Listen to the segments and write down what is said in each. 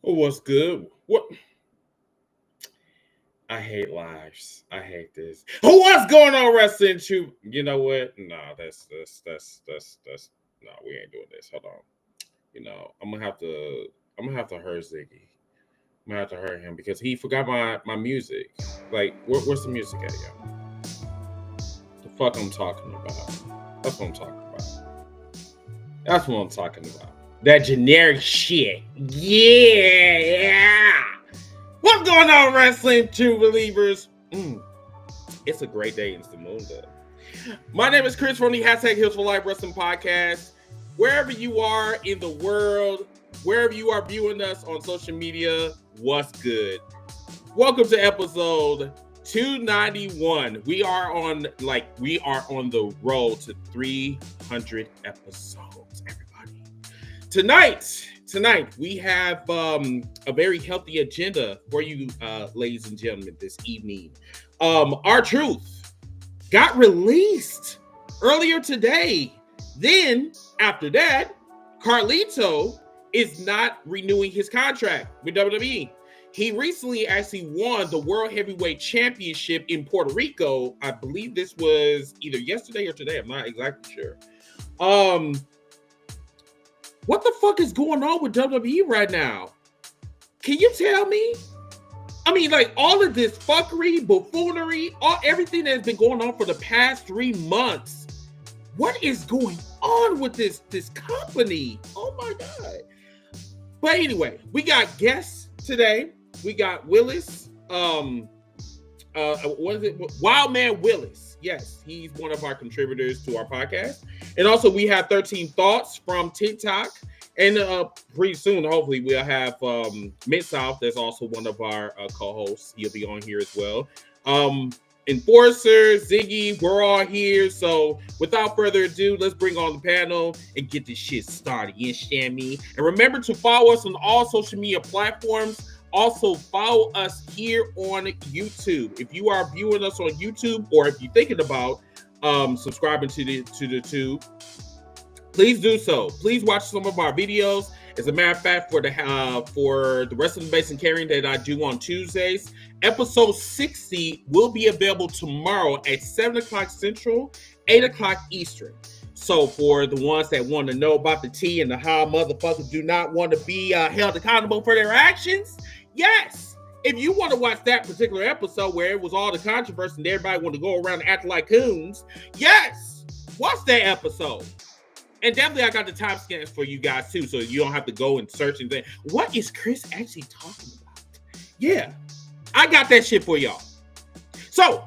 Oh, what's good? What? I hate lives. I hate this. Oh, what's going on, wrestling? To you know what? No, that's no. We ain't doing this. Hold on. I'm gonna have to hurt Ziggy. I'm gonna have to hurt him because he forgot my music. Like, where's the music at, yo? The fuck I'm talking about. That's what I'm talking about. That's what I'm talking about. That generic shit. Yeah. What's going on, wrestling true believers? It's a great day in Zamunda. My name is Chris from the Hills for Life Wrestling Podcast. Wherever you are in the world, wherever you are viewing us on social media, what's good? Welcome to episode 291. We are on the road to 300 episodes, everybody. Tonight we have a very healthy agenda for you, ladies and gentlemen, this evening. R-Truth got released earlier today. Then after that, Carlito is not renewing his contract with WWE. He recently actually won the World Heavyweight Championship in Puerto Rico. I believe this was either yesterday or today. I'm not exactly sure. What the fuck is going on with WWE right now? Can you tell me? I mean, like, all of this fuckery, buffoonery, everything that's been going on for the past 3 months. What is going on with this company? Oh my God. But anyway, we got guests today. We got Willis. What is it? Wild Man Willis. Yes, he's one of our contributors to our podcast. And also we have 13 Thoughts from TikTok. And pretty soon, hopefully, we'll have Mid-South. That's also one of our co-hosts. He'll be on here as well. Enforcer, Ziggy, we're all here. So without further ado, let's bring on the panel and get this shit started. Yes, Shammy. And remember to follow us on all social media platforms. Also, follow us here on YouTube. If you are viewing us on YouTube, or if you're thinking about subscribing to the tube, please do so. Please watch some of our videos. As a matter of fact, for the Wrestling Basin Carrying that I do on Tuesdays, episode 60 will be available tomorrow at 7 o'clock Central, 8 o'clock Eastern. So for the ones that want to know about the tea and the how motherfuckers do not want to be held accountable for their actions, yes. If you want to watch that particular episode where it was all the controversy and everybody want to go around and act like coons, yes, watch that episode. And definitely I got the timestamps for you guys too, so you don't have to go and search and think, what is Chris actually talking about? Yeah, I got that shit for y'all. So,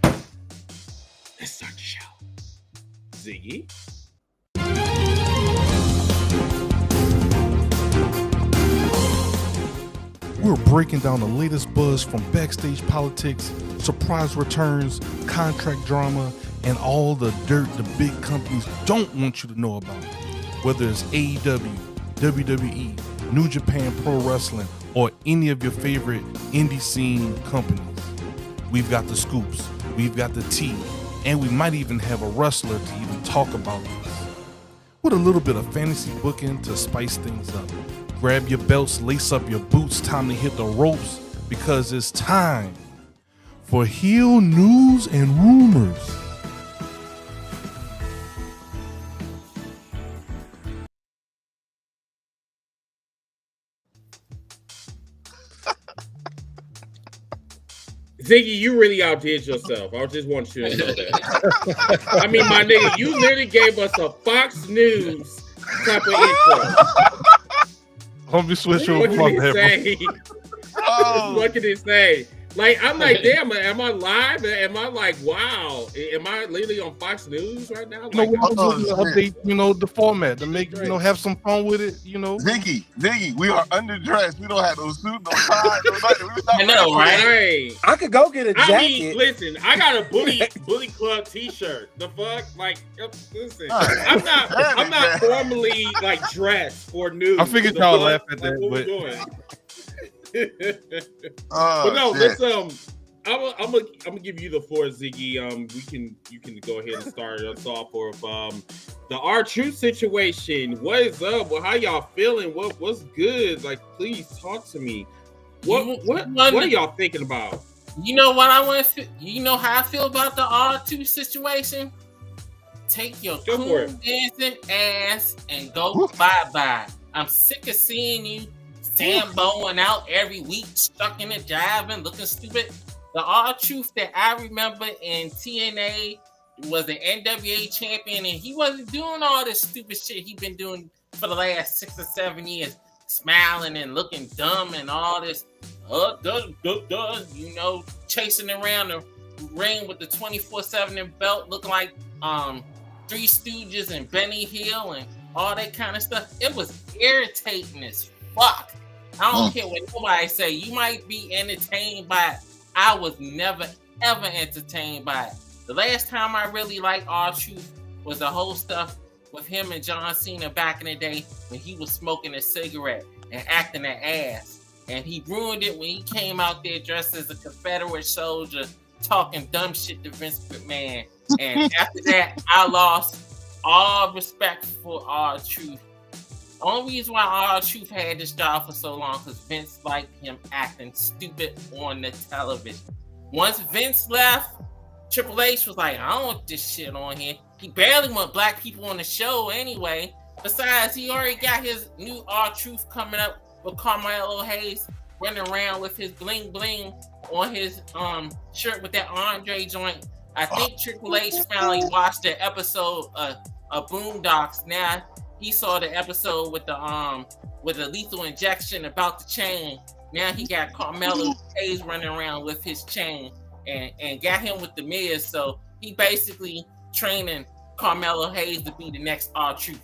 let's start the show. Ziggy? We're breaking down the latest buzz from backstage politics, surprise returns, contract drama, and all the dirt the big companies don't want you to know about. Whether it's AEW, WWE, New Japan Pro Wrestling, or any of your favorite indie scene companies. We've got the scoops, we've got the tea, and we might even have a wrestler to even talk about this. With a little bit of fantasy booking to spice things up. Grab your belts, lace up your boots, time to hit the ropes, because it's time for heel news and rumors. Ziggy, you really outdid yourself. I just want you to know that. I mean, my nigga, you literally gave us a Fox News type of intro. Let me switch over my head. What can it say? Like, I'm like, damn, am I live? Am I like, wow? Am I literally on Fox News right now? Like, update, the format to make, have some fun with it, Ziggy, we are underdressed. We don't have no suit, no tie, no nothing. I know, right? I could go get a jacket. I mean, listen, I got a bully club T-shirt. The fuck, like, listen, I'm not formally like dressed for news. I figured y'all laugh at that. What we doing? But no, I'm gonna give you the floor, Ziggy. You can go ahead and start us off with the R-Truth situation. What is up? Well, how y'all feeling? What's good? Like, please talk to me. What are y'all thinking about? You know what I want to? You know how I feel about the R-Truth situation? Take your coon dancing ass and go bye-bye. I'm sick of seeing you Samboing out every week, stuck in a jive looking stupid. The R-Truth that I remember in TNA was an NWA champion, and he wasn't doing all this stupid shit he's been doing for the last 6 or 7 years, smiling and looking dumb and all this, chasing around the ring with the 24/7 belt, looking like Three Stooges and Benny Hill and all that kind of stuff. It was irritating as fuck. I don't care what nobody say. You might be entertained by it. I was never, ever entertained by it. The last time I really liked R-Truth was the whole stuff with him and John Cena back in the day when he was smoking a cigarette and acting an ass. And he ruined it when he came out there dressed as a Confederate soldier talking dumb shit to Vince McMahon. And after that, I lost all respect for R-Truth. The only reason why R-Truth had this job for so long because Vince liked him acting stupid on the television. Once Vince left, Triple H was like, I don't want this shit on here. He barely want black people on the show anyway. Besides, he already got his new R-Truth coming up with Carmelo Hayes running around with his bling bling on his shirt with that Andre joint. I think Triple H finally watched the episode of Boondocks. Now he saw the episode with the lethal injection about the chain. Now he got Carmelo Hayes running around with his chain and got him with the Miz. So he basically training Carmelo Hayes to be the next R-Truth.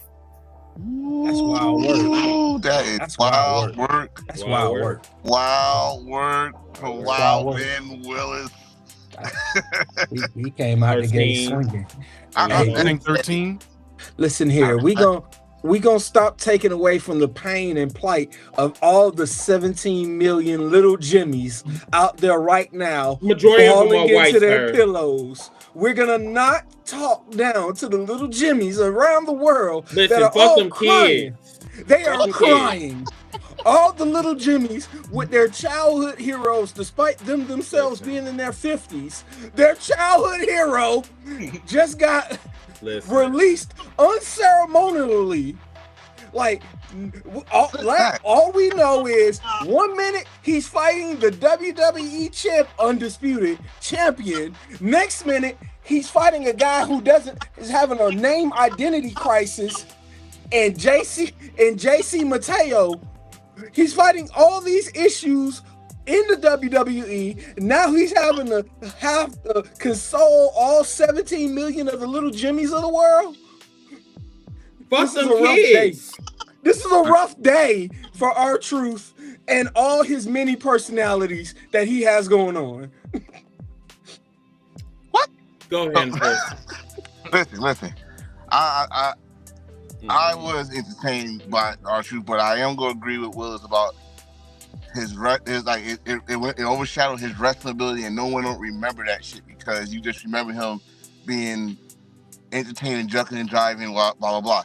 That's wild work. That's wild work. That's wild work. Wild work for Wild Ben Willis. He came out to get swinging. I think 13. Listen here, we gonna stop taking away from the pain and plight of all the 17 million little Jimmies out there right now, majority falling of them are into white, their pillows. We're gonna not talk down to the little Jimmies around the world that are all crying. They are crying. All the little Jimmies with their childhood heroes, despite them themselves being in their 50s, their childhood hero just got released unceremonially. Like, all we know is 1 minute he's fighting the WWE undisputed champion. Next minute he's fighting a guy who is having a name identity crisis, and JC Mateo. He's fighting all these issues in the WWE. Now he's having to have to console all 17 million of the little Jimmies of the world. Fuck them kids. This is a rough day for R-Truth and all his many personalities that he has going on. What? Go ahead. Listen. I was entertained by R-Truth, but I am going to agree with Willis about it overshadowed his wrestling ability, and no one don't remember that shit because you just remember him being entertaining, jumping and driving, blah blah blah.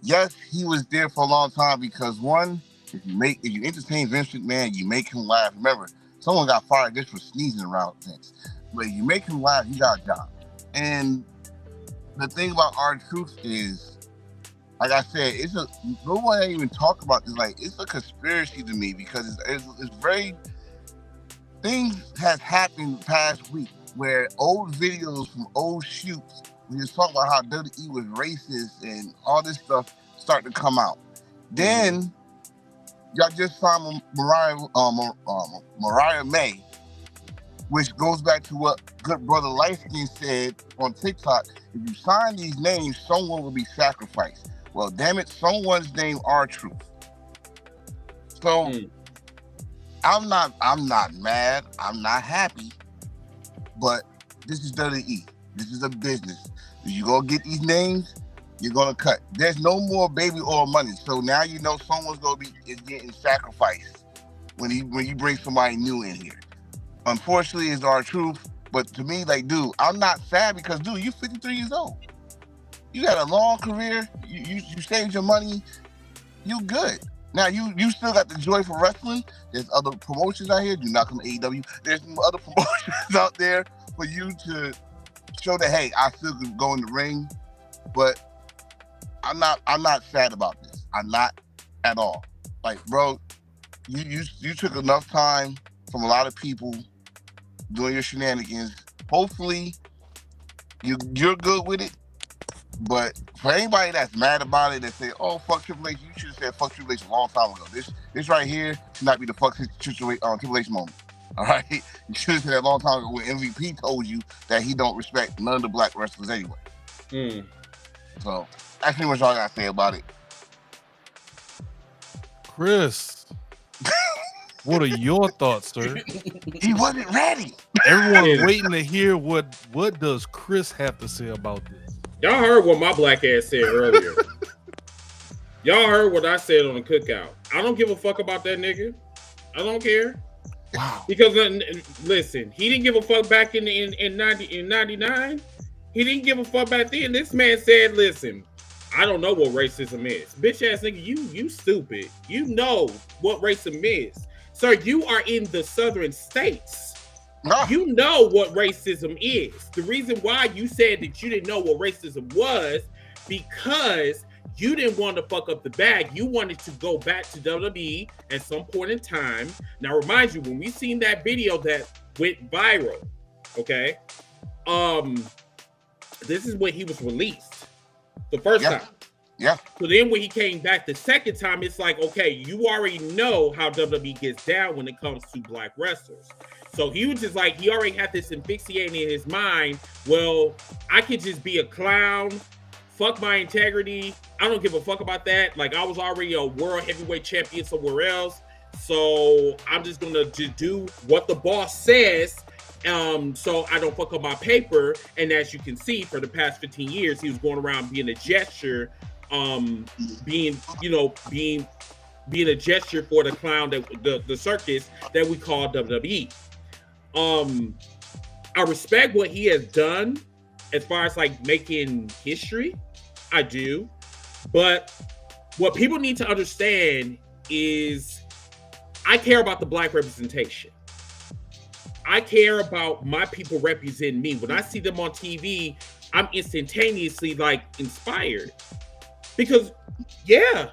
Yes, he was there for a long time because one, if you entertain Vince McMahon, you make him laugh. Remember, someone got fired just for sneezing around Vince, but if you make him laugh, you got a job. And the thing about R-Truth is, like I said, no one even talk about this. Like, it's a conspiracy to me because it's very things has happened past week where old videos from old shoots, we just talk about how WWE was racist and all this stuff start to come out. Then y'all just signed Mariah May, which goes back to what good brother Lightskin said on TikTok. If you sign these names, someone will be sacrificed. Well, damn it, someone's name R-Truth. So I'm not mad. I'm not happy. But this is WWE. This is a business. If you go get these names, you're gonna cut. There's no more baby oil money. So now you know someone's gonna be getting sacrificed when you bring somebody new in here. Unfortunately, it's R-Truth. But to me, like, dude, I'm not sad because, dude, you're 53 years old. You got a long career. You saved your money. You good. Now, you still got the joy for wrestling. There's other promotions out here. You're not from AEW. There's some other promotions out there for you to show that, hey, I still can go in the ring. But I'm not sad about this. I'm not at all. Like, bro, you took enough time from a lot of people doing your shenanigans. Hopefully, you're good with it. But for anybody that's mad about it, that say, "Oh, fuck Triple H," you should have said "fuck Triple H" a long time ago. This right here should not be the fuck Triple H moment. All right, you should have said that a long time ago when MVP told you that he don't respect none of the black wrestlers anyway. So that's pretty much all I gotta say about it. Chris, what are your thoughts, sir? He wasn't ready. Everyone's waiting to hear what does Chris have to say about this. Y'all heard what my black ass said earlier. Y'all heard what I said on the cookout. I don't give a fuck about that nigga. I don't care. Wow. Because listen, he didn't give a fuck back in 99. He didn't give a fuck back then. This man said, "Listen, I don't know what racism is. Bitch ass nigga, you stupid. You know what racism is. Sir, you are in the southern states. You know what racism is. The reason why you said that you didn't know what racism was because you didn't want to fuck up the bag. You wanted to go back to WWE at some point in time. Now, remind you, when we seen that video that went viral, okay, this is when he was released the first time. Yeah. So then when he came back the second time, it's like, okay, you already know how WWE gets down when it comes to black wrestlers. So he was just like, he already had this asphyxiating in his mind. Well, I could just be a clown, fuck my integrity. I don't give a fuck about that. Like, I was already a world heavyweight champion somewhere else. So I'm just going to just do what the boss says. So I don't fuck up my paper. And as you can see, for the past 15 years, he was going around being a gesture, being a gesture for the clown, that the circus that we call WWE. I respect what he has done as far as like making history. I do. But what people need to understand is I care about the black representation. I care about my people representing me. When I see them on TV, I'm instantaneously like inspired. Because yeah,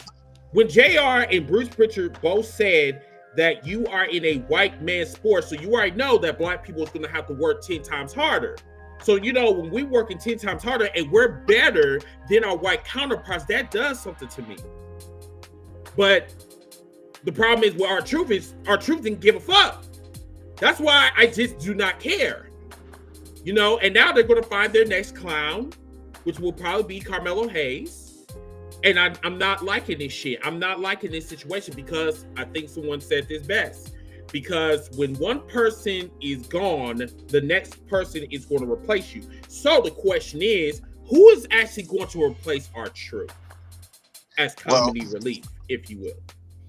when JR and Bruce Pritchard both said that you are in a white man's sport, so you already know that black people is going to have to work 10 times harder. So, you know, when we're working 10 times harder and we're better than our white counterparts, that does something to me. But the problem is with R-Truth didn't give a fuck. That's why I just do not care. You know, and now they're going to find their next clown, which will probably be Carmelo Hayes. And I'm not liking this shit. I'm not liking this situation because I think someone said this best. Because when one person is gone, the next person is going to replace you. So the question is, who is actually going to replace R-Truth as comedy relief, if you will?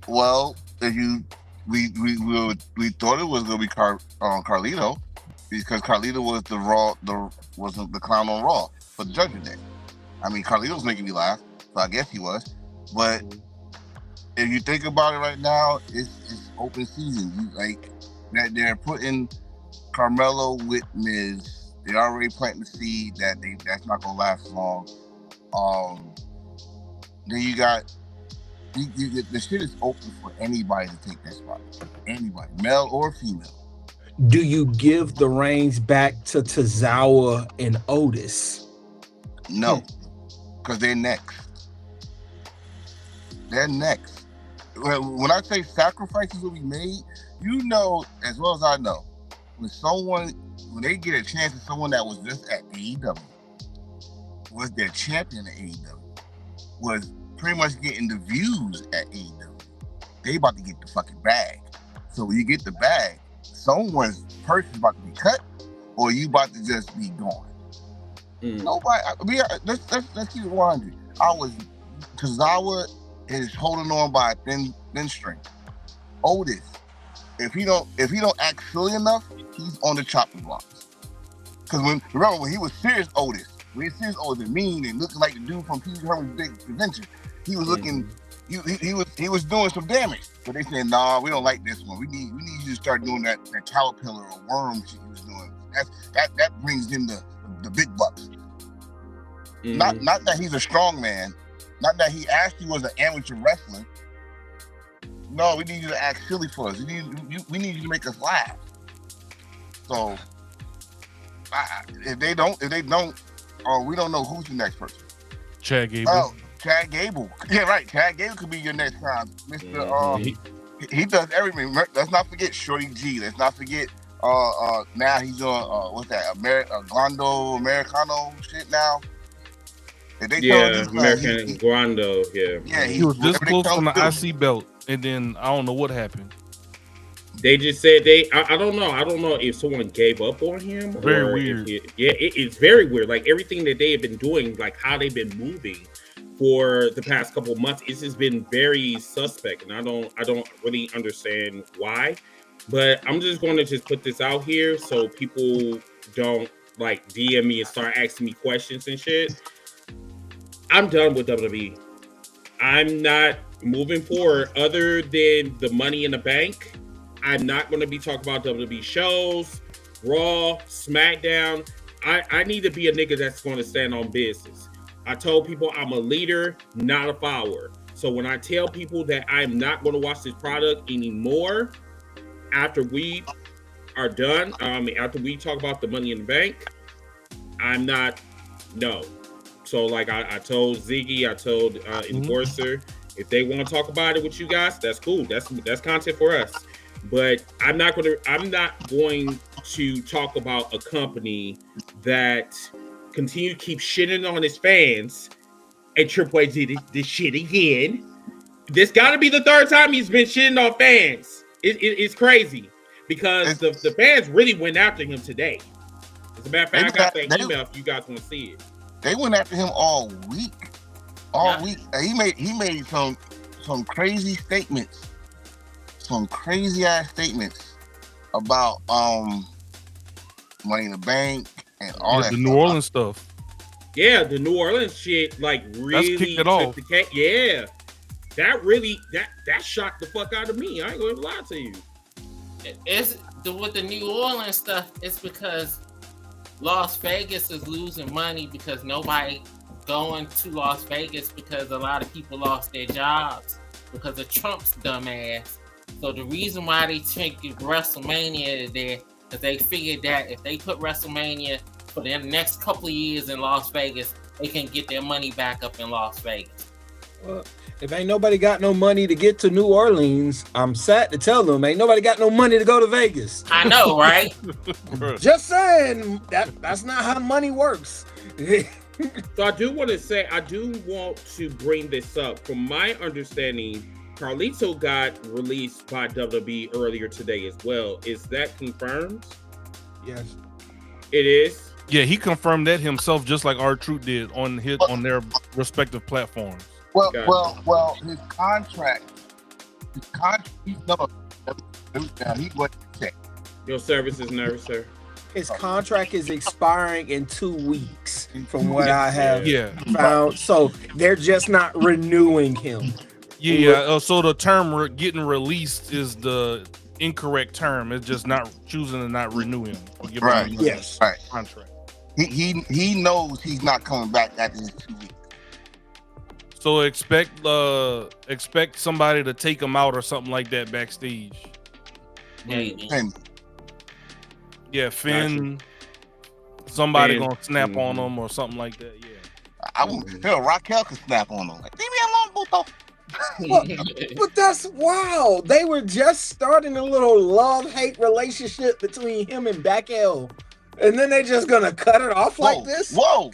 Well, we thought it was going to be Carlito, because Carlito was the clown on Raw for the Judgment Day. I mean, Carlito's making me laugh. So I guess he was, but if you think about it right now, it's open season. They're putting Carmelo with Miz. They're already planting the seed that's not gonna last long. Then you got the shit is open for anybody to take that spot. Anybody, male or female. Do you give the reins back to Tozawa and Otis? No, because they're next. They're next. When I say sacrifices will be made, you know as well as I know, when they get a chance to someone that was just at AEW, was their champion at AEW, was pretty much getting the views at AEW, they about to get the fucking bag. So when you get the bag, someone's purse is about to be cut, or you about to just be gone. Nobody. Let's keep it 100. Tozawa is holding on by a thin string. Otis if he don't act silly enough, he's on the chopping blocks. Because remember when he was serious Otis, and mean and looking like the dude from Pee Wee Herman's Big Adventure, he was looking, he was doing some damage. But they said, nah, we don't like this one. We need you to start doing that caterpillar or worm shit he was doing. That brings in the big bucks. Not that he's a strong man, not that he actually was an amateur wrestler. No, we need you to act silly for us. We need you to make us laugh. So if they don't, we don't know who's the next person. Chad Gable. Oh, Chad Gable. Yeah, right. Chad Gable could be your next time, Mr. He does everything. Let's not forget Shorty G. Let's not forget. Now he's on what's that? Glando Americano shit now. American Glando. Yeah, he was this close from the IC belt, and then I don't know what happened. They just said I don't know if someone gave up on him. Very weird. It's very weird. Like everything that they have been doing, like how they've been moving for the past couple of months, it's just been very suspect, and I don't really understand why. But I'm just going to just put this out here so people don't like DM me and start asking me questions and shit. I'm done with WWE. I'm not moving forward other than the Money in the Bank. I'm not going to be talking about WWE shows, Raw, SmackDown. I need to be a nigga that's going to stand on business. I told people I'm a leader, not a follower. So when I tell people that I'm not going to watch this product anymore, after we are done, after we talk about the Money in the Bank, I'm not, no. So like I told Ziggy, I told Enforcer, if they want to talk about it with you guys, that's cool. That's content for us. But I'm not going to talk about a company that continue to keep shitting on its fans, and Triple H did this shit again. This got to be the third time he's been shitting on fans. It's crazy because the fans really went after him today. As a matter of fact, I got that email if you guys want to see it. They went after him all week. Week. He made some crazy statements. Some crazy ass statements about Money in the Bank and all that. The New Orleans stuff. Yeah, the New Orleans shit like really kicked it off. Yeah. That really that shocked the fuck out of me. I ain't gonna lie to you. With the New Orleans stuff, it's because Las Vegas is losing money because nobody going to Las Vegas because a lot of people lost their jobs because of Trump's dumb ass. So the reason why they taking WrestleMania there, because they figured that if they put WrestleMania for the next couple of years in Las Vegas, they can get their money back up in Las Vegas. Well, if ain't nobody got no money to get to New Orleans, I'm sad to tell them ain't nobody got no money to go to Vegas. I know, right? Just saying that's not how money works. So I do want to bring this up. From my understanding, Carlito got released by WWE earlier today as well. Is that confirmed? Yes. It is? Yeah, he confirmed that himself, just like R-Truth did on their respective platforms. Well, his contract, he went to check. Your service is nervous, sir. His contract is expiring in 2 weeks, from what I have found. So they're just not renewing him. Yeah. So the term getting released is the incorrect term. It's just not choosing to not renew him. Right. Yes. Right. Contract. He knows he's not coming back after his 2 weeks. So expect somebody to take him out or something like that backstage. Finn. Yeah, Finn. Somebody gonna snap on him or something like that. Yeah. Raquel could snap on him. Like, leave me alone, Buto. But that's wow. They were just starting a little love-hate relationship between him and Bakel. And then they just gonna cut it off like this? Whoa.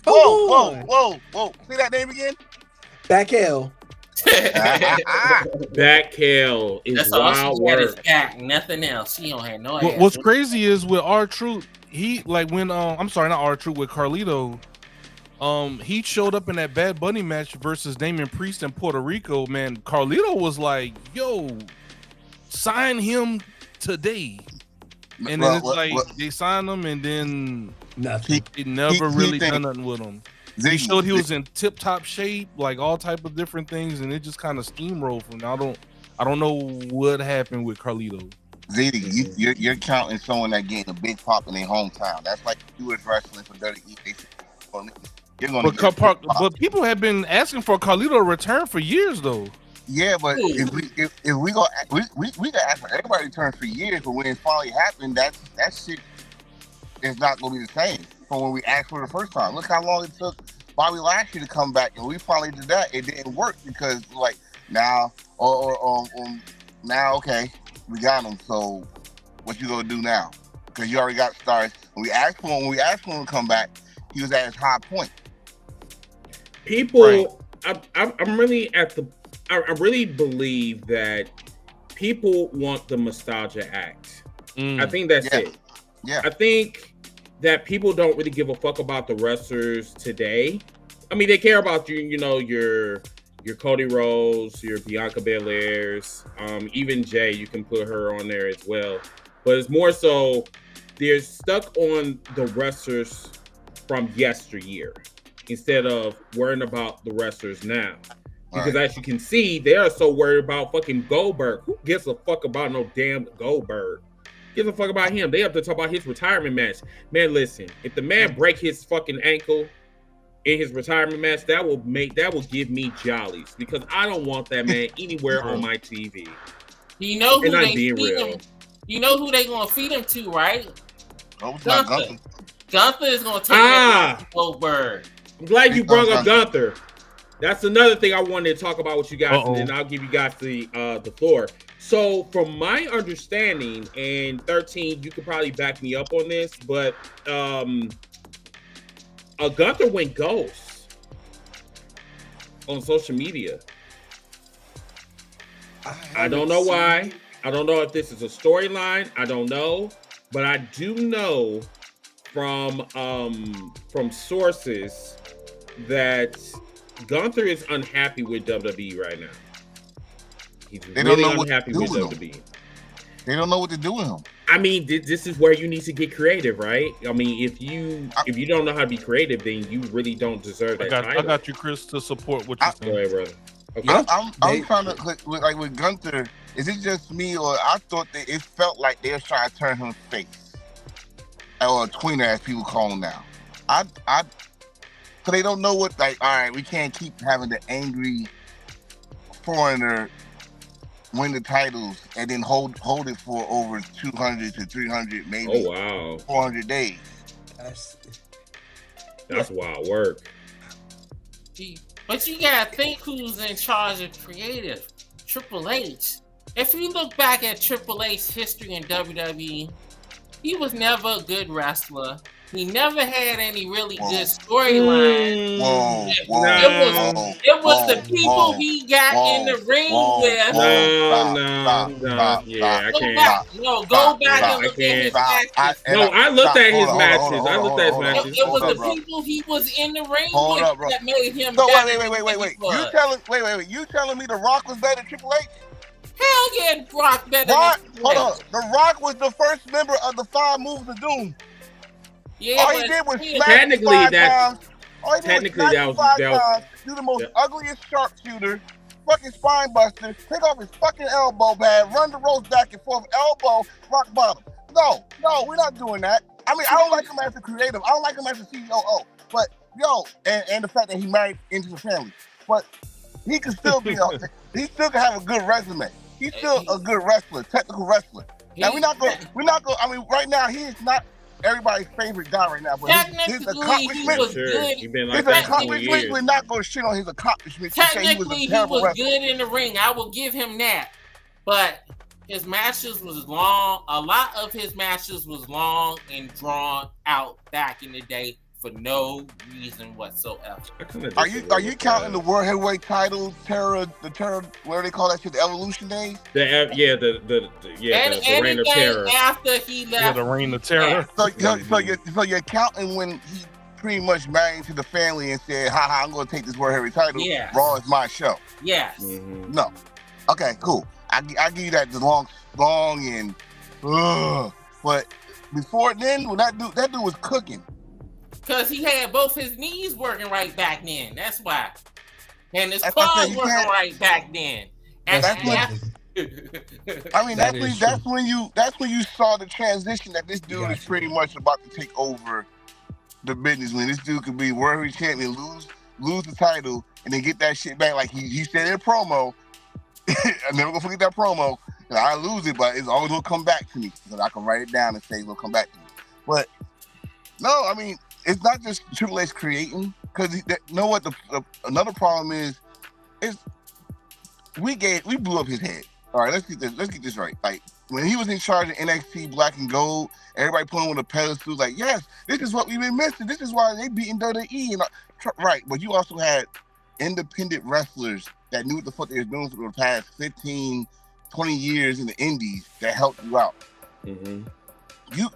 See that name again? Bakel. Bakel is that's all wild she had work. is back, nothing else. She don't have no ass. What's crazy is with R-Truth, he like when I'm sorry, not R-Truth, with Carlito, he showed up in that Bad Bunny match versus Damian Priest in Puerto Rico. Man, Carlito was like, "Yo, sign him today. And then they signed him, and then nothing. He never really done nothing with him. He showed he was in tip-top shape, like all type of different things, and it just kind of steamrolled from there. I don't know what happened with Carlito. Zeddy, you're counting someone that getting a big pop in their hometown. That's like U.S. wrestling for WWE. But people have been asking for Carlito to return for years, though. Yeah, but if we go, we got ask for everybody to return for years. But when it finally happened, that shit is not gonna be the same from when we asked for the first time. Look how long it took Bobby Lashley to come back, and we finally did that. It didn't work because like now now okay, we got him. So what you gonna do now? Because you already got stars. When we asked for him to come back, he was at his high point. People, right. I really believe that people want the nostalgia act. I think that's it. Yeah. I think that people don't really give a fuck about the wrestlers today. I mean, they care about your Cody Rhodes, your Bianca Belairs, even Jay. You can put her on there as well. But it's more so they're stuck on the wrestlers from yesteryear instead of worrying about the wrestlers now. Because as you can see, they are so worried about fucking Goldberg. Who gives a fuck about no damn Goldberg? Gives a fuck about him. They have to talk about his retirement match. Man, listen, if the man break his fucking ankle in his retirement match, that will give me jollies because I don't want that man anywhere on my TV. You know who they feed him? You know who they gonna feed him to, right? Gunther. Gunther is gonna take Goldberg. I'm glad you brought up Gunther. That's another thing I wanted to talk about with you guys, and then I'll give you guys the floor. So, from my understanding, and 13, you could probably back me up on this, but Gunther went ghost on social media. I don't know why. I don't know if this is a storyline. I don't know, but I do know from sources that Gunther is unhappy with WWE right now. He's really unhappy with WWE. They don't know what to do with him. I mean, this is where you need to get creative, right? I mean, if you don't know how to be creative, then you really don't deserve that title. I got you, Chris, to support what you're saying. Go ahead, brother. Okay. I'm trying to like with Gunther. Is it just me, or I thought that it felt like they were trying to turn him face, or tweener as people call him now? So they don't know what, like, all right, we can't keep having the angry foreigner win the titles and then hold it for over 200 to 300, maybe 400 days. That's wild work. But you gotta think who's in charge of creative. Triple H. If you look back at Triple H's history in WWE, he was never a good wrestler. He never had any really good storyline. It was the people he got in the ring with. I can't. Go back and look at his matches. I looked at his matches. It was the people he was in the ring with that made him wait. You telling me The Rock was better than Triple H? Hell yeah, Rock better than Triple H. Hold on. The Rock was the first member of the 5 Moves of Doom. Yeah, all he did was smack you 5 times. Do the most ugliest sharpshooter, fucking spine buster, take off his fucking elbow pad, run the ropes back and forth, elbow, rock bottom. No, we're not doing that. I mean, I don't like him as a creative. I don't like him as a COO. But and the fact that he married into the family. But he can still be he still can have a good resume. He's still a good wrestler, technical wrestler. Now we're not going. I mean, right now he is not everybody's favorite guy right now, but his accomplishments. We're not going to shit on his accomplishments. Technically, he was good in the ring. I will give him that. But his matches was long. A lot of his matches was long and drawn out back in the day for no reason whatsoever. Are you counting the World Heavyweight title, the terror, what do they call that shit, the Evolution days? The Reign of Terror. After he left, the Reign of Terror. So you're counting when he pretty much married to the family and said, "Ha, I'm going to take this World Heavyweight title. Yes. Raw is my show." Yes. No. Okay, cool. I give you that. The long and But before then, when that dude was cooking. Cause he had both his knees working right back then. That's why. And his quads working right back then. That's when you saw the transition that this dude is pretty much about to take over the business. When this dude could be world champion, lose the title, and then get that shit back. Like he said in a promo. I'm never gonna forget that promo. I lose it, but it's always gonna come back to me. So I can write it down and say it'll come back to me. But no, I mean, it's not just Triple H creating, because you know what another problem is we blew up his head. All right, let's get this right. Like when he was in charge of NXT Black and Gold, everybody put him on the pedestal. Like, yes, this is what we've been missing. This is why they beating WWE. And right, but you also had independent wrestlers that knew what the fuck they was doing for the past 15, 20 years in the indies that helped you out. Mm-hmm.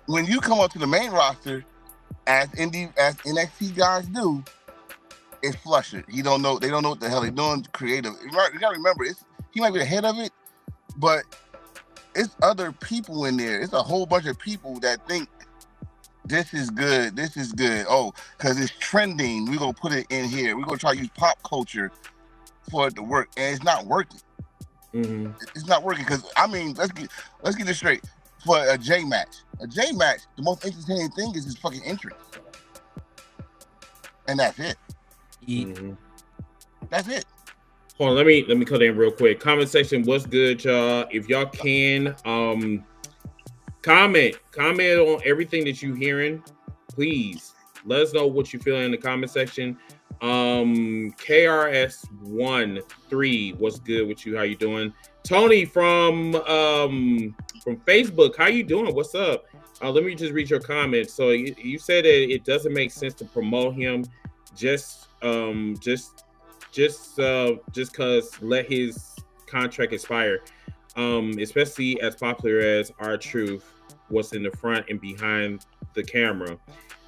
When you come up to the main roster, as NXT guys do, it's flusher. They don't know what the hell they're doing. Creative. You gotta remember, he might be the head of it, but it's other people in there. It's a whole bunch of people that think this is good. Oh, because it's trending. We're gonna put it in here. We're gonna try to use pop culture for it to work, and it's not working. Mm-hmm. It's not working because let's get this straight. For a J match, the most entertaining thing is his fucking entrance, and that's it. Mm-hmm. That's it. Hold on, let me cut in real quick. Comment section, what's good, y'all? If y'all can, comment on everything that you hearing. Please let us know what you feel in the comment section. KRS13, what's good with you? How you doing? Tony from Facebook, how you doing? What's up? Let me just read your comment. So you said that it doesn't make sense to promote him just cause let his contract expire, especially as popular as R-Truth was in the front and behind the camera.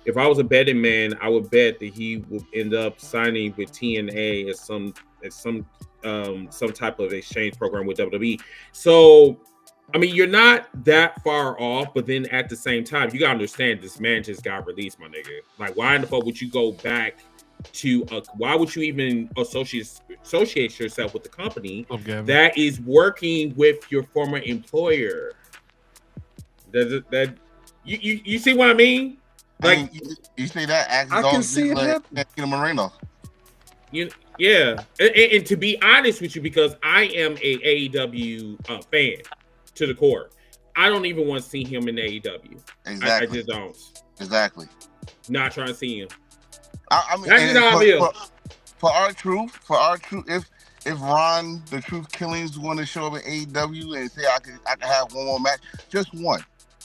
If I was a betting man, I would bet that he would end up signing with TNA as some type of exchange program with WWE. So, I mean, you're not that far off, but then at the same time, you gotta understand this man just got released, my nigga. Like, why in the fuck would you go back to? Why would you even associate yourself with the company that is working with your former employer? That you see what I mean? Like you say that, I can see it happen. Moreno. Yeah, and to be honest with you, because I am a AEW fan to the core, I don't even want to see him in AEW. Exactly. I just don't. Exactly. Not trying to see him. I mean, that's how I feel. For R-Truth, if Ron the Truth Killings want to show up in AEW and say I can have one more match, just one.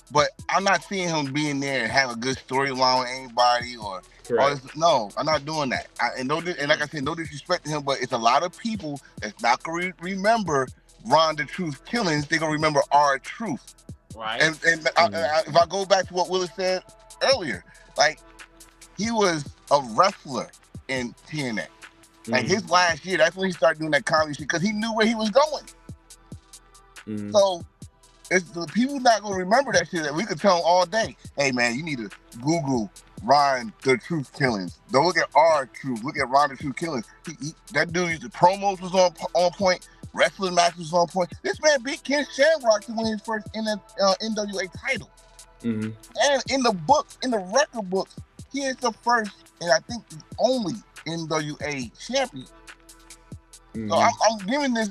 But I'm not seeing him being there and have a good storyline with anybody or this. No, I'm not doing that. And like I said, no disrespect to him, but it's a lot of people that's not gonna remember Ron the Truth Killings. They're gonna remember R-Truth. Right. And if I go back to what Willis said earlier, like he was a wrestler in TNA. Like his last year, that's when he started doing that comedy shit because he knew where he was going. So. It's the people not gonna remember that shit. That we could tell them all day. Hey man, you need to Google Ron the Truth Killings. Don't look at R-Truth. Look at Ron the Truth Killings. That dude, the promos was on point. Wrestling matches was on point. This man beat Ken Shamrock to win his first NWA title. And in the books, in the record books, he is the first and I think the only NWA champion. So I'm giving this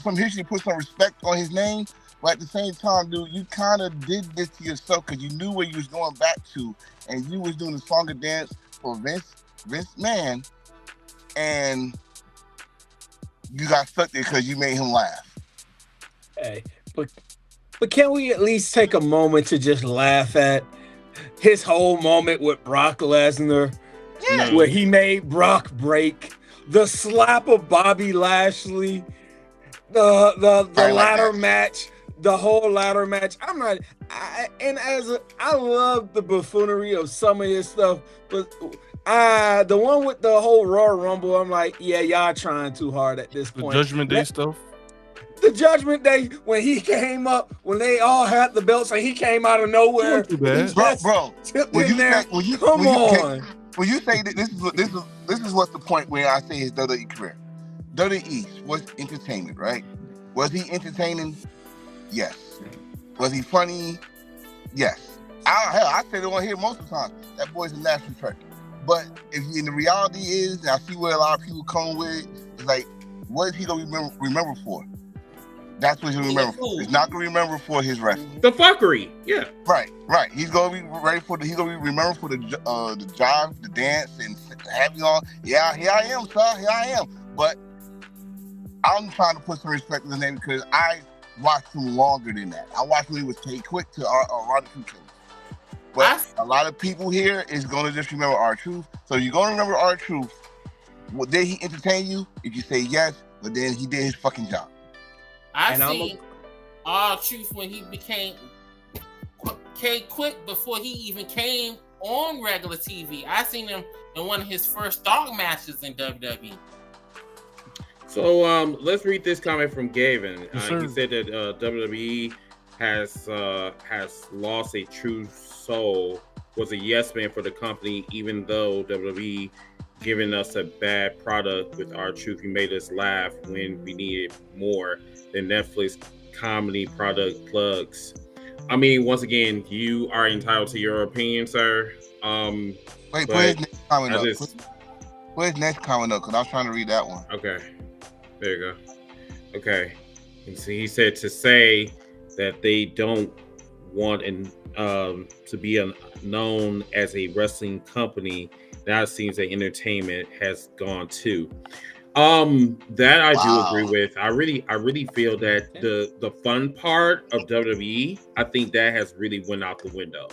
some history to put some respect on his name. But at the same time, dude, you kind of did this to yourself because you knew where you was going back to, and you was doing the song and dance for Vince McMahon, and you got stuck there because you made him laugh. Hey, but can we at least take a moment to just laugh at his whole moment with Brock Lesnar, where he made Brock break, the slap of Bobby Lashley, the ladder match. The whole ladder match. I love the buffoonery of some of his stuff, but the one with the whole Royal Rumble, I'm like, yeah, y'all trying too hard at this point. The Judgment Day stuff. the Judgment Day when he came up, when they all had the belts and he came out of nowhere? Too bad. Bro, when you say that this is what's the point where I say his WWE career. WWE was entertainment, right? Was he entertaining? Yes. Was he funny? Yes. I said it on here most of the time. That boy's a national treasure. But the reality is, and I see where a lot of people come with, it's like, what is he gonna remember for? That's what he's gonna remember for. He's not gonna remember for his wrestling. The fuckery, yeah. Right. He's gonna be ready for he's gonna be remembered for the jive, the dance, and having all. Yeah, here I am, sir. Here I am. But I'm trying to put some respect in his name because I watched him longer than that. I watched when he was K-Quick to R-Truth. But a lot of people here is gonna just remember R-Truth. So you're gonna remember R-Truth. Well, did he entertain you? If you say yes, but then he did his fucking job. I seen R-Truth when he became K-Quick before he even came on regular TV. I seen him in one of his first dog matches in WWE. So let's read this comment from Gavin. He said that WWE has lost a true soul, was a yes man for the company, even though WWE giving us a bad product with R-Truth. He made us laugh when we needed more than Netflix comedy product plugs. I mean, once again, you are entitled to your opinion, sir. Wait, put his next comment up. Put his next comment up, because I was trying to read that one. Okay. There you go. Okay. And so he said to say that they don't want to be known as a wrestling company. Now it seems that entertainment has gone too. That I do agree with. I really feel that the fun part of WWE, I think that has really went out the window.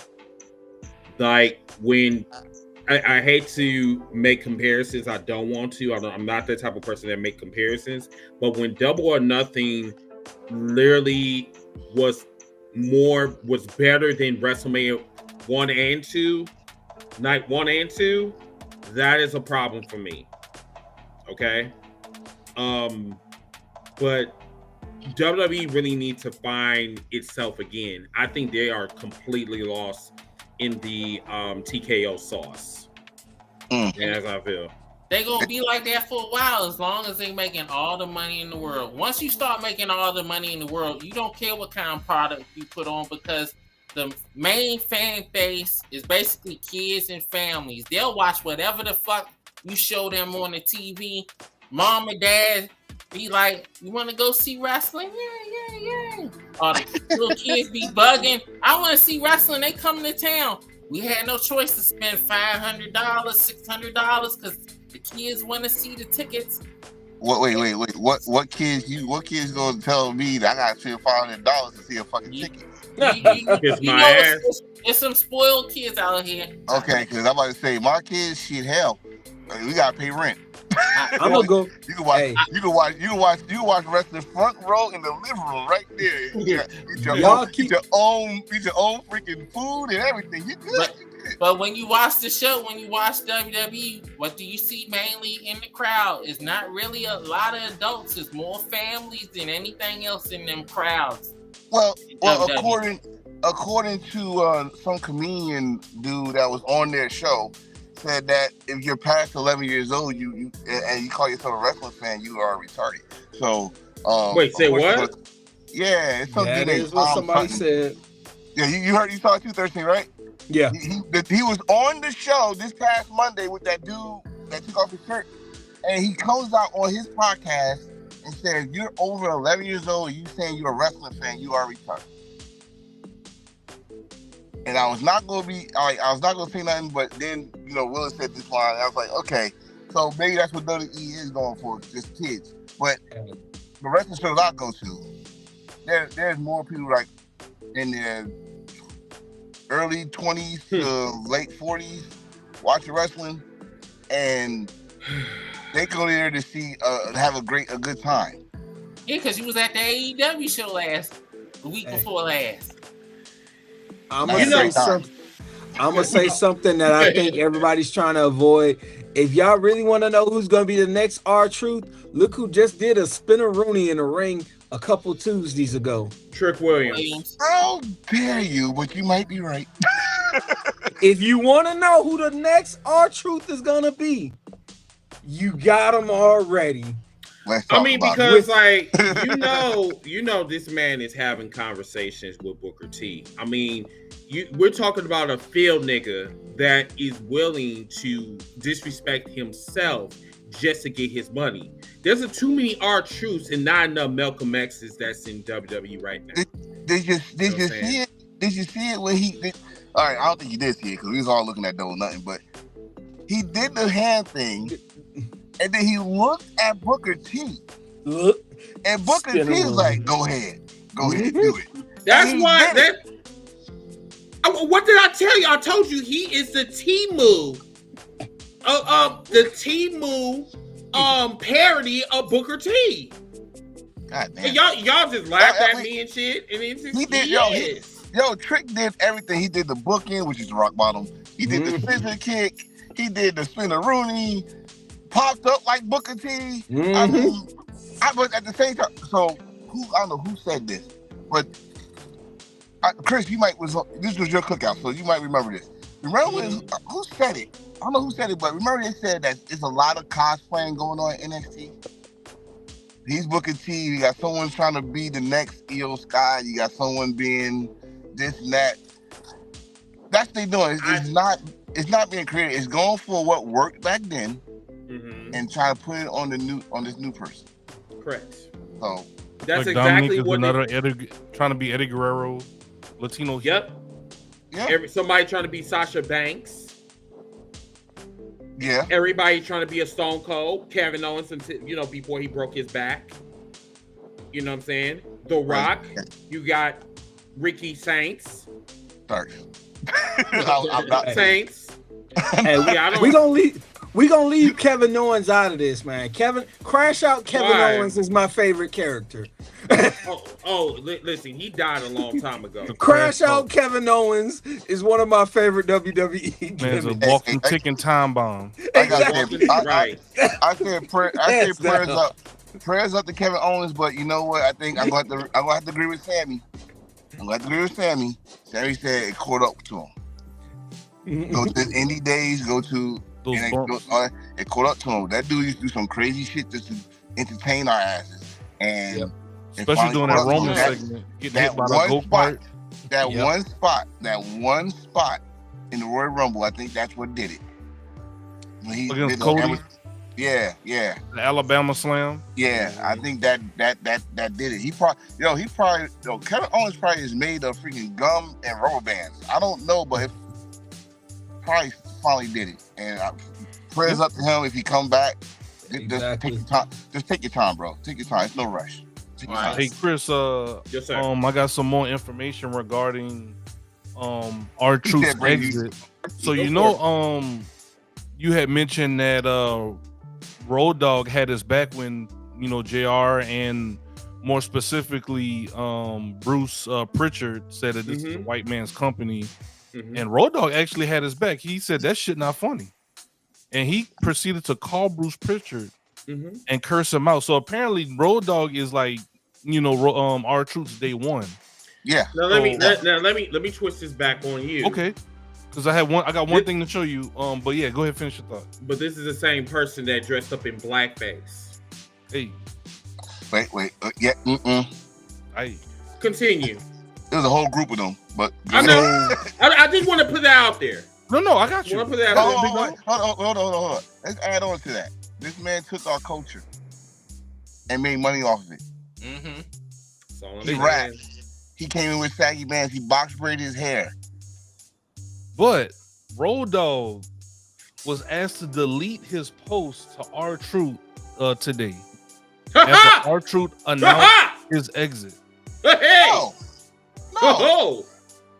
Like when I hate to make comparisons. I don't want to. I'm not the type of person that make comparisons. But when Double or Nothing literally was better than WrestleMania 1 and 2, night 1 and 2, that is a problem for me. Okay? But WWE really needs to find itself again. I think they are completely lost in the TKO sauce. As I feel. They're going to be like that for a while as long as they're making all the money in the world. Once you start making all the money in the world, you don't care what kind of product you put on because the main fan base is basically kids and families. They'll watch whatever the fuck you show them on the TV. Mom and dad be like, you want to go see wrestling? Yeah. Or the little kids be bugging. I want to see wrestling. They come to town. We had no choice to spend $500, $600 because the kids want to see the tickets. Wait. What kids gonna tell me that I gotta spend $500 to see a fucking ticket? It's some spoiled kids out here. Okay, because I'm about to say my kids, shit, hell, we gotta pay rent. I'm gonna go. You can watch wrestling front row in the living room right there. Get your own freaking food and everything. You good? But when you watch the show, when you watch WWE, what do you see mainly in the crowd? It's not really a lot of adults. It's more families than anything else in them crowds. Well, according to some comedian dude that was on their show, said that if you're past 11 years old, you call yourself a wrestling fan, you are retarded. So wait, say what? Yeah, it's something that is what somebody said. Yeah, you saw it 213, right? Yeah. He was on the show this past Monday with that dude that took off his shirt, and he comes out on his podcast and says, "You're over 11 years old. You saying you're a wrestling fan? You are retarded." And I was not gonna say nothing, but then Will said this line. I was like, okay, so maybe that's what WWE is going for, just kids. But the wrestling shows I go to, there's more people like in their early 20s to late 40s watching wrestling, and they go there to see have a good time. Yeah, because you was at the AEW show the week before last. I'm gonna say something that I think everybody's trying to avoid. If y'all really want to know who's gonna be the next R-Truth, look who just did a spinner Rooney in the ring a couple Tuesdays ago. Trick Williams. How dare you? But you might be right. If you want to know who the next R-Truth is gonna be, you got him already. I mean, because like you know, this man is having conversations with Booker T. I mean, we're talking about a field nigga that is willing to disrespect himself just to get his money. There's too many R-Truths and not enough Malcolm X's that's in WWE right now. Did you see it? Did you see it when he did? All right, I don't think you did see it because we was all looking at Double Nothing, but he did the hand thing, and then he looked at Booker T. And Booker T was like, "Go ahead, do it." That's why. What did I tell you? I told you he is the Temu. The Temu parody of Booker T. God damn. And y'all just laughed at me and shit. And it's just, he did, yo, Trick did everything. He did the booking, which is the rock bottom. He did the scissor kick. He did the spinner Rooney. Popped up like Booker T. I mean, but at the same time, so I don't know who said this, but Chris, this was your cookout, so you might remember this. Remember who said it? I don't know who said it, but remember they said that there's a lot of cosplaying going on in NXT. He's Booker T. You got someone trying to be the next Io Sky. You got someone being this and that. That's what they doing. It's not being creative. It's going for what worked back then and trying to put it on this new person. Correct. So that's like exactly Dominic what another trying to be Eddie Guerrero, Latino. Yep. Somebody trying to be Sasha Banks. Yeah. Everybody trying to be a Stone Cold. Kevin Owens, before he broke his back. You know what I'm saying? The Rock. You got Ricky Saints. Sorry. Saints. Hey, we gonna leave Kevin Owens out of this, man. Crash Out Kevin Owens is my favorite character. Listen, he died a long time ago. Crash Out Kevin Owens is one of my favorite WWE man's a walking ticking time bomb. Exactly. I said prayers up to Kevin Owens, but you know what? I think I'm gonna have to agree with Sammy. Sammy said it caught up to him. Go to Indie Days, go to it caught up to him. That dude used to do some crazy shit just to entertain our asses. And especially doing that Roman segment, getting hit by the go-kart. One spot in the Royal Rumble, I think that's what did it. When he against did Cody. The Alabama Slam. Yeah, I think that did it. Kevin Owens probably is made of freaking gum and rubber bands. I don't know, but probably finally did it. And prayers up to him if he come back. Just take your time. Just take your time, bro. Take your time. It's no rush. Hey Chris, yes, sir. I got some more information regarding R-Truth's exit. So you had mentioned that Road Dogg had his back when JR and more specifically Bruce Pritchard said that this is a white man's company, and Road Dogg actually had his back. He said that shit not funny, and he proceeded to call Bruce Pritchard and curse him out. So apparently Road Dogg is like R-Truth's day one. Yeah. Now let me twist this back on you. Okay. Because I got one thing to show you. But yeah, go ahead, finish your thought. But this is the same person that dressed up in blackface. Hey. Wait. Hey. Continue. There's a whole group of them, but I know. I just want to put that out there. No, I got you. Hold on. Let's add on to that. This man took our culture and made money off of it. He rapped. He came in with saggy bands. He box braided his hair. But Road Dogg was asked to delete his post to R-Truth today. After R-Truth announced his exit. No.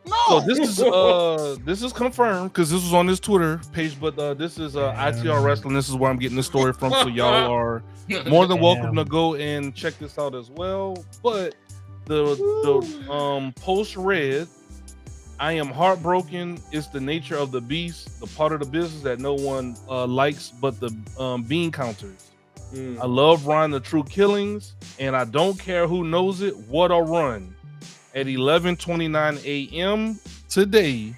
So this is confirmed because this was on his Twitter page, but this is ITR Wrestling. This is where I'm getting this story from. So y'all are more than welcome to go and check this out as well. But the post read, "I am heartbroken. It's the nature of the beast, the part of the business that no one likes but the bean counters. I love Ron the True Killings, and I don't care who knows it. What a run! At 11:29 a.m. today,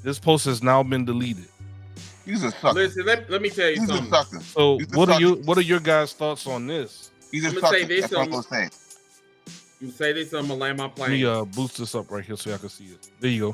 this post has now been deleted. He's a sucker. Listen, let me tell you He's something. a sucker. So what are your guys' thoughts on this? He's a I'm sucker. gonna say this. That's what I'm saying. You say this, I'm gonna land my plane. Let me boost this up right here so y'all can see it. There you go.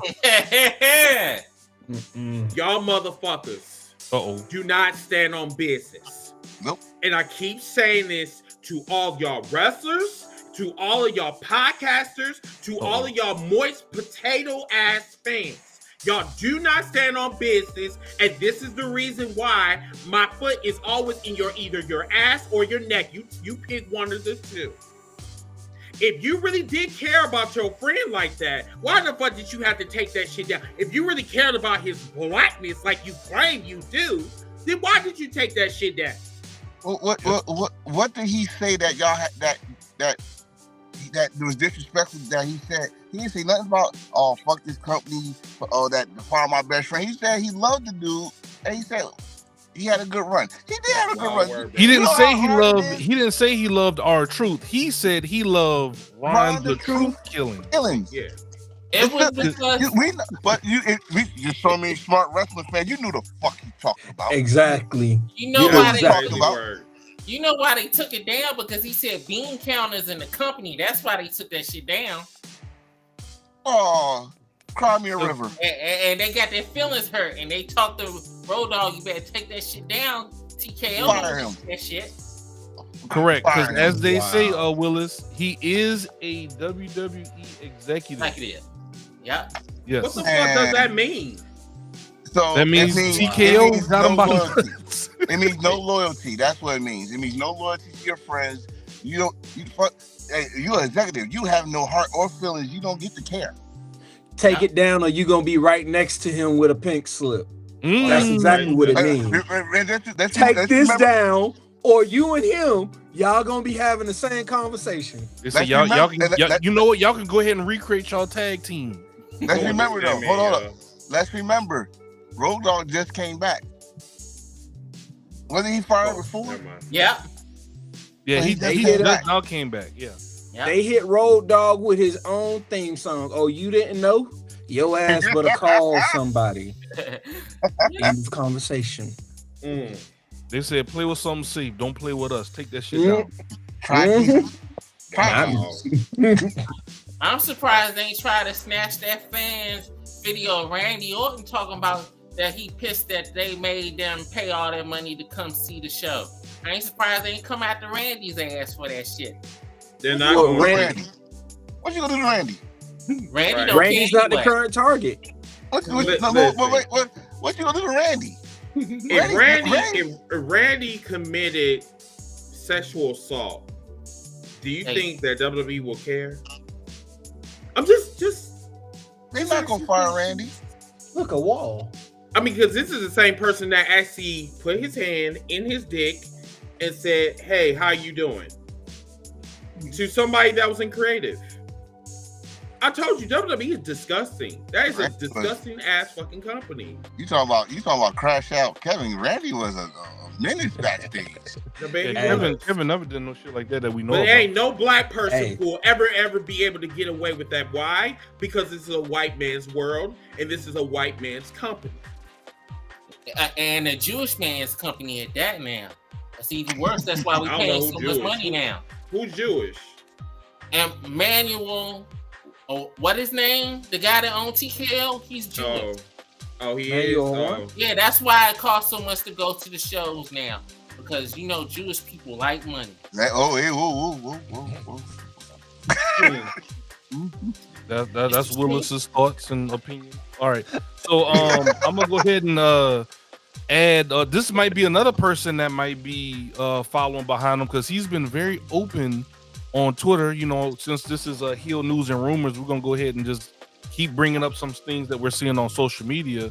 Y'all motherfuckers do not stand on business. Nope. And I keep saying this to all y'all wrestlers, to all of y'all podcasters, to all of y'all moist potato ass fans. Y'all do not stand on business, and this is the reason why my foot is always in either your ass or your neck. You pick one of the two. If you really did care about your friend like that, why the fuck did you have to take that shit down? If you really cared about his blackness like you claim you do, then why did you take that shit down? What did he say that y'all had that was disrespectful that he said? He didn't say nothing about fuck this company that fire my best friend. He said he loved the dude, and he said he had a good run. He did have a good run. He didn't say he loved. He didn't say he loved R-Truth. He said he loved Ron the Truth Killings. Yeah. It was because You're so many smart wrestling fans. You knew the fuck you talking about. Exactly. you know why they took it down, because he said bean counters in the company. That's why they took that shit down. Oh, cry me a river. And they got their feelings hurt, and they talked to Road Dogg. You better take that shit down. TKO Fire him. that shit. Correct, because Fire as him. they say, Willis, he is a WWE executive. Like it is. Yeah. Yes. What the fuck does that mean? So That means TKO got him by the It means no loyalty. That's what it means. It means no loyalty to your friends. You're an executive. You have no heart or feelings. You don't get to care. Take it down, or you gonna be right next to him with a pink slip. That's exactly what it means. Take this down, or you and him, y'all gonna be having the same conversation. They say y'all you know what? Y'all can go ahead and recreate y'all tag team. Let's remember though. Hold on. Let's remember, Road Dogg just came back. Wasn't he fired before? Yeah. Yeah, he now came back. Yeah. Yep. They hit Road Dogg with his own theme song. Oh, you didn't know? Your ass better call somebody. End of conversation. They said play with something safe. Don't play with us. Take that shit down. I'm surprised they ain't try to snatch that fan's video of Randy Orton talking about that he pissed that they made them pay all their money to come see the show. I ain't surprised they ain't come after Randy's ass for that shit. They're not going Randy. What you gonna do to Randy? Randy's not the current target. What you gonna do to Randy? If Randy committed sexual assault, do you think that WWE will care? I'm just they're not gonna fire Randy. Look, a wall. I mean, because this is the same person that actually put his hand in his dick and said, "Hey, how you doing?" to somebody that was in creative. I told you, WWE is disgusting. That is a disgusting ass fucking company. You talking about Crash Out? Kevin Randy was a menace backstage. Kevin never did no shit like that we know. But about. there ain't no black person who will ever be able to get away with that. Why? Because this is a white man's world and this is a white man's company. And a Jewish man's company at that now. That's even worse. That's why we paying so much money now. Who's Jewish? Emmanuel. Oh, what his name? The guy that owns TKL? He's Jewish. Oh, he is. Oh. Yeah, that's why it costs so much to go to the shows now. Because Jewish people like money. That's Willis's thoughts and opinions. All right, so I'm gonna go ahead and add. This might be another person that might be following behind him because he's been very open on Twitter. Since this is heel news and rumors, we're gonna go ahead and just keep bringing up some things that we're seeing on social media.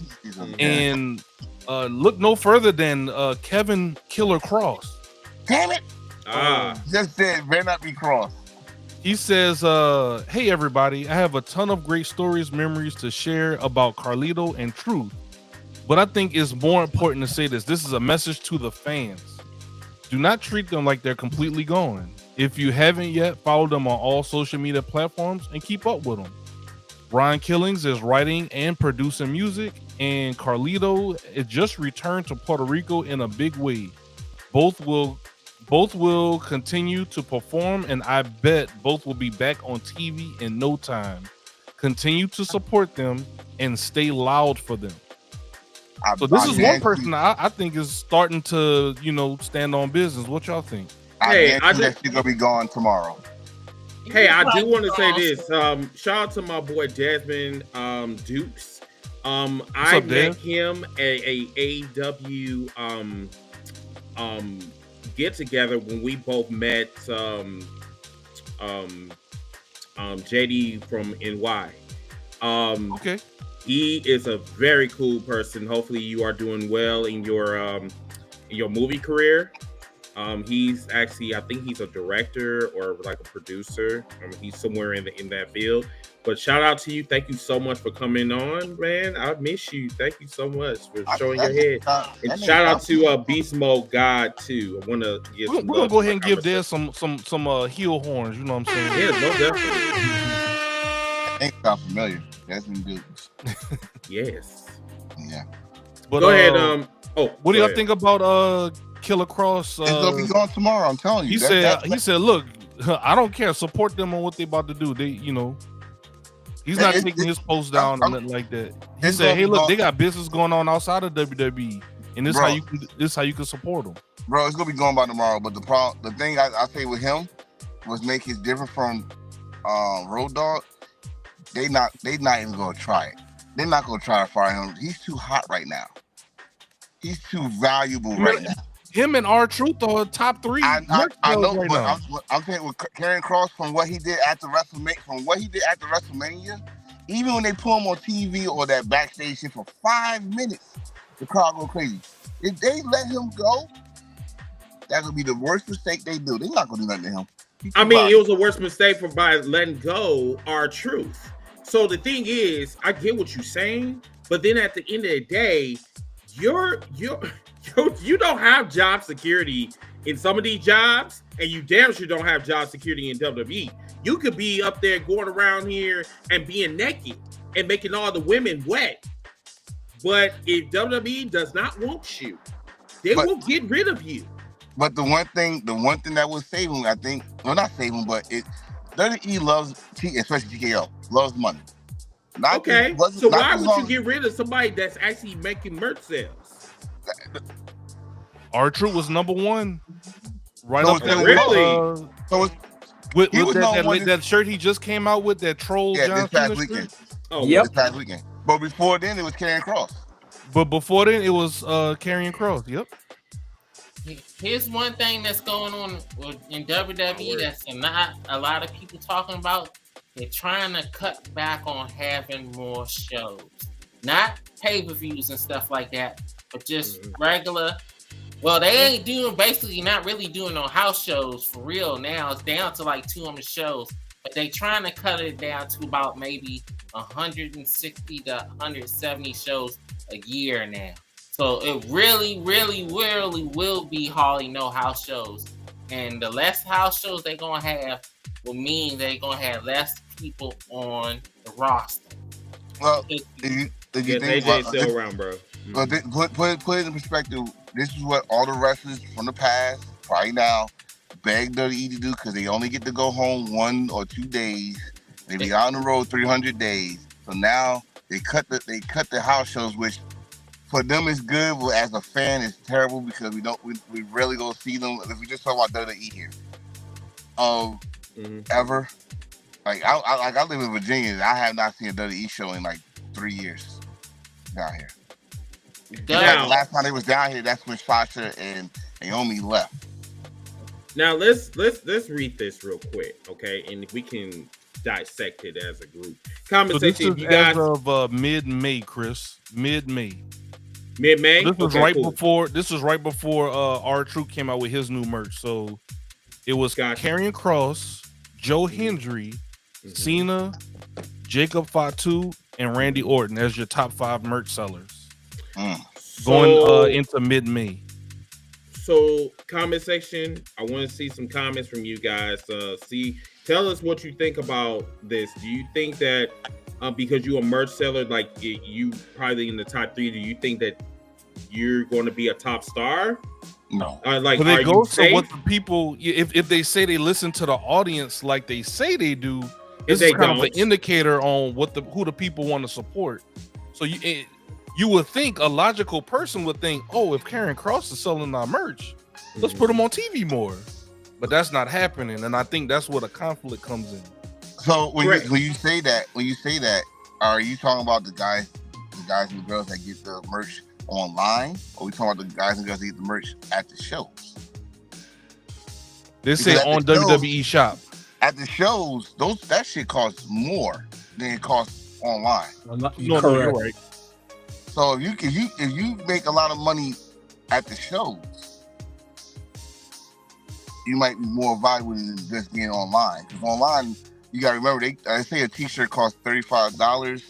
And look no further than Kevin Killer Cross. Damn it! Just said better not be Cross. He says, hey everybody, I have a ton of great stories, memories to share about Carlito and Truth. But I think it's more important to say this. This is a message to the fans. Do not treat them like they're completely gone. If you haven't yet, follow them on all social media platforms and keep up with them. Ron Killings is writing and producing music, and Carlito is just returned to Puerto Rico in a big way. Both will continue to perform, and I bet both will be back on TV in no time. Continue to support them and stay loud for them. So this is one person I think is starting to, stand on business. What y'all think? I think she's gonna be gone tomorrow. Hey, I do want to say this. Shout out to my boy Jasmine Dukes. I met him at a AEW get together when we both met JD from NY. Okay. He is a very cool person. Hopefully you are doing well in your movie career. He's actually, I think he's a director or like a producer. He's somewhere in that field. But shout out to you. Thank you so much for coming on, man. I miss you. Thank you so much for showing your head. And shout out to Beast Mode God too. I want to get. We're gonna go ahead and give Dez some heel horns. You know what I'm saying? Yeah, no, definitely. Ain't sound familiar. Jasmine Dukes. Yes. Yeah. But, go ahead. What do y'all think about Killer Cross? It's gonna be gone tomorrow. I'm telling you. He said, look, I don't care. Support them on what they about to do. They, he's not taking his post down or nothing like that. He said, hey, look, they got business going on outside of WWE, and this how you can support them. Bro, it's gonna be going by tomorrow. But the thing I say with him was make it different from Road Dogg. They not even gonna try it. They're not gonna try to fire him. He's too hot right now. He's too valuable right now. Him and R-Truth are top 3. I know, right now. I'm saying with Karrion Kross from what he did after WrestleMania, even when they put him on TV or that backstage shit for 5 minutes, the crowd go crazy. If they let him go, that would be the worst mistake they do. They're not gonna do nothing to him. It was the worst mistake by letting go R-Truth. So the thing is, I get what you're saying, but then at the end of the day, you don't have job security in some of these jobs, and you damn sure don't have job security in WWE. You could be up there going around here and being naked and making all the women wet. But if WWE does not want you, they will get rid of you. But the one thing that will save him, I think, well, not save him, but WWE loves, especially TKO, loves money. Okay, so why would you get rid of somebody that's actually making merch sales? R-Truth was number 1, right up there. Really? With that shirt he just came out with, that troll. Yeah, this past weekend. Oh, yep. This past weekend. But before then, it was Karrion Kross. But before then, it was Karrion Kross. Yep. Here's one thing that's going on in WWE that's not a lot of people talking about. They're trying to cut back on having more shows. Not pay-per-views and stuff like that, but just regular. Well, they ain't not really doing no house shows for real now. It's down to like 200 shows, but they trying to cut it down to about maybe 160 to 170 shows a year now. So it really, really, really will be hardly no house shows. And the less house shows they're going to have will mean they're going to have less people on the roster. Well, if you think AJ's still around, bro. Put it in perspective. This is what all the wrestlers from the past, probably now, beg WWE to do because they only get to go home 1 or 2 days. They be out on the road 300 days. So now they cut the house shows, which for them is good, but as a fan, it's terrible because we rarely go see them. If we just talk about WWE here, ever, like I live in Virginia, and I have not seen a WWE show in like 3 years down here. Now, last time they was down here, that's when Sasha and Naomi left. Now let's read this real quick, okay? And if we can dissect it as a group. Comment section, you guys. As of mid-May, Chris. Mid-May. Mid-May. So this was right before R-Truth came out with his new merch. So it was Karrion Kross, Joe Hendry, Cena, Jacob Fatu, and Randy Orton as your top 5 merch sellers. Going into mid-May. So comment section, I want to see some comments from you guys. Tell us what you think about this. Do you think that because you're a merch seller, like you probably in the top 3, do you think that you're going to be a top star? No. Like, but are it goes you to what the people, if they say they listen to the audience like they say they do, this they is kind of don't, an indicator on who the people want to support. So you would think, a logical person would think, oh, if Karen Cross is selling our merch, let's put them on TV more. But that's not happening, and I think that's where the conflict comes in. So when you say that, are you talking about the guys and the girls that get the merch online, or are we talking about the guys and girls that get the merch at the shows? They say on WWE Shop. At the shows, that shit costs more than it costs online. No, you're right. So if you make a lot of money at the shows, you might be more valuable than just being online. Because online, you gotta remember, they say a t-shirt costs $35.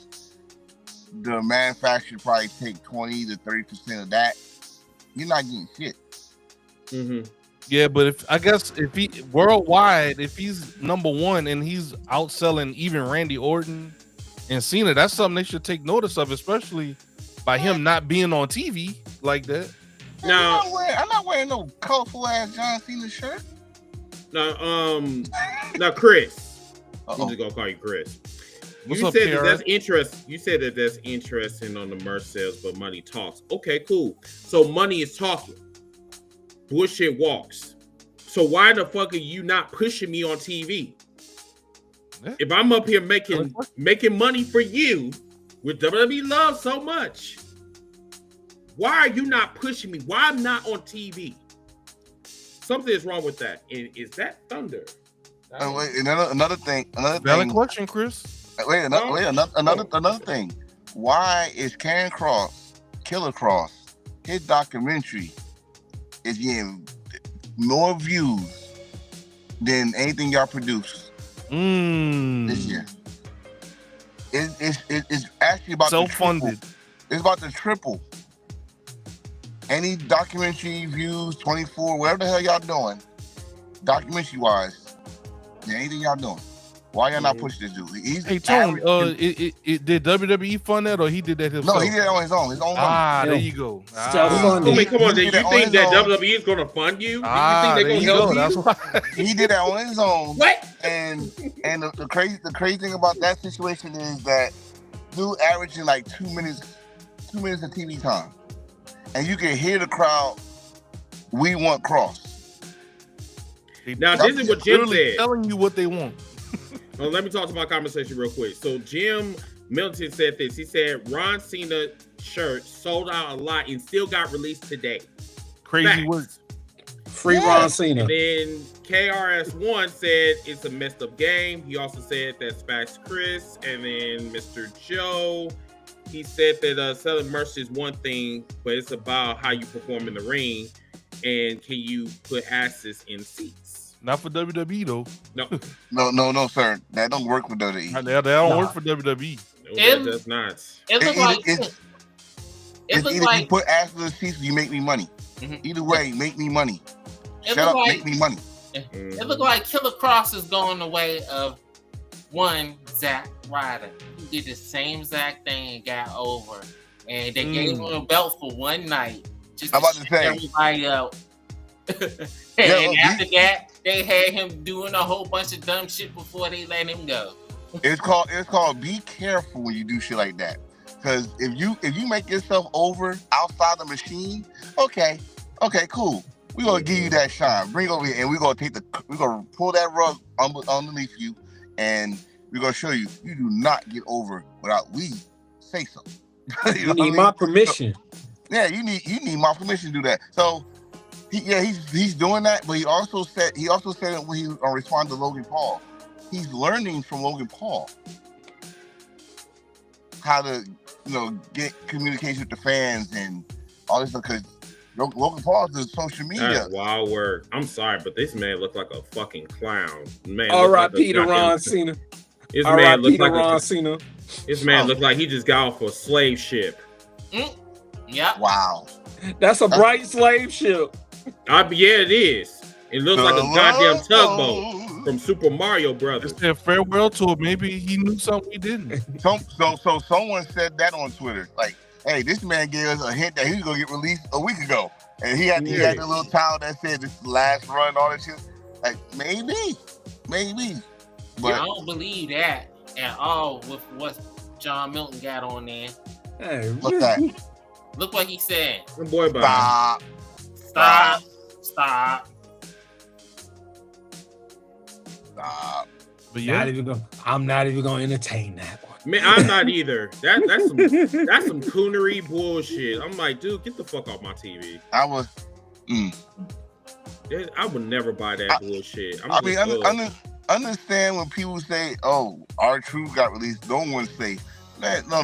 The manufacturer probably take 20 to 30% of that. You're not getting shit. Mm-hmm. Yeah, but if he worldwide, if he's number 1 and he's outselling even Randy Orton and Cena, that's something they should take notice of, especially by him not being on TV like that. Now, I'm not wearing no colorful ass John Cena shirt. Now, Chris, I'm just gonna call you Chris. You said that that's interesting on the merch sales, but money talks. Okay, cool. So money is talking. Bullshit walks. So why the fuck are you not pushing me on TV? Yeah. If I'm up here making money for you with WWE Love so much, why are you not pushing me? Why I'm not on TV? Something is wrong with that. And is that Thunder? Wait, another thing. Valid question, Chris. Another thing. Why is Karen Cross, Killer Cross, his documentary is getting more views than anything y'all produced this year? It's actually about self-funded. It's about to triple. Any documentary views, 24, whatever the hell y'all doing, documentary wise, anything y'all doing. Why y'all not pushing this dude? Hey Tone, did WWE fund that or he did that himself? No, he did it on his own. Money. There you go. Self-funded. Come on, do you think that WWE is going to fund you? Do you think they're going to help you? That's why. He did that on his own. What? And the crazy thing about that situation is that dude averaging like 2 minutes of TV time, and you can hear the crowd. We want Cross. Now this is what Jim said. Telling you what they want. Let me talk to my conversation real quick. So Jim Milton said this. He said Ron Cena shirt sold out a lot and still got released today. Crazy work. Free Ron Cena. And then KRS1 said it's a messed up game. He also said that Spax Chris and then Mr. Joe. He said that selling merch is one thing, but it's about how you perform in the ring and can you put asses in seats. Not for WWE though. No, sir. That don't work for WWE. That don't work for WWE. No, that does not. It's either you put ass in the seats or you make me money. Mm-hmm. Either way, make me money. Shut up, make me money. It looked like Killer Cross is going the way of one Zack Ryder. He did the same exact thing and got over. And they gave him a belt for one night. Just to shut everybody out. And after that, they had him doing a whole bunch of dumb shit before they let him go. It's called be careful when you do shit like that. Because if you make yourself over outside the machine, okay, cool. We're gonna give you that shine. Bring it over here and we're gonna pull that rug underneath you and we're gonna show you do not get over without we say so. You need my permission. Yeah, you need my permission to do that. So he's doing that, but he also said it when he responded to Logan Paul. He's learning from Logan Paul how to get communication with the fans and all this stuff, because Logan Paul does social media. That's wild work. I'm sorry, but this man looked like a fucking clown. R.I.P. to Ron Cena. This man looked like Ron Cena. This man looked like he just got off a slave ship. Yeah. Wow. That's a bright slave ship. Yeah, it is. It looks like a goddamn tugboat from Super Mario Brothers. It said farewell to it. Maybe he knew something we didn't. So someone said that on Twitter. Like, hey, this man gave us a hint that he was gonna get released a week ago, and he had the little towel that said this is the last run, all that shit. Like, maybe. But I don't believe that at all with what John Milton got on there. Hey, what's that? Look what he said. Good boy, Stop. But yeah, I'm not even gonna entertain that one. Man, I'm not either. That's some coonery bullshit. I'm like, dude, get the fuck off my TV. I would never buy that bullshit. Understand when people say, "Oh, R-Truth got released." No one say, "Man, no."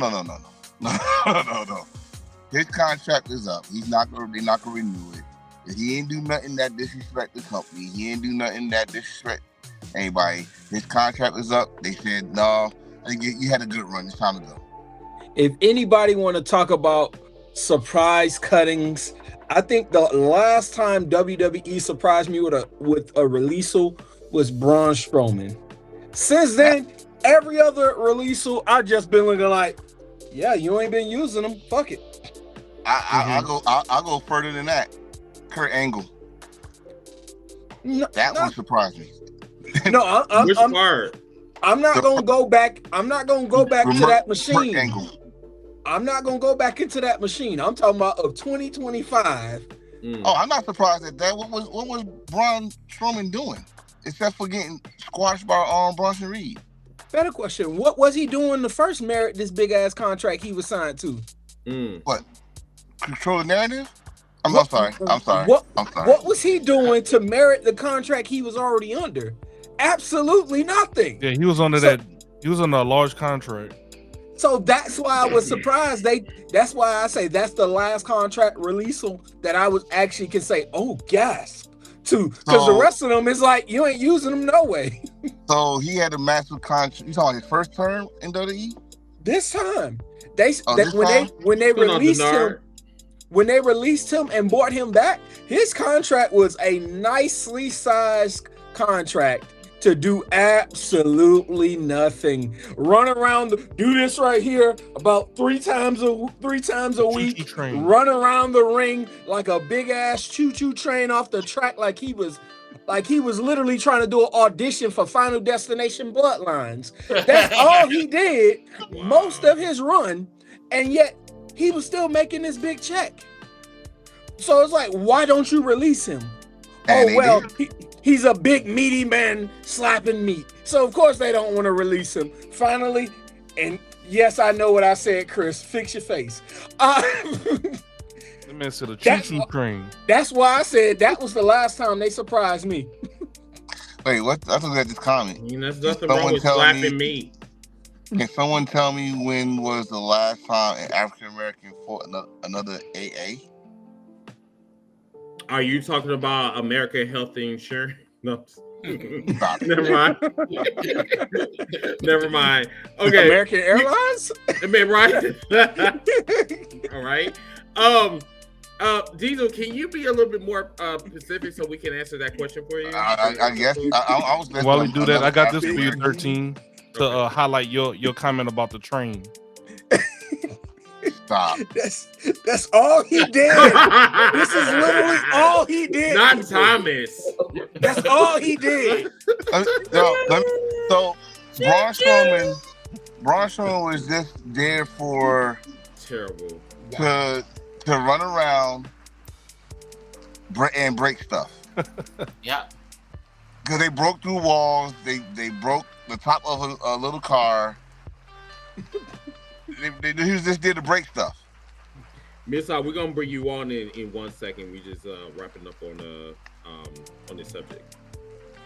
His contract is up. They're not gonna renew it. If he ain't do nothing that disrespect the company, he ain't do nothing that disrespect anybody. His contract is up. They said, "No, I think you had a good run. It's time to go." If anybody want to talk about surprise cuttings, I think the last time WWE surprised me with a releasal was Braun Strowman. Since then, every other releasal, I've just been looking like, yeah, you ain't been using them. Fuck it. I'll go further than that. Kurt Angle. That one surprised me. No, which part? I'm not gonna go back. I'm not gonna go back to that machine. Kurt Angle. I'm not gonna go back into that machine. I'm talking about of 2025. Oh, I'm not surprised at that. What was Braun Strowman doing except for getting squashed by Bronson Reed? Better question. What was he doing to first merit this big ass contract he was signed to? What? Control the narrative? I'm sorry. What was he doing to merit the contract he was already under? Absolutely nothing. Yeah, he was under that. He was under a large contract. So that's why I was surprised. That's why I say that's the last contract releasal that I was actually can say, oh, gasp, to, because the rest of them is like you ain't using them no way. So he had a massive contract. You talking his first term in WWE? This time, when they released him and brought him back, his contract was a nicely sized contract to do absolutely nothing. Run around, do this right here about three times a week. Run around the ring like a big ass choo-choo train off the track, like he was literally trying to do an audition for Final Destination Bloodlines. That's all he did most of his run, and yet he was still making this big check. So it's like, why don't you release him? He's a big meaty man slapping meat. So of course they don't want to release him. Finally, and yes, I know what I said, Chris. Fix your face. That man said a choo-choo train. That's why I said that was the last time they surprised me. Wait, what? I thought that this comment. There's nothing wrong with slapping meat. Can someone tell me when was the last time an African American fought another AA? Are you talking about American Health Insurance? No. Never mind. Never mind. Okay. American Airlines? Right. All right. Diesel, can you be a little bit more specific so we can answer that question for you? I guess. I was While we do that, I got this for you, 13, to highlight your comment about the train. Stop. That's all he did. This is literally all he did. Not Thomas. That's all he did. So Braun Strowman was just there for terrible to run around and break stuff. Yeah. Because they broke through walls. They broke the top of a little car. He was just there to break stuff. Missa, we're gonna bring you on in 1 second. We just wrapping up on this subject.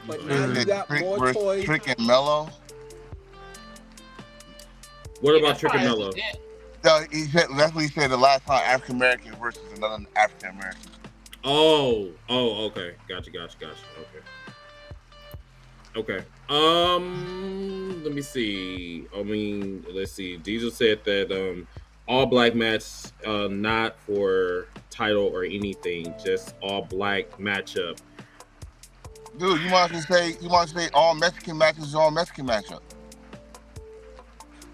But now you got more toys. Trick and Mello. What about Trick and Mello? No, he said that's what he said. The last time African American versus another African American. Oh, okay. Gotcha. Okay. Let me see. Let's see. Diesel said that all black match, not for title or anything, just all black matchup. Dude, you want to say all Mexican matches, all Mexican matchup.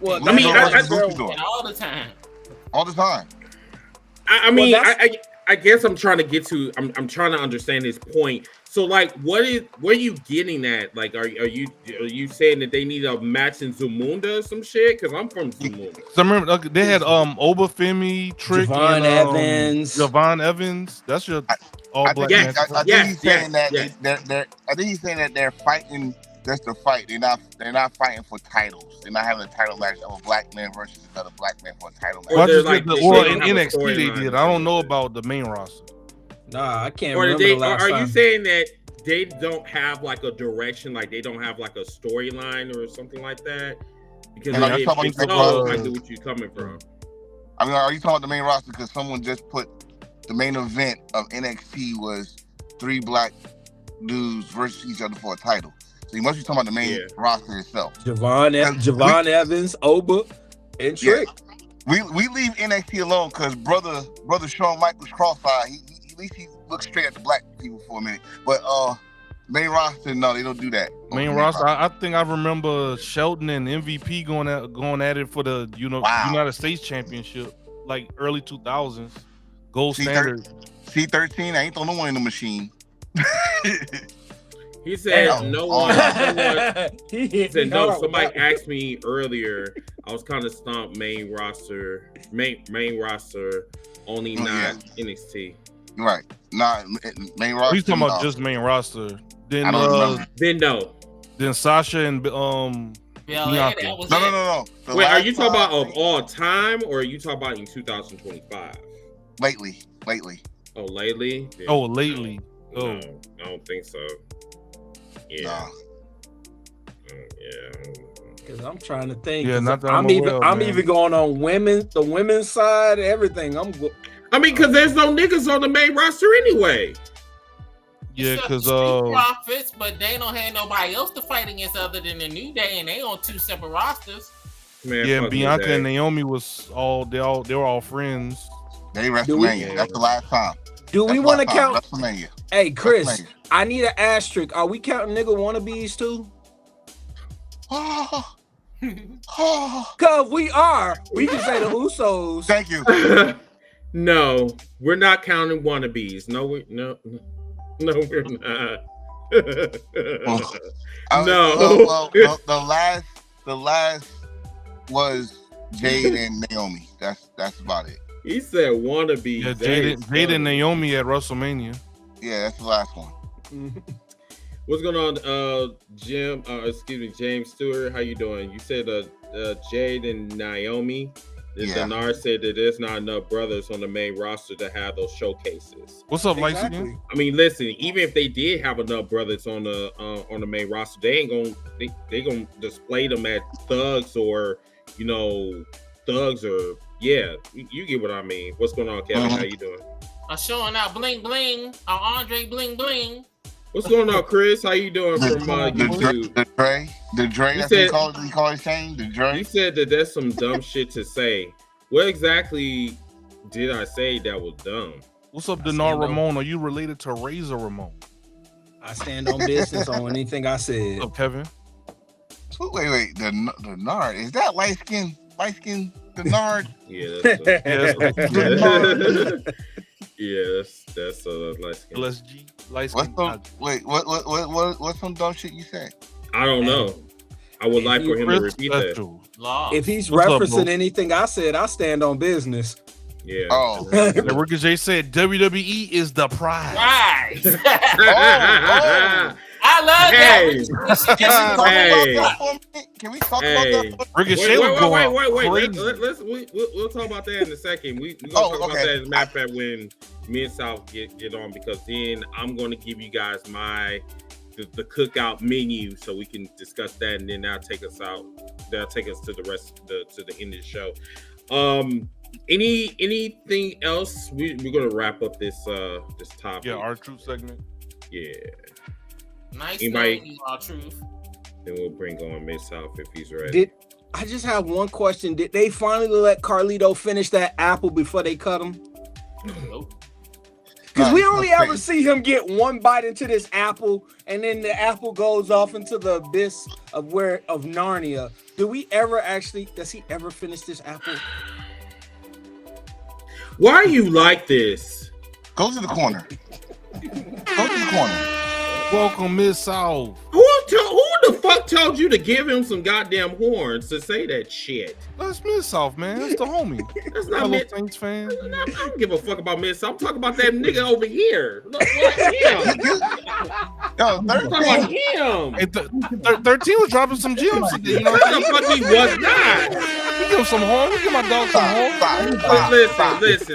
Well, I mean, all the time. All the time. I mean, I guess I'm trying to get to. I'm trying to understand his point. So, like, what are you getting at? Like, are you saying that they need a match in Zamunda or some shit? Because I'm from Zamunda. So I remember they had Obafemi, Trick, Javon Evans. Javon Evans. That's your all black match. I think he's saying that I think he's saying that they're fighting just to fight. They're not fighting for titles. They're not having a title match of a black man versus another black man for a title match. Or in NXT they did. I don't know about the main roster. Nah, I can't remember the last time. Are you saying that they don't have like a direction, like they don't have like a storyline or something like that? Because I get what you're coming from. I mean, are you talking about the main roster? Because someone just put the main event of NXT was 3 black dudes versus each other for a title. So you must be talking about the main roster itself. Javon Evans, Oba, and Trick. Yeah. We leave NXT alone because brother Shawn Michaels cross-eyed. At least he looks straight at the black people for a minute. But main roster, no, they don't do that. Main roster, I think I remember Shelton and MVP going at it for the United States Championship, like early 2000s, gold standard. C13, I ain't throwing no one in the machine. He said no one. He said no. Somebody asked me earlier. I was kind of stumped. Main roster, only not NXT. Right, not main roster. He's talking about just main roster. Then no. Then Sasha and Bianca. No. Wait, are you talking about of all time, or are you talking about in 2025? Lately. Oh, lately. Yeah. Oh, lately. Oh, no, I don't think so. Yeah. Yeah. Because I'm trying to think. Yeah, I'm even going on the women's side, everything. I mean, because there's no niggas on the main roster anyway. Yeah, because Profits, but they don't have nobody else to fight against other than the New Day, and they on 2 separate rosters. Man, yeah, Bianca and Naomi was they were all friends. They WrestleMania. That's the last time. Do we want to count? WrestleMania. Hey, Chris, I need an asterisk. Are we counting nigga wannabes too? Cause we are. We can say the Usos. Thank you. No, we're not counting wannabes. No, we're not. No. The last was Jade and Naomi. That's about it. He said wannabes. Yeah, Jade and Naomi at WrestleMania. Yeah, that's the last one. What's going on, James Stewart? How you doing? You said Jade and Naomi. Denard said that there's not enough brothers on the main roster to have those showcases. What's up, Lights again? I mean, listen, even if they did have enough brothers on the main roster, they ain't gonna display them at Thugs or Thugs or you get what I mean. What's going on, Kevin? How you doing? I'm showing out bling bling. Andre bling bling. What's going on, Chris? How you doing from YouTube? The Dre. That's what he called his saying. The Dre. He said that that's some dumb shit to say. What exactly did I say that was dumb? What's up, Denard Ramon? Are you related to Razor Ramon? I stand on business on anything I said. What's up, Kevin? Wait. Denard, is that light skin Denard? That's light skin. LSG. Light skin. What's some dumb shit you said? I don't know. I would like for him to repeat that. If he's referencing anything I said, I stand on business. Yeah. Oh. The Ricky J said WWE is the prize. Right. I love that. Can we talk about that? Ricochet wait. We'll talk about that in a second. We're gonna talk about that as a matter of fact when me and South get on, because then I'm gonna give you guys the cookout menu so we can discuss that, and then that'll take us out. That'll take us to the rest to the end of the show. Anything else? We're gonna wrap up this topic. Yeah, R-Truth segment. Yeah. Nice knowing you, R-Truth. Then we'll bring on Miss South if he's ready. I just have one question. Did they finally let Carlito finish that apple before they cut him? Nope. Because we only ever see him get one bite into this apple, and then the apple goes off into the abyss of Narnia. Does he ever finish this apple? Why are you like this? Go to the corner. Welcome, Miss South. Who the fuck told you to give him some goddamn horns to say that shit? That's Miss South, man. That's the homie. That's not Hello, Miss Saints fan. I don't give a fuck about Miss. I'm talking about that nigga over here. Look, him. Yo, 13. Him. Hey, 13 was dropping some gems. You know what I'm saying? But he was not. We give him some horn. We give my dog some horn.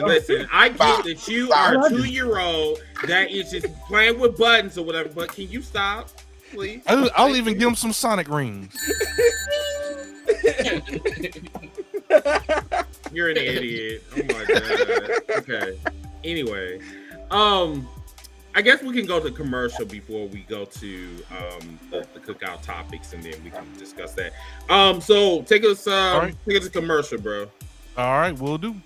Listen. I get that you are a 2-year-old that is just playing with buttons or whatever, but can you stop, please? I'll even give him some Sonic rings. You're an idiot. Oh my god. Okay. Anyway, I guess we can go to commercial before we go to the cookout topics, and then we can discuss that. So take us to commercial, bro. All right, we'll do.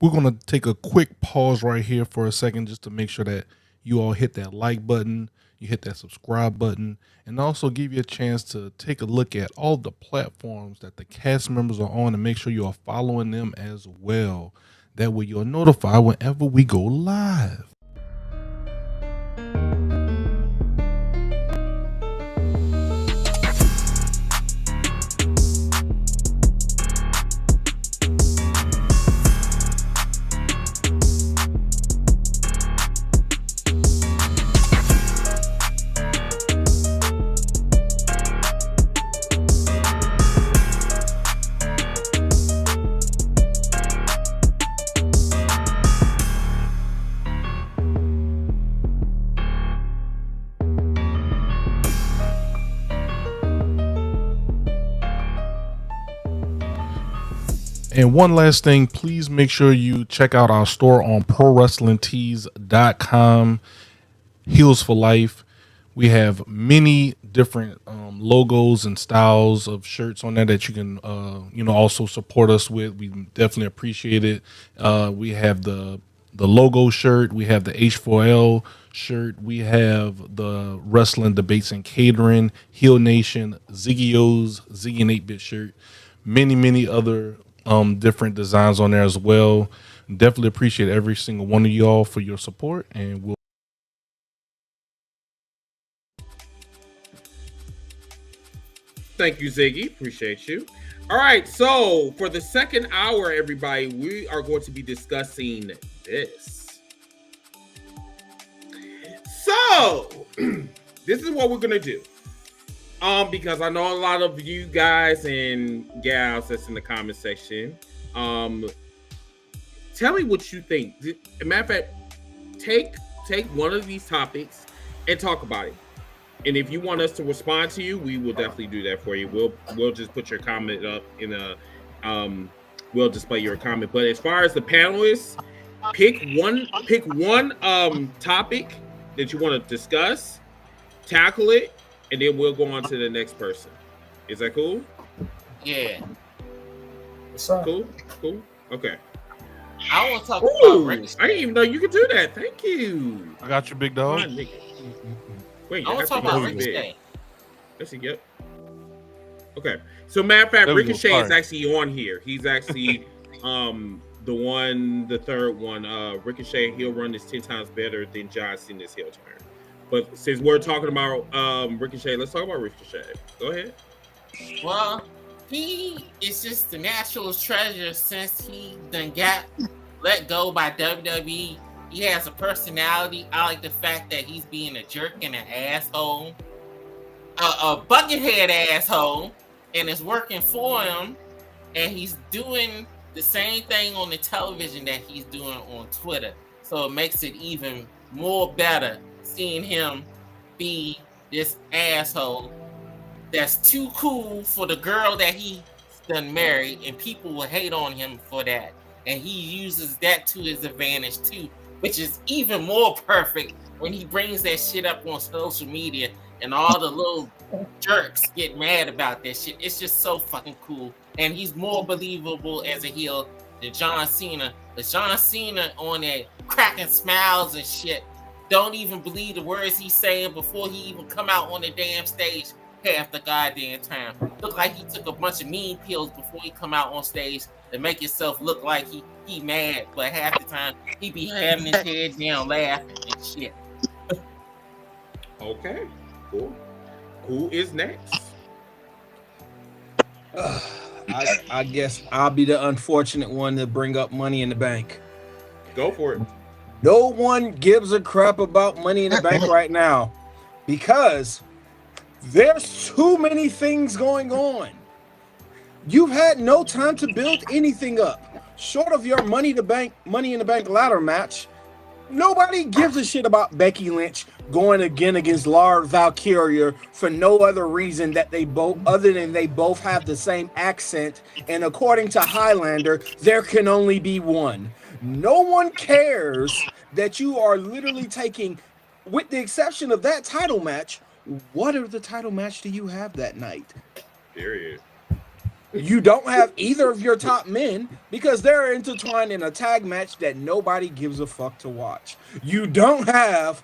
We're going to take a quick pause right here for a second just to make sure that you all hit that like button, you hit that subscribe button, and also give you a chance to take a look at all the platforms that the cast members are on and make sure you are following them as well. That way you're notified whenever we go live. And one last thing, please make sure you check out our store on ProWrestlingTees.com. Heels for Life. We have many different logos and styles of shirts on there that you can, also support us with. We definitely appreciate it. We have the logo shirt. We have the H4L shirt. We have the Wrestling Debates and Catering, Heel Nation, Ziggy O's, Ziggy and 8-Bit shirt. Many other different designs on there as well. Definitely appreciate every single one of y'all for your support, and we'll Thank you, Ziggy. Appreciate you. All right, so for the second hour, everybody, we are going to be discussing this. So this is what we're gonna do. Because I know a lot of you guys and gals that's in the comment section. Tell me what you think. As a matter of fact, take one of these topics and talk about it. And if you want us to respond to you, we will definitely do that for you. We'll just put your comment up in a we'll display your comment. But as far as the panelists, pick one topic that you want to discuss, tackle it, and then we'll go on to the next person. Is that cool? Yeah. Cool. Okay. I want to talk about Ricochet. I didn't even know you could do that. Thank you. I got your big dog. Wait, I want to talk about Ricochet. Let's see. Yep. Okay. So, matter of fact, Ricochet is actually on here. He's actually the third one. Ricochet, he'll run this 10 times better than John Cena's heel turn. But since we're talking about Ricochet, let's talk about Ricochet. Go ahead. Well, he is just the natural treasure since he done got let go by WWE. He has a personality. I like the fact that he's being a jerk and an asshole, a buckethead asshole, and it's working for him. And he's doing the same thing on the television that he's doing on Twitter. So it makes it even more better seeing him be this asshole that's too cool for the girl that he done married, and people will hate on him for that. And he uses that to his advantage too, which is even more perfect when he brings that shit up on social media and all the little jerks get mad about that shit. It's just so fucking cool. And he's more believable as a heel than John Cena. But John Cena on that cracking smiles and shit, don't even believe the words he's saying before he even come out on the damn stage half the goddamn time. Look like he took a bunch of mean pills before he come out on stage to make himself look like he mad, but half the time he be having his head down laughing and shit. Okay, cool. Who is next? I guess I'll be the unfortunate one to bring up Money in the Bank. Go for it. No one gives a crap about Money in the Bank right now because there's too many things going on. You've had no time to build anything up. Short of your Money in the Bank ladder match, nobody gives a shit about Becky Lynch going again against Laura Valkyria for no other reason that they both have the same accent, and according to Highlander, there can only be one. No one cares that you are literally taking, with the exception of that title match, what other title match do you have that night? Period. You don't have either of your top men because they're intertwined in a tag match that nobody gives a fuck to watch. You don't have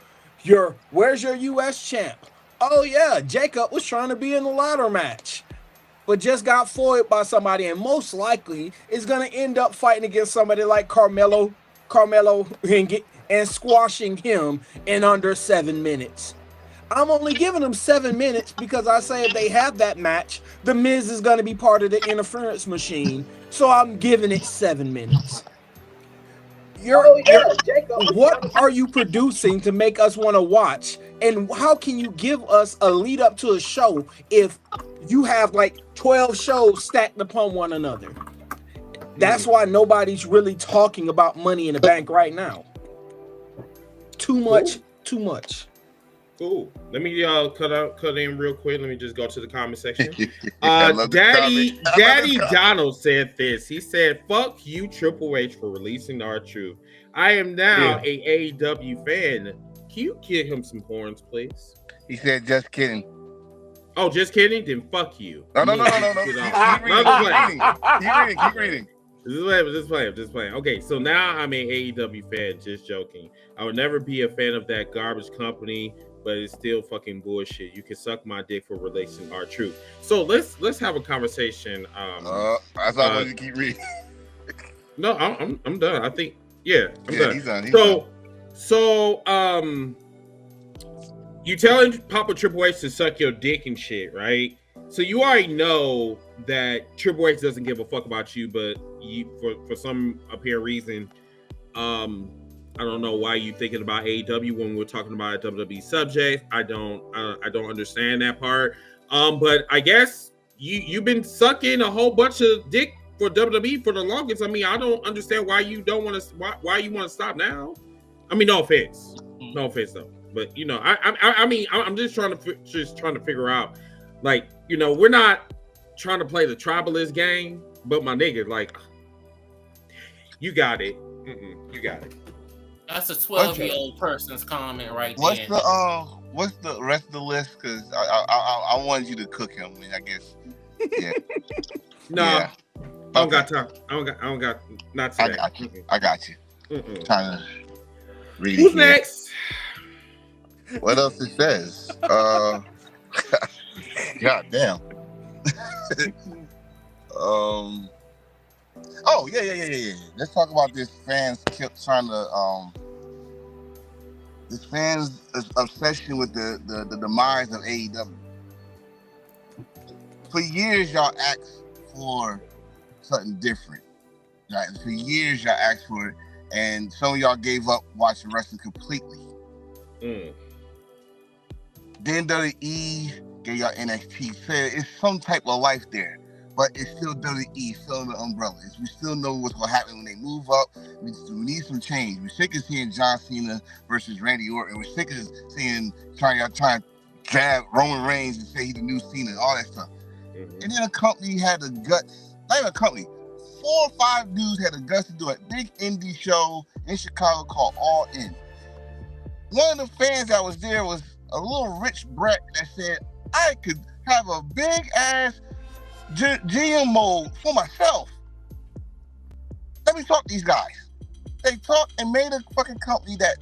where's your US champ? Oh yeah, Jacob was trying to be in the ladder match, but just got foiled by somebody, and most likely is gonna end up fighting against somebody like Carmelo and squashing him in under 7 minutes. I'm only giving them 7 minutes because I say if they have that match, The Miz is going to be part of the interference machine. So I'm giving it 7 minutes. What are you producing to make us want to watch? And how can you give us a lead up to a show if you have like 12 shows stacked upon one another? That's why nobody's really talking about Money in the Bank right now. Too much. Cool. Let me cut in real quick. Let me just go to the comment section. Daddy Donald said this. He said, "Fuck you, Triple H, for releasing R-Truth. I am now a AEW fan. Can you give him some horns, please?" He said, "Just kidding." Oh, just kidding? Then fuck you. No. Keep reading. Just playing. Okay, so now I'm an AEW fan. Just joking. I would never be a fan of that garbage company, but it's still fucking bullshit. You can suck my dick for releasing R-Truth. So let's have a conversation. I thought I wanted to keep reading. No, I'm done. I think I'm done. He's done. So you telling Papa Triple H to suck your dick and shit, right? So you already know that Triple H doesn't give a fuck about you, but for some apparent reason, I don't know why you thinking about AEW when we're talking about a WWE subject. I don't understand that part. But I guess you've been sucking a whole bunch of dick for WWE for the longest. I mean, I don't understand why you don't want to. Why you want to stop now? I mean, no offense though. But you know, I mean, I'm just trying to figure out, like, you know, we're not trying to play the tribalist game, but my nigga, like, you got it. You got it. That's a 12-year-old person's comment right there. What's the rest of the list? Because I wanted you to cook him. I mean, I guess. Yeah. No. Yeah. I don't got time. I don't got not today. I got you. Trying to read. Who's next? What else it says? God damn. Oh yeah. Let's talk about this fans trying to this fans' obsession with the demise of AEW. For years, y'all asked for something different. Right? For years, y'all asked for it, and some of y'all gave up watching wrestling completely. Then WWE gave y'all NXT. Said it's some type of life there. But it's still WWE, still under the umbrella. We still know what's going to happen when they move up. We need some change. We're sick of seeing John Cena versus Randy Orton. We're sick of seeing trying to grab Roman Reigns and say he's the new Cena and all that stuff. And then a company had the guts, not even a company, 4 or 5 dudes had the guts to do a big indie show in Chicago called All In. One of the fans that was there was a little rich brat that said, I could have a big ass GM mode for myself. Let me talk to these guys. They talked and made a fucking company that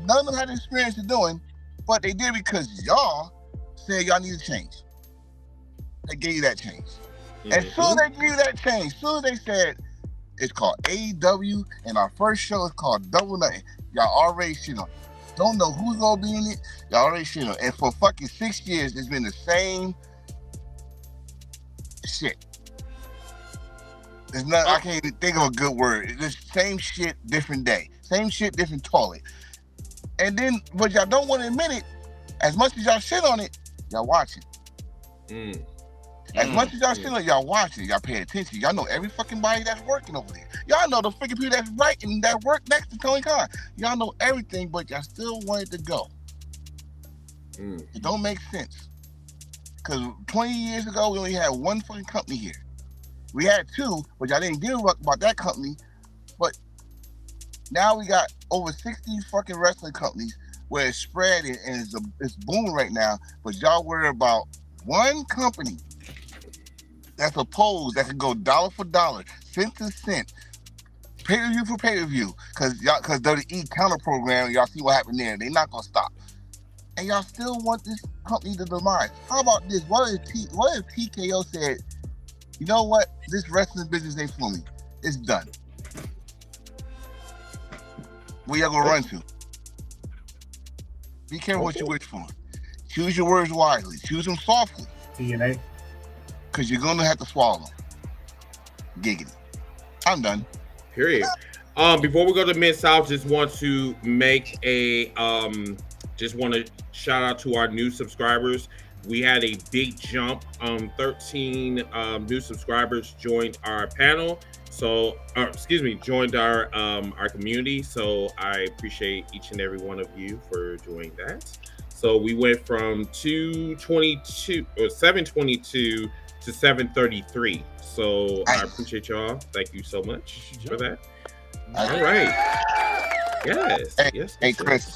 none of them had experience in doing, but they did because y'all said y'all need to change. They gave you that change. As soon as they gave you that change, as soon as they said it's called AEW and our first show is called Double Nothing, y'all already shit on it. Don't know who's gonna be in it, y'all already shit on it. And for fucking 6 years, it's been the same shit. There's not, I can't even think of a good word. It's the same shit, different day. Same shit, different toilet. And then, but y'all don't want to admit it, as much as y'all shit on it, y'all watching. As much as y'all shit on it, y'all watching. Y'all pay attention. Y'all know every fucking body that's working over there. Y'all know the freaking people that's writing that work next to Tony Khan. Y'all know everything, but y'all still want it to go. It don't make sense. Because 20 years ago, we only had one fucking company here. We had two, but y'all didn't give a fuck about that company. But now we got over 60 fucking wrestling companies where it's spread and it's booming right now. But y'all worry about one company that's opposed that can go dollar for dollar, cent to cent, pay-per-view for pay-per-view. Because WWE counter program, y'all see what happened there. They're not going to stop. And y'all still want this company to demise. How about this? What if TKO said, you know what? This wrestling business ain't for me. It's done. Where y'all gonna run to? Be careful what you wish for. Choose your words wisely. Choose them softly. TNA. Because you're gonna have to swallow them. Giggity. I'm done. Period. Before we go to Mid-South, just want to make a just want to shout out to our new subscribers. We had a big jump. 13 new subscribers joined our panel. So, joined our community. So I appreciate each and every one of you for doing that. So we went from 722 to 733. So I appreciate y'all. Thank you so much for that. All right. Yes. Hey, Chris.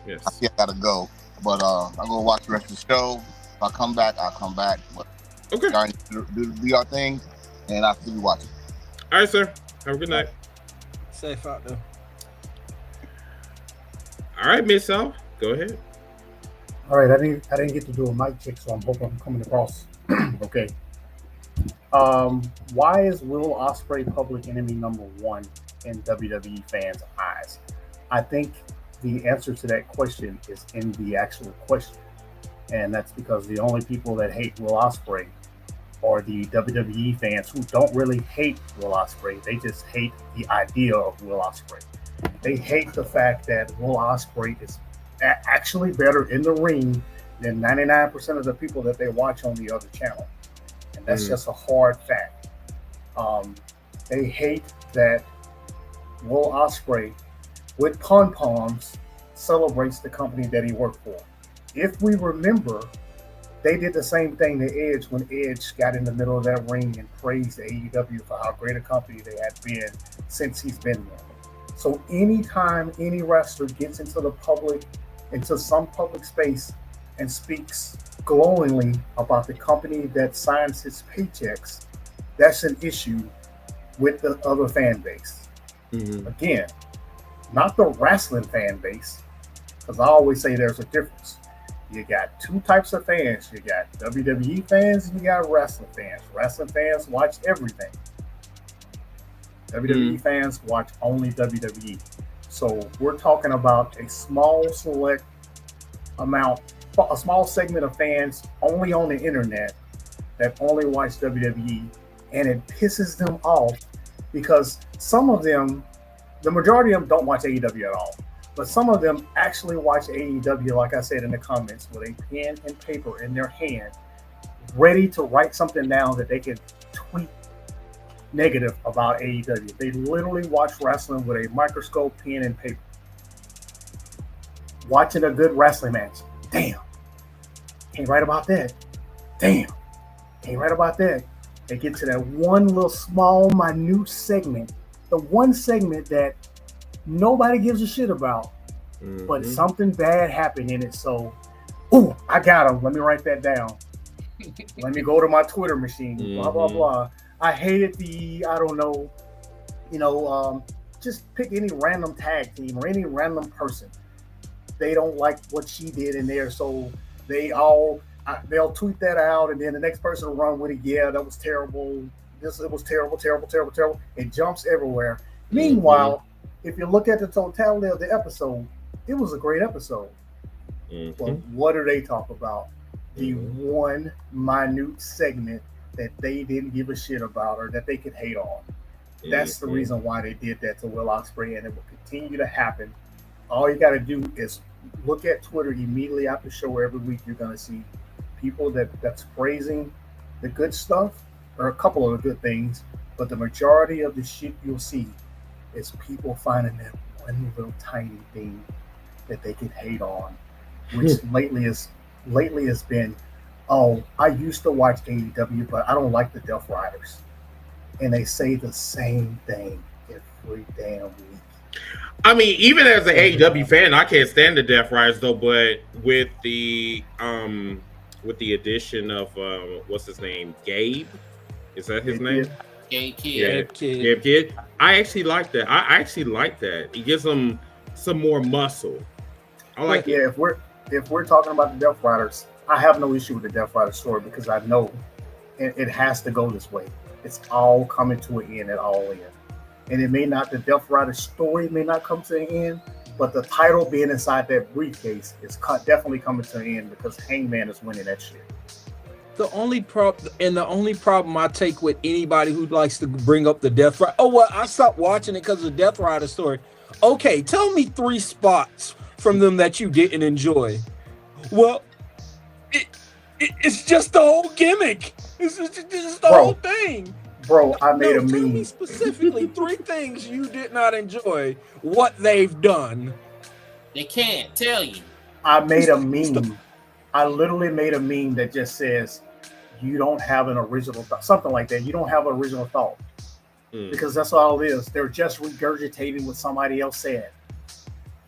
Yes. I see I gotta go. But I'm gonna watch the rest of the show. If I come back, I'll come back. But okay. Y'all do your thing, and I'll still be watching. All right, sir. Have a good night. Safe out there. All right, Miss Sal, go ahead. All right, I didn't get to do a mic check, so I'm hoping I'm coming across okay. Why is Will Ospreay public enemy number one in WWE fans' eyes? I think the answer to that question is in the actual question. And that's because the only people that hate Will Ospreay are the WWE fans who don't really hate Will Ospreay. They just hate the idea of Will Ospreay. They hate the fact that Will Ospreay is actually better in the ring than 99% of the people that they watch on the other channel. And that's just a hard fact. They hate that Will Ospreay, with pom-poms, celebrates the company that he worked for. If we remember, they did the same thing to Edge when Edge got in the middle of that ring and praised AEW for how great a company they had been since he's been there. So anytime any wrestler gets into some public space and speaks glowingly about the company that signs his paychecks, that's an issue with the other fan base. Again, not the wrestling fan base, because I always say there's a difference. You got two types of fans. You got WWE fans and you got wrestling fans. Wrestling fans watch everything. WWE fans watch only WWE. So we're talking about a small select amount, a small segment of fans only on the internet that only watch WWE, and it pisses them off because some of them, the majority of them don't watch AEW at all. But some of them actually watch AEW, like I said in the comments, with a pen and paper in their hand, ready to write something down that they can tweet negative about AEW. They literally watch wrestling with a microscope, pen, and paper. Watching a good wrestling match. Damn. Can't write about that. Damn. Can't write about that. They get to that one little small, minute segment. The one segment that nobody gives a shit about, but something bad happened in it. So, Ooh, I got him. Let me write that down. Let me go to my Twitter machine. Blah blah blah. I hated I don't know, just pick any random tag team or any random person. They don't like what she did in there, so they'll tweet that out, and then the next person will run with it. Yeah, that was terrible. It was terrible, terrible, terrible, terrible. It jumps everywhere. Meanwhile, if you look at the totality of the episode, it was a great episode. But what do they talk about? The one minute segment that they didn't give a shit about or that they could hate on. That's the reason why they did that to Will Ospreay, and it will continue to happen. All you got to do is look at Twitter immediately after the show. Every week you're going to see people that's praising the good stuff, or a couple of the good things, but the majority of the shit you'll see is people finding that one little tiny thing that they can hate on, which lately has been, oh, I used to watch AEW, but I don't like the Death Riders. And they say the same thing every damn week. I mean, even as an AEW fan, I can't stand the Death Riders though. But with the addition of what's his name, Gabe, is that his name? Gabe Kidd. Yeah, Gabe Kidd. I actually like that. I actually like that. It gives them some more muscle. I like it. Yeah, if we're talking about the Death Riders, I have no issue with the Death Rider story because I know it has to go this way. It's all coming to an end at all in. And it may not, the Death Rider story may not come to an end, but the title being inside that briefcase is definitely coming to an end because Hangman is winning that shit. The only problem I take with anybody who likes to bring up the Death Rider, I stopped watching it because of the Death Rider story. Okay, tell me 3 spots from them that you didn't enjoy. Well, it's just the whole gimmick. It's just the whole thing. Bro, I made a meme. Tell me specifically 3 things you did not enjoy what they've done. They can't tell you. I made a meme. I literally made a meme that just says, you don't have an original thought. Something like that. You don't have an original thought. Because that's all it is. They're just regurgitating what somebody else said.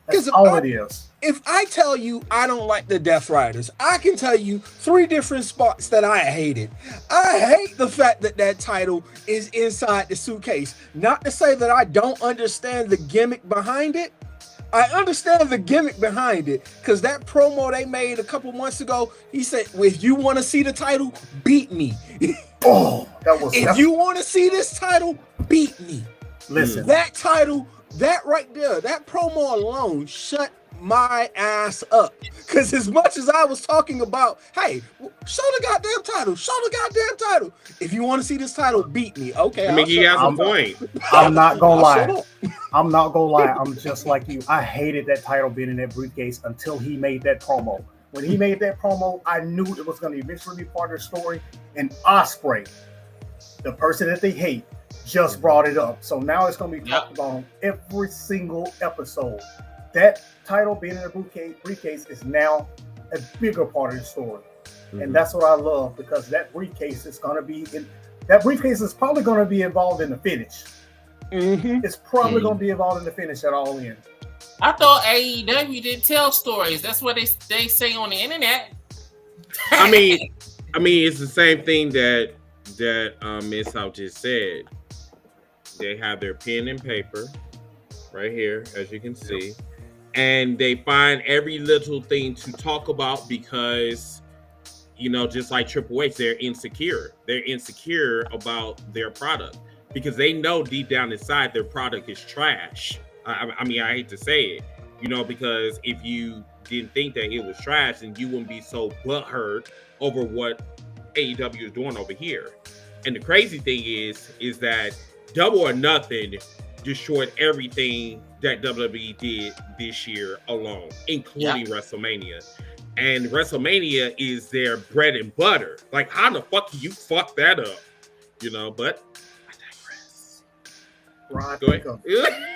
That's all it is. If I tell you I don't like the Death Riders, I can tell you 3 different spots that I hated. I hate the fact that title is inside the suitcase. Not to say that I don't understand the gimmick behind it. I understand the gimmick behind it because that promo they made a couple months ago, he said, if you want to see the title, beat me. If you want to see this title, beat me. Listen. That title, that right there, that promo alone shut my ass up. Because as much as I was talking about, hey, show the goddamn title. If you want to see this title, beat me. Okay. I mean, he has a point. I'm not going to lie. I'm just like you. I hated that title being in that briefcase until he made that promo. When he made that promo, I knew it was going to eventually be part of the story. And Ospreay, the person that they hate, just brought it up. So now it's going to be talked about on every single episode. That title being in a briefcase is now a bigger part of the story. And that's what I love because that briefcase is going to be probably going to be involved in the finish. It's probably going to be involved in the finish at all in. I thought AEW didn't tell stories. That's what they say on the internet. I mean, it's the same thing that Miss Howe just said. They have their pen and paper right here, as you can see, and they find every little thing to talk about because, just like Triple H, they're insecure. They're insecure about their product because they know deep down inside their product is trash. I mean, I hate to say it, because if you didn't think that it was trash, then you wouldn't be so butthurt over what AEW is doing over here. And the crazy thing is that Double or Nothing destroyed everything that WWE did this year alone, including WrestleMania. And WrestleMania is their bread and butter. Like, how the fuck can you fuck that up? But I digress. Right. Go ahead.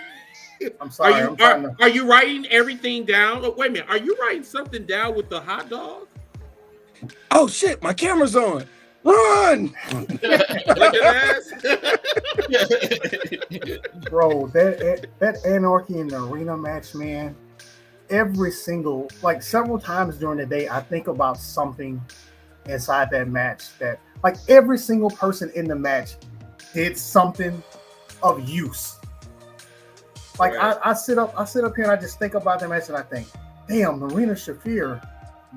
I'm sorry. Are you writing everything down? Oh, wait a minute. Are you writing something down with the hot dog? Oh shit! My camera's on. Run! Bro, that Anarchy in the Arena match, man. every single, like several times during the day, I think about something inside that match that, like, every single person in the match did something of use. Like Right. I sit up here and I just think about the match and I think, damn, Marina Shafir,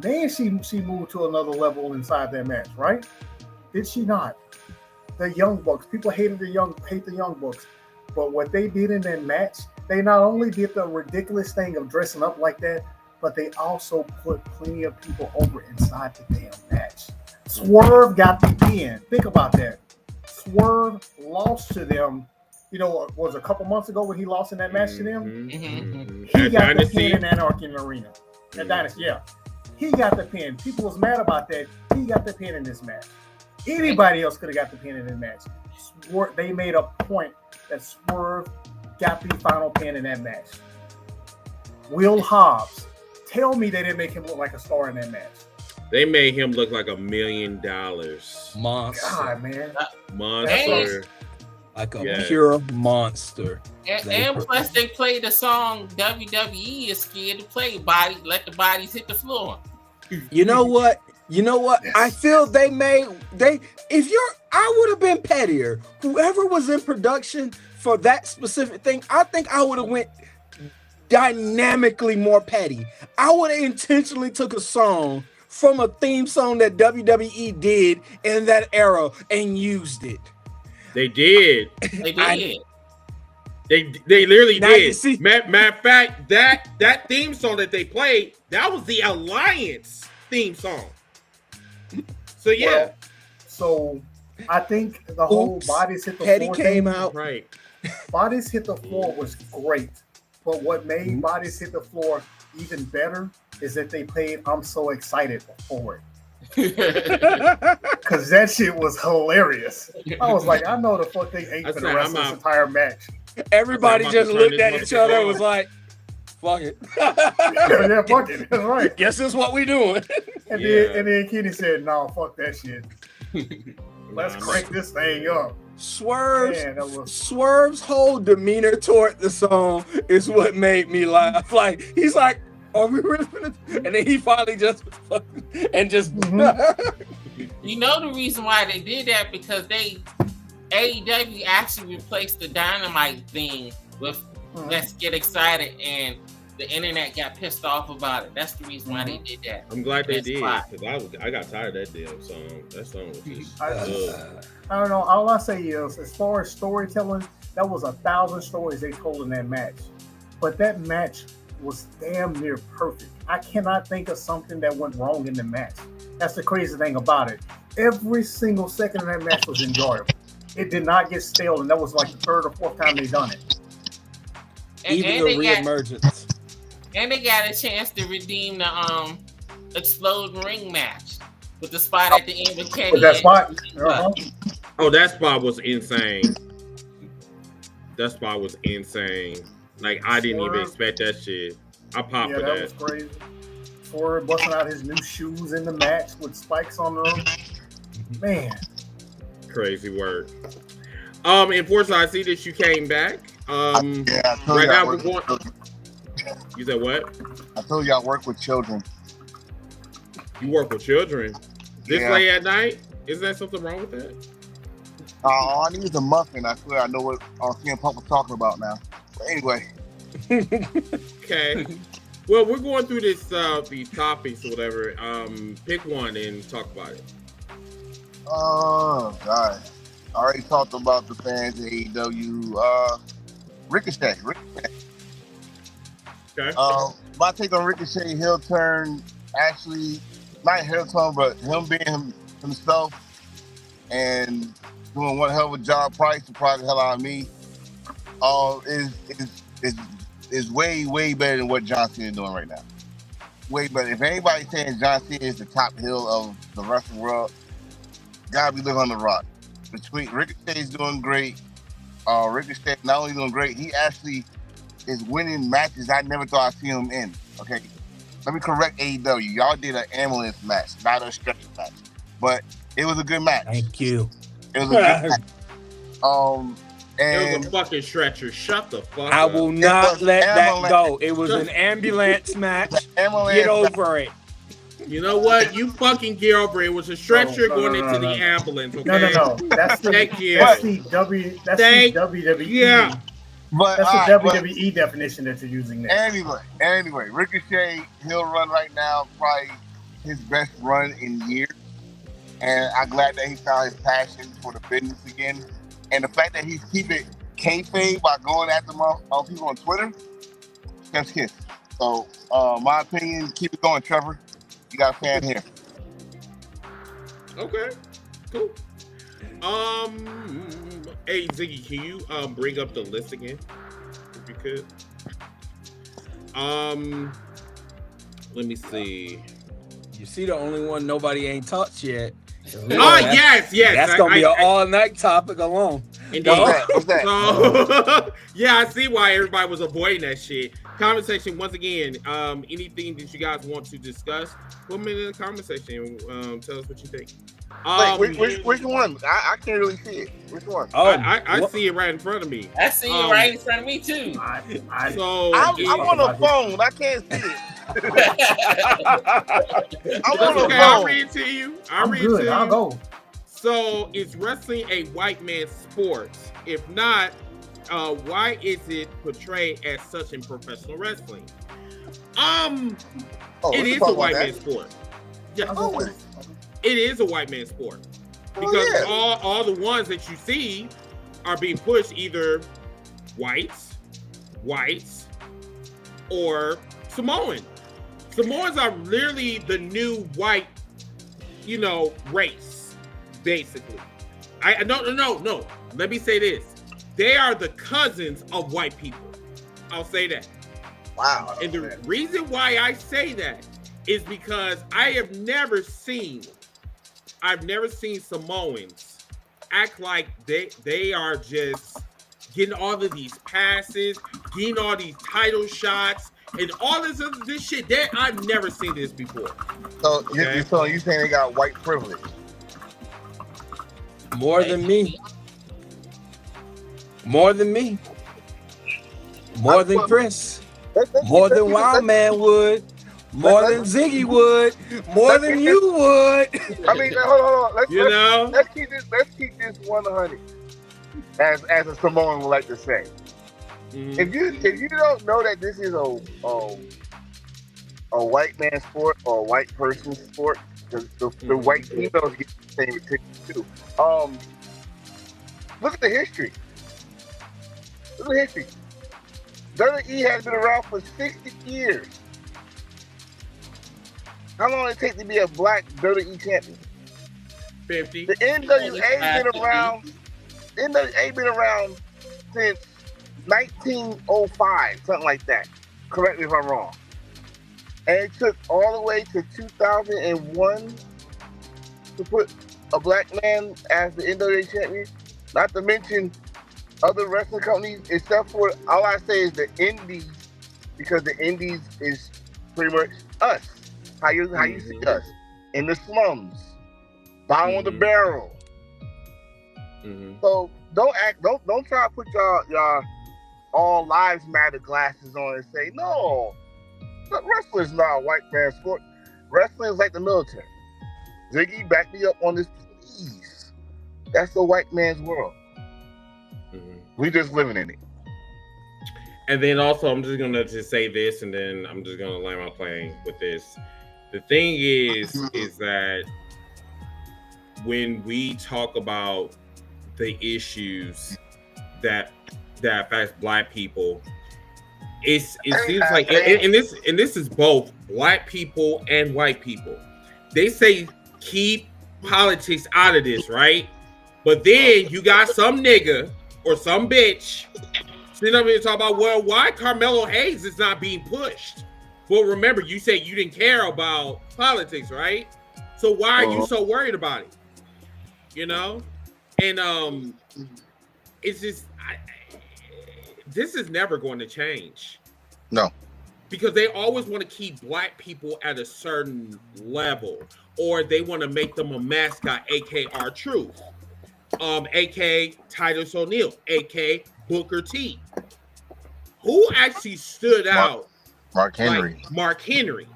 man, she moved to another level inside that match, right? Did she not? The Young Bucks, people hate the Young Bucks, but what they did in that match, they not only did the ridiculous thing of dressing up like that, but they also put plenty of people over inside the damn match. Swerve got the pin. Think about that. Swerve lost to them. You know, was a couple months ago when he lost in that match to them. He got the pin in Anarchy Arena. At Dynasty, yeah. He got the pin. People was mad about that. He got the pin in this match. Anybody else could have got the pin in this match. They made a point that Swerve got the final pin in that match. Will Hobbs, tell me they didn't make him look like a star in that match. They made him look like $1 million. Monster. God, man. Monster. Like a pure monster. And plus, they played the song WWE is scared to play. Let the bodies hit the floor. You know what? Yes. I feel I would have been pettier. Whoever was in production for that specific thing, I think I would have went dynamically more petty. I would have intentionally took a song from a theme song that WWE did in that era and used it. They did. They did. They literally Now did. you see- Matter of fact, that theme song that they played, that was the Alliance theme song. So yeah. Well, so I think the whole bodies hit the Petty floor came thing, out. Right. Bodies hit the floor was great, but what made bodies hit the floor even better is that they played "I'm So Excited" for it. Because that shit was hilarious. I was like, I know the fuck they ate for the rest of this entire match. Everybody just looked at each other and was like, fuck it. Yeah, fuck it. That's right. Guess that's what we doing. And then Kenny said, no, fuck that shit. Let's crank this thing up. Swerve's whole demeanor toward the song is what made me laugh. Like, he's like, are we really gonna? And then he finally just and just. You know the reason why they did that, because AEW actually replaced the Dynamite thing with Let's Get Excited, and the internet got pissed off about it. That's the reason why they did that. I'm glad they did, because I got tired of that damn song. That song was just I don't know. All I say is, as far as storytelling, that was 1,000 stories they told in that match. But that match was damn near perfect. I cannot think of something that went wrong in the match. That's the crazy thing about it. Every single second of that match was enjoyable. It did not get stale, and that was like the third or fourth time they done it. Even the reemergence. And they got a chance to redeem the exploding ring match with the spot at the end with Kenny. With that spot? Oh, that spot was insane. That spot was insane. Like, I didn't even expect that shit. I popped for that. That was crazy. Swerve busting out his new shoes in the match with spikes on them. Man. Crazy work. In Forza, I see that you came back. Right now we're going. You said what? I told you I work with children. You work with children? This late at night? Is there something wrong with that? All I need is a muffin. I swear I know what CM Punk was talking about now. But anyway. Okay. Well, we're going through this these topics or whatever. Pick one and talk about it. Oh God. I already talked about the fans at AEW. Ricochet. Okay. My take on Ricochet, he'll turn, actually, not heel turn, but him being himself and doing one hell of a job, probably surprised the hell out of me. Is way, way better than what John Cena is doing right now. Way better. If anybody's saying John Cena is the top heel of the wrestling world, gotta be living on the rock. Between Ricochet is doing great. Ricochet not only doing great, he actually is winning matches I never thought I'd see him in. Okay, let me correct AEW. Y'all did an ambulance match, not a stretcher match, but it was a good match. Thank you. It was a good match. It was a fucking stretcher. Shut the fuck up. I will not let that go. It was an ambulance match. Get over it. You know what? You fucking get over it. It was a stretcher going into the ambulance. Okay? No. That's the WWE. Yeah. But that's the WWE definition that you're using there. Anyway, Ricochet, he'll run right now, probably his best run in years. And I'm glad that he found his passion for the business again. And the fact that he's keeping kayfabe by going after people on Twitter, that's his. So, my opinion, keep it going, Trevor. You got a fan here. Okay, cool. Hey Ziggy, can you bring up the list again, if you could? Let me see. You see, the only one nobody ain't touched yet. Yes. That's gonna be an all-night topic alone. What's that? So, yeah, I see why everybody was avoiding that shit. Comment section, once again, anything that you guys want to discuss, put them in the comment section. Tell us what you think. Which one? I can't really see it. Which one? I see it right in front of me. I see it right in front of me too. I'm on the phone. I can't see it. I'm on the phone. I'll read it to you. I'll go. So, is wrestling a white man's sport? If not, why is it portrayed as such in professional wrestling? It is a white man's sport. Yeah, it is a white man's sport because all the ones that you see are being pushed either whites, or Samoan. Samoans are literally the new white, race, basically. No. Let me say this. They are the cousins of white people. I'll say that. Wow. And the reason why I say that is because I've never seen Samoans act like they are just getting all of these passes, getting all these title shots, and all this shit. I've never seen this before. So you're saying they got white privilege? More than me. More than me. More than Chris. More than Wild Man would. More than Ziggy would. More than you would. I mean, hold on. Let's keep this 100. As a Samoan would like to say. Mm-hmm. If you don't know that this is a white man's sport or a white person's sport, the white females get the same attention too. Look at the history. WWE has been around for 60 years. How long did it take to be a black WWE champion? 50. The NWA been around since 1905, something like that. Correct me if I'm wrong. And it took all the way to 2001 to put a black man as the NWA champion. Not to mention other wrestling companies, except for, all I say is the Indies, because the Indies is pretty much us. How you see us in the slums, bottom of the barrel. Mm-hmm. So don't try to put y'all all lives matter glasses on and say no. Wrestling is not a white man's sport. Wrestling is like the military. Ziggy, back me up on this, please. That's the white man's world. Mm-hmm. We just living in it. And then also, I'm just gonna say this, and then I'm just gonna land my plane with this. The thing is that when we talk about the issues that affects black people, it seems like, and this is both black people and white people. They say keep politics out of this, right? But then you got some nigga or some bitch sitting up here talking about, well, why Carmelo Hayes is not being pushed? Well, remember, you said you didn't care about politics, right? So why are you so worried about it? And it's just, this is never going to change. No. Because they always want to keep black people at a certain level, or they want to make them a mascot, aka R-Truth. aka Titus O'Neil, aka Booker T. Who actually stood out? Mark Henry. Like Mark Henry.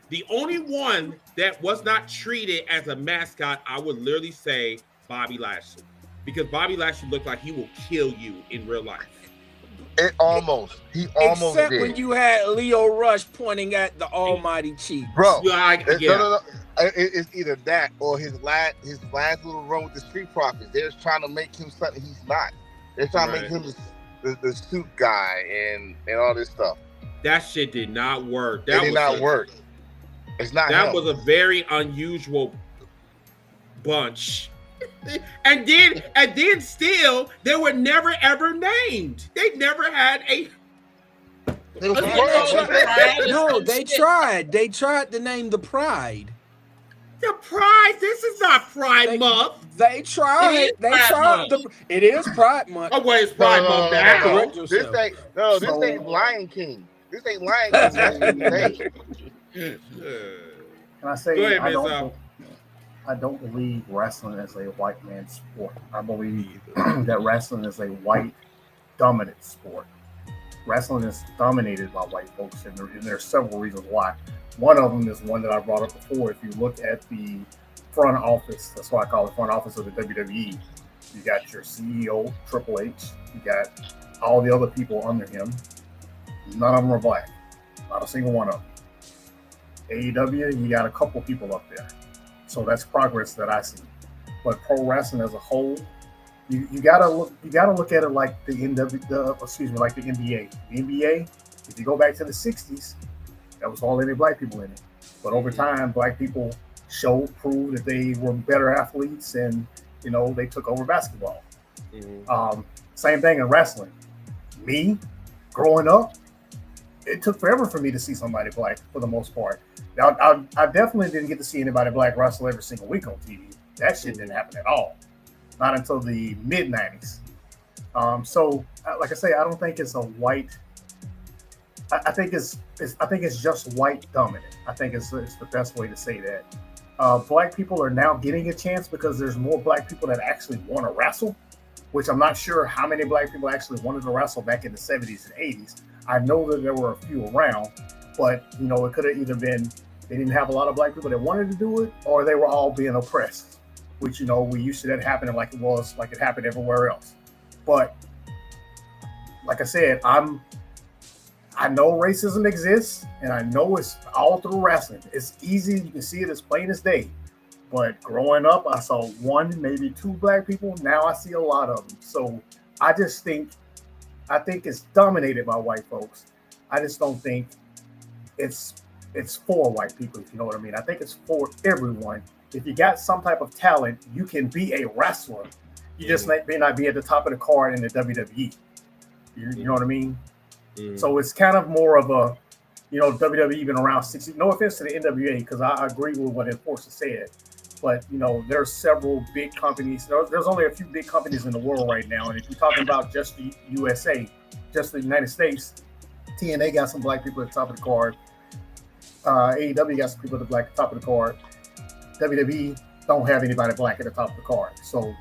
The only one that was not treated as a mascot, I would literally say Bobby Lashley. Because Bobby Lashley looked like he will kill you in real life. He almost Except did. when you had Leo Rush pointing at the almighty chief. Bro, yeah. No. It's either that or his last little run with the Street Profits. They're trying to make him something he's not. They're trying to make him the suit guy and all this stuff. That shit did not work. That did not work. It's not. That was a very unusual bunch. And then still, they were never ever named. They never had a. No, they tried. They tried to name the Pride. The Pride. This is not Pride Month. They tried. It is Pride Month. Oh, well, it's Pride Month now. This ain't Lion King. This ain't Lion King. Can I say? Go ahead, I don't believe wrestling is a white man's sport. I believe that wrestling is a white dominant sport. Wrestling is dominated by white folks, and there are several reasons why. One of them is one that I brought up before. If you look at the front office, that's why I call it front office of the WWE. You got your CEO, Triple H. You got all the other people under him. None of them are black. Not a single one of them. AEW, you got a couple people up there. So that's progress that I see. But pro wrestling as a whole, you gotta look at it like the NBA. The NBA, if you go back to the 60s, that was all any black people in it. But over time, black people proved that they were better athletes, and they took over basketball. Same thing in wrestling. Me, growing up, it took forever for me to see somebody black for the most part. I definitely didn't get to see anybody black wrestle every single week on TV. That shit didn't happen at all. Not until the mid 90s. So, like I say, I don't think it's a white. I think it's just white dominant. I think it's the best way to say that. Black people are now getting a chance because there's more black people that actually want to wrestle, which I'm not sure how many black people actually wanted to wrestle back in the 70s and 80s. I know that there were a few around, but it could have either been they didn't have a lot of black people that wanted to do it, or they were all being oppressed, which we used to that happening like it happened everywhere else. But like I said, I know racism exists, and I know it's all through wrestling. It's easy, you can see it as plain as day. But growing up, I saw one, maybe two black people. Now I see a lot of them. So I think it's dominated by white folks. I just don't think it's for white people, if you know what I mean. I think it's for everyone. If you got some type of talent, you can be a wrestler. You just may not be at the top of the card in the WWE. You know what I mean? So it's kind of more of a, WWE been around 60. No offense to the NWA, because I agree with what Enforcer said. But, there's several big companies. There's only a few big companies in the world right now. And if you're talking about just the USA, just the United States, TNA got some black people at the top of the card. AEW got some people at the top of the card. WWE don't have anybody black at the top of the card. So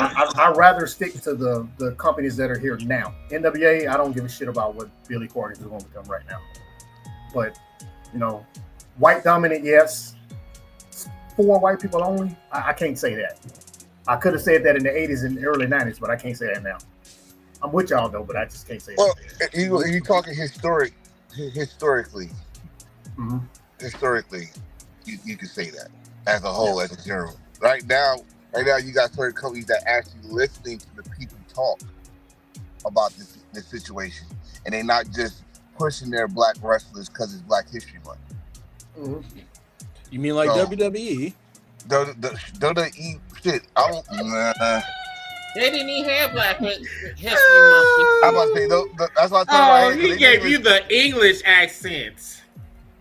I'd rather stick to the companies that are here now. NWA, I don't give a shit about what Billy Corgan is going to become right now. But, white dominant, yes. For white people only, I can't say that. I could have said that in the 80s and early 90s, but I can't say that now. I'm with y'all, though, but I just can't say that. Well, you're talking historically. Mm-hmm. Historically, you can say that as a whole, as a general. Right now, you got certain companies that actually listening to the people talk about this situation, and they're not just pushing their black wrestlers because it's Black History Month. Mm-hmm. You mean like WWE? WWE shit. I don't. They didn't even have Black History Month. I'm about to say that's what I told you. He gave you the English accent.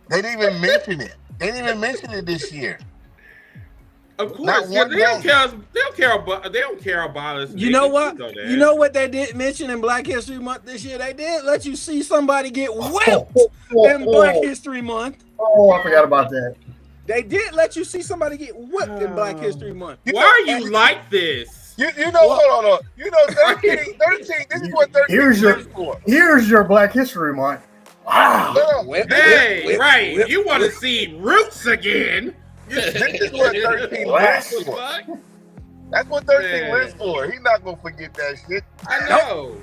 They didn't even mention it. They didn't even mention it this year. Of course, they don't care about us. You know what? You know what they did mention in Black History Month this year? They did let you see somebody get whipped in Black History Month. Oh, I forgot about that. They did let you see somebody get whipped in Black History Month. Why are you like this? You know, hold on. You know, 13, this is what 13 is for. Here's your Black History Month. Wow. Hey, right. You want to see Roots again. This is what 13 lives for. That's what 13 lives for. He's not going to forget that shit. I know.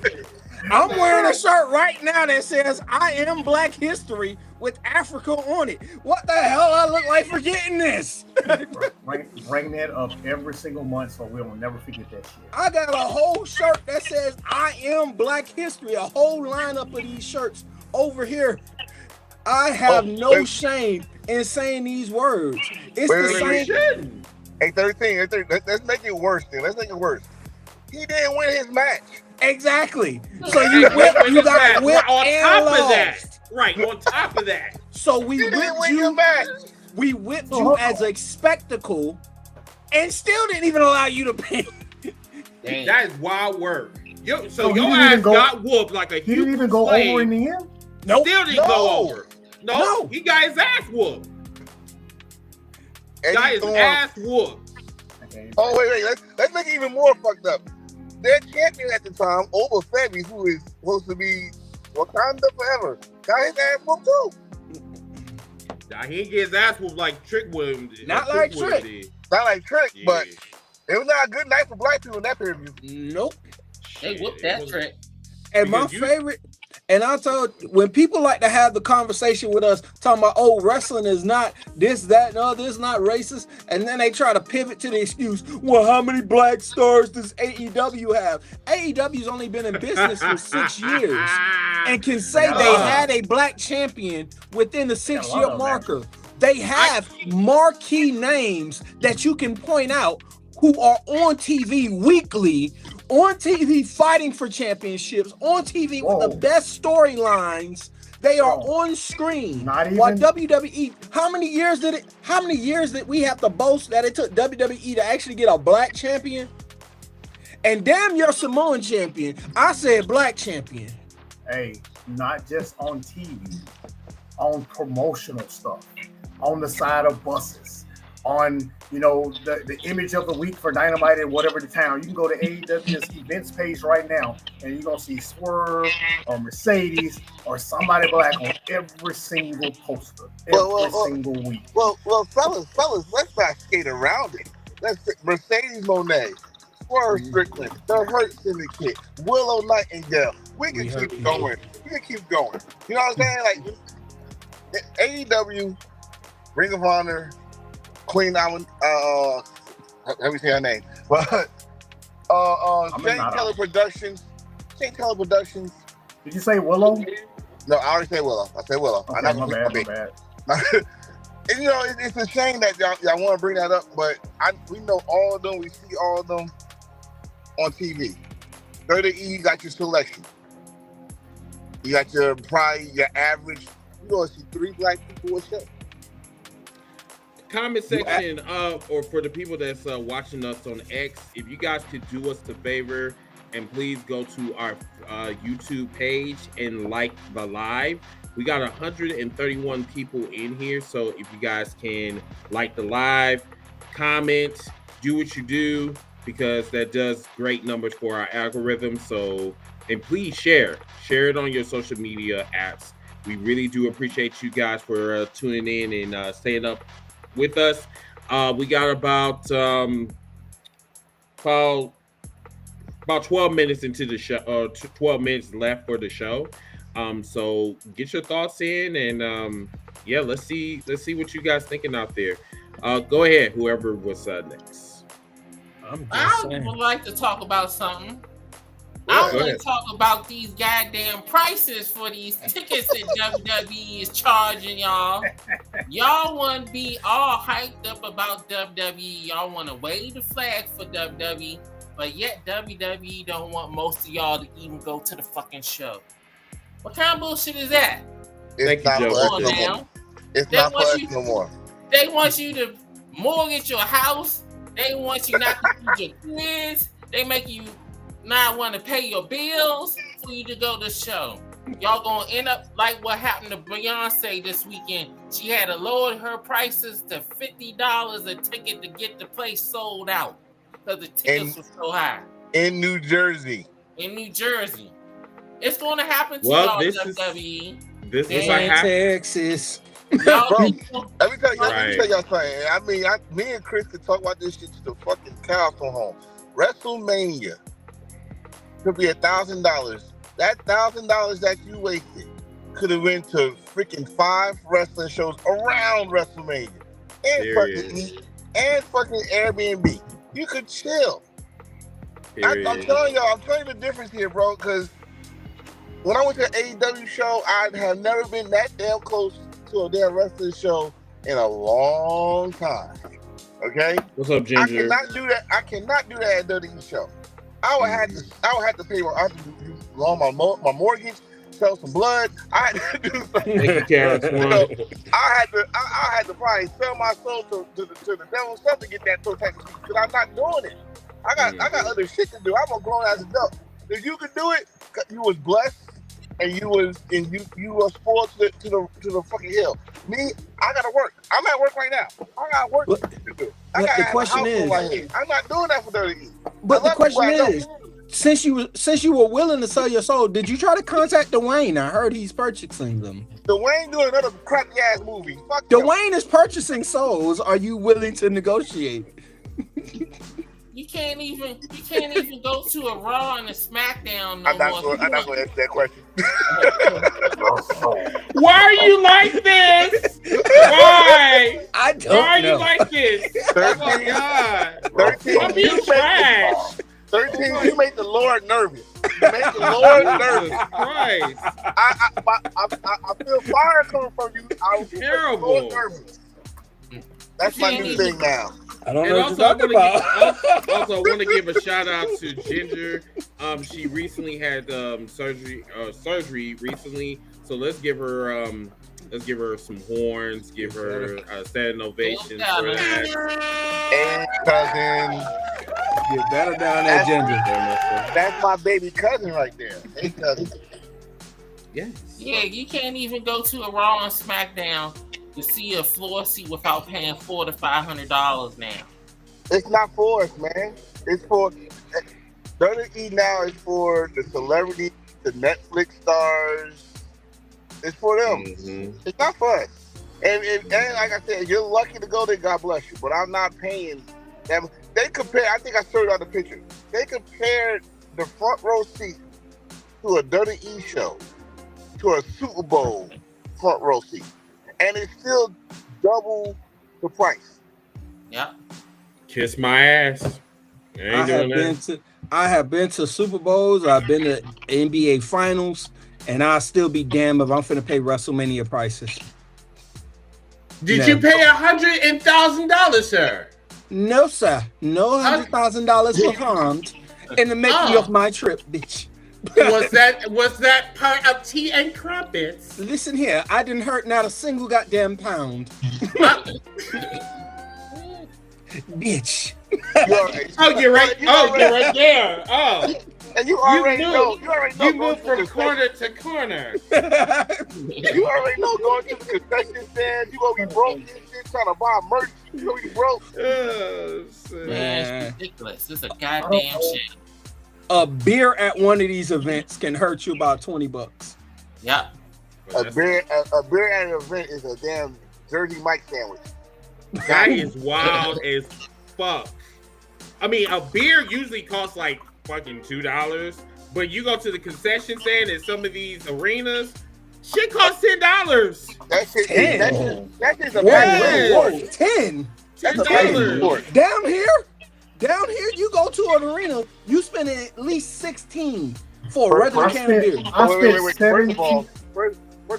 I'm wearing a shirt right now that says I am Black History with Africa on it. What the hell I look like forgetting this? Bring that up every single month so we'll never forget that shit. I got a whole shirt that says I am Black History, a whole lineup of these shirts over here. I have no shame in saying these words. It's the same. Hey, 13, let's make it worse then. Let's make it worse. He didn't win his match. Exactly. So you got whipped on and top lost. of that. Right, on top of that. So we whipped you. We whipped you as a spectacle, and still didn't even allow you to pay. That is wild work. So your ass got whooped like a huge. He didn't even go over in the end. Nope. Still didn't go over. No, he got his ass whooped. Got his ass whooped. Oh wait, let's make it even more fucked up. Their champion at the time, Oba Femi, who is supposed to be Wakanda forever, got his ass whooped too. Nah, he didn't get his ass whooped like Trick would. Not like Trick. Not like Trick, but it was not a good night for black people in that pay-per-view. Nope. They whooped that Trick. And my favorite, and I told when people like to have the conversation with us, talking about, oh, wrestling is not this, that, no, this is not racist, and then they try to pivot to the excuse, well, how many black stars does AEW have? AEW's only been in business for 6 years and can say they had a black champion within the 6-year marker. They have marquee names that you can point out who are on TV weekly, on TV fighting for championships, on TV with the best storylines. They are on screen. While WWE, how many years did we have to boast that it took WWE to actually get a black champion? And damn your Samoan champion. I said black champion. Hey, not just on TV, on promotional stuff, on the side of buses, on the image of the week for Dynamite in whatever the town. You can go to AEW's events page right now, and you're gonna see Swerve or Mercedes or somebody black on every single poster, every single week. Well, fellas, let's not skate around it. Mercedes Moné, Swerve Strickland, The Hurt Syndicate, Willow Nightingale. We can keep going. You know what I'm saying? Like AEW, Ring of Honor, Queen Island, let me say her name. But Shane Keller Productions. Did you say Willow? No, I already said Willow. I said Willow. Okay, I'm not my gonna bad. And it's a shame that y'all want to bring that up, but we know all of them. We see all of them on TV. WWE got your selection. You got your average. You gonna see 3 black people a show. Comment section or for the people that's watching us on X, if you guys could do us the favor and please go to our YouTube page and like the live. We got 131 people in here, so if you guys can like the live, comment, do what you do, because that does great numbers for our algorithm. So, and please share it on your social media apps. We really do appreciate you guys for tuning in and staying up with us. We got about 12 minutes into the show, 12 minutes left for the show. So get your thoughts in, and let's see what you guys thinking out there. Go ahead, whoever was next. I would like to talk about something. I want to talk about these goddamn prices for these tickets that WWE is charging y'all. Y'all want to be all hyped up about WWE. Y'all want to wave the flag for WWE, but yet WWE don't want most of y'all to even go to the fucking show. What kind of bullshit is that? It's not for us no more. They want you to mortgage your house. They want you not to feed your kids. They make you not want to pay your bills for you to go to the show. y'all gonna end up like what happened to Beyonce this weekend. She had to lower her prices to $50 a ticket to get the place sold out because the tickets were so high. In New Jersey. It's going to happen to y'all, WWE. This is what happened. Texas. Y'all, bro, let me tell y'all something. I mean, me and Chris could talk about this shit to the fucking cows come home. WrestleMania could be $1,000. That $1,000 that you wasted could have went to freaking 5 wrestling shows around WrestleMania and fucking eat and fucking Airbnb. You could chill. I'm telling y'all, I'm telling you the difference here, bro. Because when I went to an AEW show, I have never been that damn close to a damn wrestling show in a long time. Okay. What's up, Ginger? I cannot do that. I cannot do that at WWE show. I would have to pay. I have to do my mortgage, sell some blood. I had to do something. I had to probably sell my soul to the devil stuff to get that total tax because I'm not doing it. I got other shit to do. I'm a grown ass adult. If you could do it, you was blessed and you was spoiled to the fucking hill. Me, I gotta work. I'm at work right now. I got work to do. The question is, I'm not doing that for WWE. But the question is, since you were willing to sell your soul, did you try to contact Dwayne? I heard he's purchasing them. Dwayne doing another crappy ass movie. Fuck Dwayne is purchasing souls. Are you willing to negotiate? You can't even go to a Raw and a SmackDown no I'm not going to answer that question. Why are you like this? Why? I don't know. Why are you like this? 13, oh my God. 13, I'm being trash. 13, you make the Lord nervous. You make the Lord nervous. Christ. I feel fire coming from you. I feel terrible. Nervous. That's my new thing now. I don't know what you're talking about. Also, I want to give a shout out to Ginger. She recently had surgery recently, so let's give her some horns, give her a standing ovation for that. And cousin, get better down there, Ginger. That's my baby cousin right there. Hey, cousin. Yes. Yeah, you can't even go to a Raw and SmackDown to see a floor seat without paying $400 to $500 now. It's not for us, man. It's for WWE now. It's for the celebrities, the Netflix stars. It's for them. Mm-hmm. It's not for us. And like I said, if you're lucky to go there, God bless you. But I'm not paying them. They compare. I think I showed out the picture. They compared the front row seat to a WWE show to a Super Bowl front row seat. And it's still double the price. Yeah. Kiss my ass. I have been to Super Bowls. I've been to NBA Finals, and I'll still be damned if I'm finna pay WrestleMania prices. Did you pay $100,000, sir? No, sir. No $100,000 per pound in the making of my trip, bitch. Was that part of tea and crumpets? Listen here, I didn't hurt not a single goddamn pound. Bitch. You're right there. Oh. And you already know. You moved from corner to corner. You already know going to the concession stand. You gonna be broke and shit trying to buy merch. You gonna be broke. Man, it's ridiculous. It's a goddamn shit. A beer at one of these events can hurt you about $20. Yeah. A beer at an event is a damn Jersey Mike sandwich. That is wild as fuck. I mean, a beer usually costs like fucking $2, but you go to the concession stand in some of these arenas, shit costs $10. That shit is a bad reward. 10. That's a bad reward. Down here, you go to an arena, you spend at least $16 for a regular can of beer. Wait. First of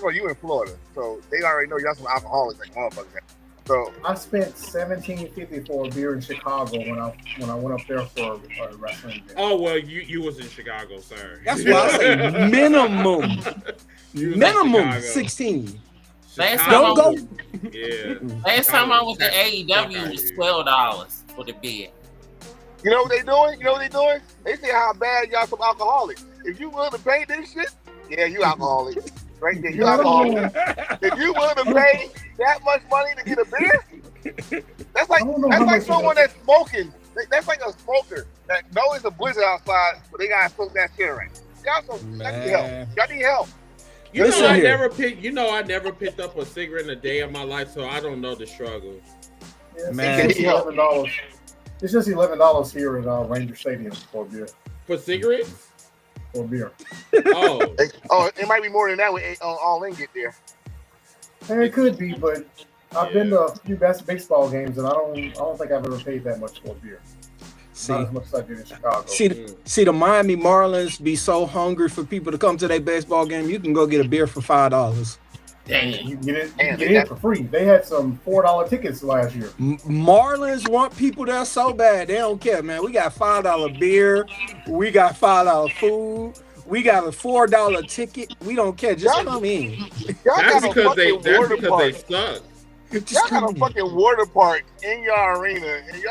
all, you in Florida, so they already know y'all some alcoholics like motherfuckers. So I spent $17.50 for a beer in Chicago when I went up there for a wrestling game. Oh well, you was in Chicago, sir. That's why I say minimum 16. Last time I was at AEW was $12 for the beer. You know what they doing? They say how bad y'all some alcoholics. If you willing to pay this shit, Yeah, you alcoholic. Right there, you alcoholic. If you willing to pay that much money to get a beer, that's like someone that's smoking. That's like a smoker that knows it's a blizzard outside, but they gotta smoke that shit right. Y'all need help. Y'all need help. I never picked up a cigarette in a day of my life, so I don't know the struggle. Yeah, man, it's $11. It's just $11 here at Ranger Stadium for a beer. For cigarettes? For a beer. Oh, it might be more than that when All In get there. And it could be, but I've been to a few baseball games, and I don't think I've ever paid that much for a beer. Not as much as I did in Chicago. See, the Miami Marlins be so hungry for people to come to their baseball game. You can go get a beer for $5. Dang. You can get it for free. They had some $4 tickets last year. Marlins want people there so bad. They don't care, man. We got $5 beer. We got $5 food. We got a $4 ticket. We don't care. Just come in. That's because they suck. Y'all got a fucking water park in your arena. And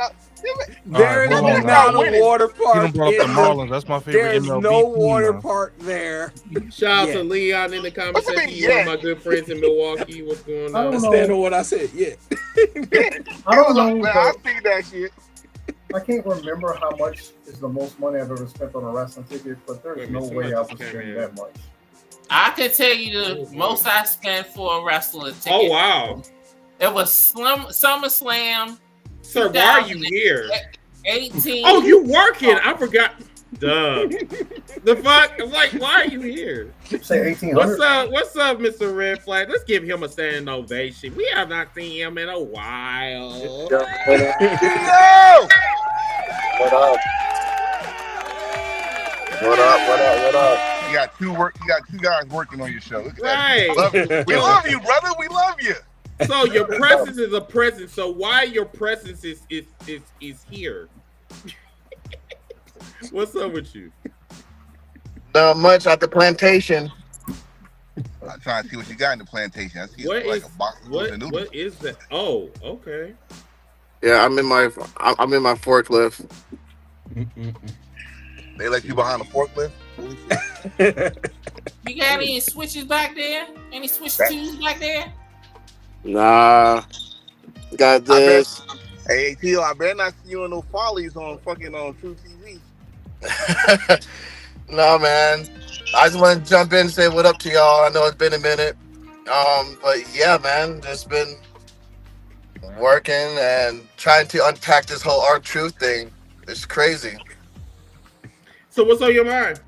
there is not a water park. You brought up the Marlins. That's my favorite. There's MLB no team, water man. park there. Shout out to Leon in the comment section. He's one of my good friends in Milwaukee. What's going on? Stand on what I said. Yeah. I don't know. Man, I see that shit. I can't remember how much is the most money I've ever spent on a wrestling ticket, but there's no way I would spend that much. I can tell you the most I spent for a wrestler ticket. Oh, wow. It was SummerSlam. Sir, why are you here? 18. Oh, you working? I forgot. Duh. The fuck? I'm like, why are you here? Say 1800. What's up, Mr. Red Flag? Let's give him a standing ovation. We have not seen him in a while. Yo! What up? You got two guys working on your show. Look at Right. that. We love you, brother. We love you. So your presence is a present. So why your presence is here? What's up with you? Not much at the plantation. I'm trying to see what you got in the plantation. I see What like is a box of noodles. what is that? Oh, okay. Yeah, I'm in my forklift. They let you behind the forklift? You got any switches back there? Any switch twos back there? Nah. Got this. Hey, Tio, I better not see you in no follies on fucking True TV. No, man. I just want to jump in and say what up to y'all. I know it's been a minute. But yeah, man, just been working and trying to unpack this whole R-Truth thing. It's crazy. So what's on your mind?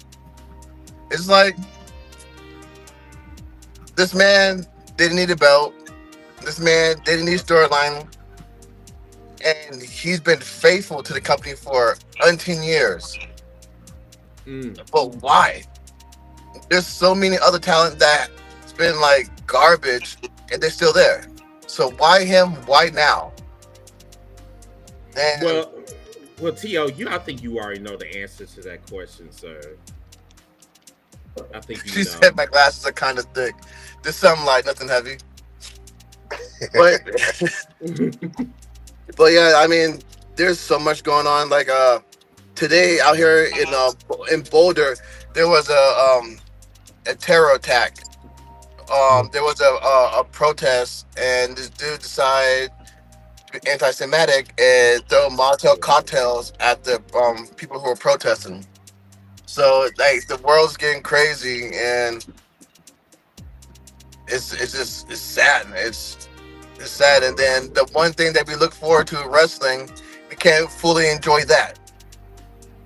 It's like this man didn't need a belt. This man didn't need storyline. And he's been faithful to the company for 19 years. But why? There's so many other talent that's been like garbage and they're still there. So why him? Why now? And well, T.O., I think you already know the answer to that question, sir. I think you she know. said my glasses are kind of thick. There's something light, nothing heavy. But but yeah, I mean, there's so much going on. Like today out here in Boulder, there was a terror attack. There was a protest, and this dude decided to be anti-Semitic and throw Molotov cocktails at the people who were protesting. So like the world's getting crazy, and it's sad. It's sad. And then the one thing that we look forward to in wrestling, we can't fully enjoy that.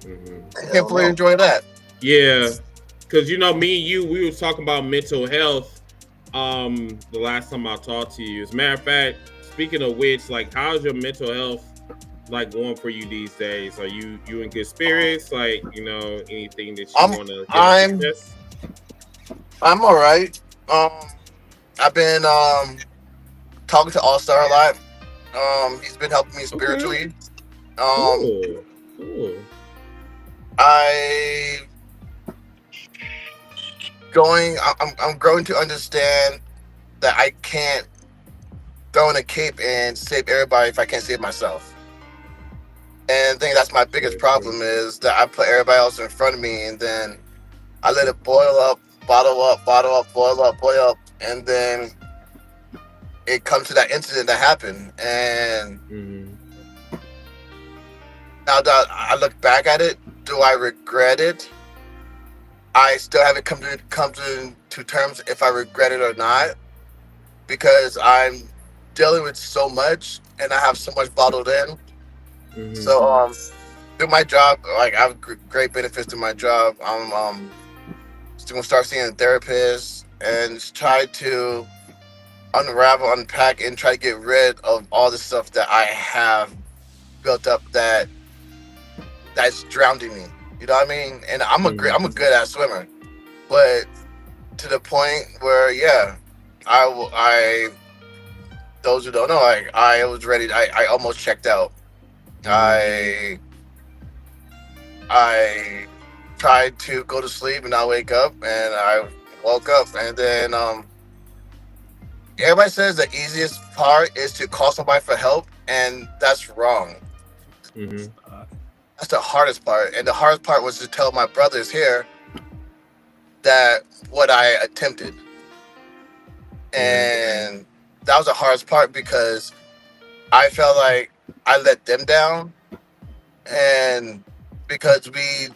We can't fully enjoy that. Yeah, because me and you, we was talking about mental health the last time I talked to you. As a matter of fact, speaking of which, like, how's your mental health like going for you these days? Are you in good spirits? Like, anything that you want to I'm all right. I've been talking to All Star a lot. He's been helping me spiritually. Cool. I'm growing to understand that I can't throw in a cape and save everybody if I can't save myself. And I think that's my biggest problem is that I put everybody else in front of me and then I let it boil up bottle up, boil up, and then it comes to that incident that happened. And now that I look back at it, do I regret it? I still haven't come to terms if I regret it or not, because I'm dealing with so much and I have so much bottled in. So through my job, like I have great benefits to my job. I'm still gonna start seeing a therapist and just try to unravel, unpack, and try to get rid of all the stuff that I have built up that's drowning me. You know what I mean? And I'm a good ass swimmer, but to the point where I those who don't know, I was ready. I almost checked out. I tried to go to sleep and not wake up, and I woke up, and then everybody says the easiest part is to call somebody for help, and that's wrong. That's the hardest part, and the hardest part was to tell my brothers here that what I attempted, and that was the hardest part because I felt like I let them down, and because we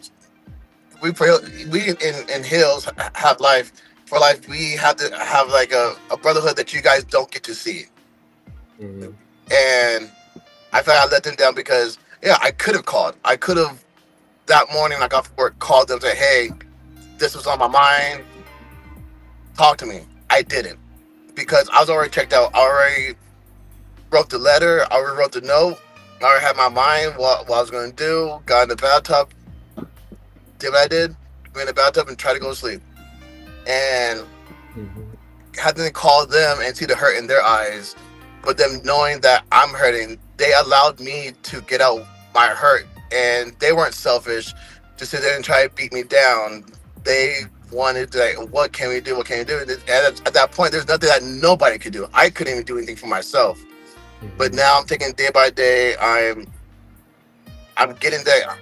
in Hills have life for life, we have to have like a brotherhood that you guys don't get to see, and I felt I let them down because I could have called. I could have that morning I got from work, called them, say, hey, this was on my mind. Talk to me. I didn't, because I was already checked out. I already wrote the letter. I already wrote the note. I already had my mind what I was going to do. Got in the bathtub. Did what I did. Went in the bathtub and tried to go to sleep. And had to call them and see the hurt in their eyes. But them knowing that I'm hurting, they allowed me to get out my hurt. And they weren't selfish to sit there and try to beat me down. They wanted to, like, what can we do? What can we do? And at that point, there's nothing that nobody could do. I couldn't even do anything for myself. But now I'm taking day by day. I'm getting that.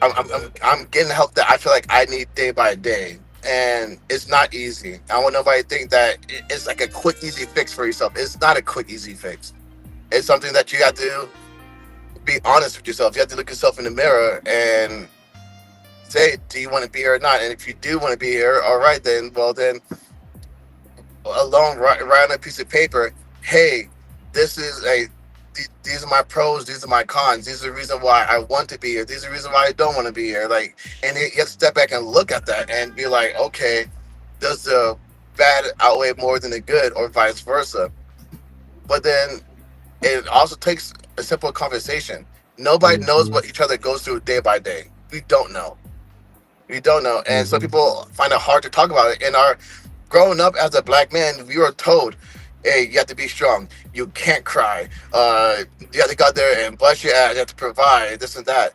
I'm getting the help that I feel like I need day by day, and it's not easy. I don't want nobody to think that it's like a quick, easy fix for yourself. It's not a quick, easy fix. It's something that you have to be honest with yourself. You have to look yourself in the mirror and say, do you want to be here or not? And if you do want to be here, all right, then, well, then, alone, write on a piece of paper, hey, these are my pros, these are my cons, these are the reason why I want to be here, these are the reason why I don't want to be here. Like, and you have to step back and look at that and be like, okay, does the bad outweigh more than the good, or vice versa? But then it also takes a simple conversation. Nobody knows what each other goes through day by day. We don't know. And some people find it hard to talk about it. And growing up as a black man, we were told, hey, you have to be strong. You can't cry. You have to go out there and bust your ass. You have to provide this and that.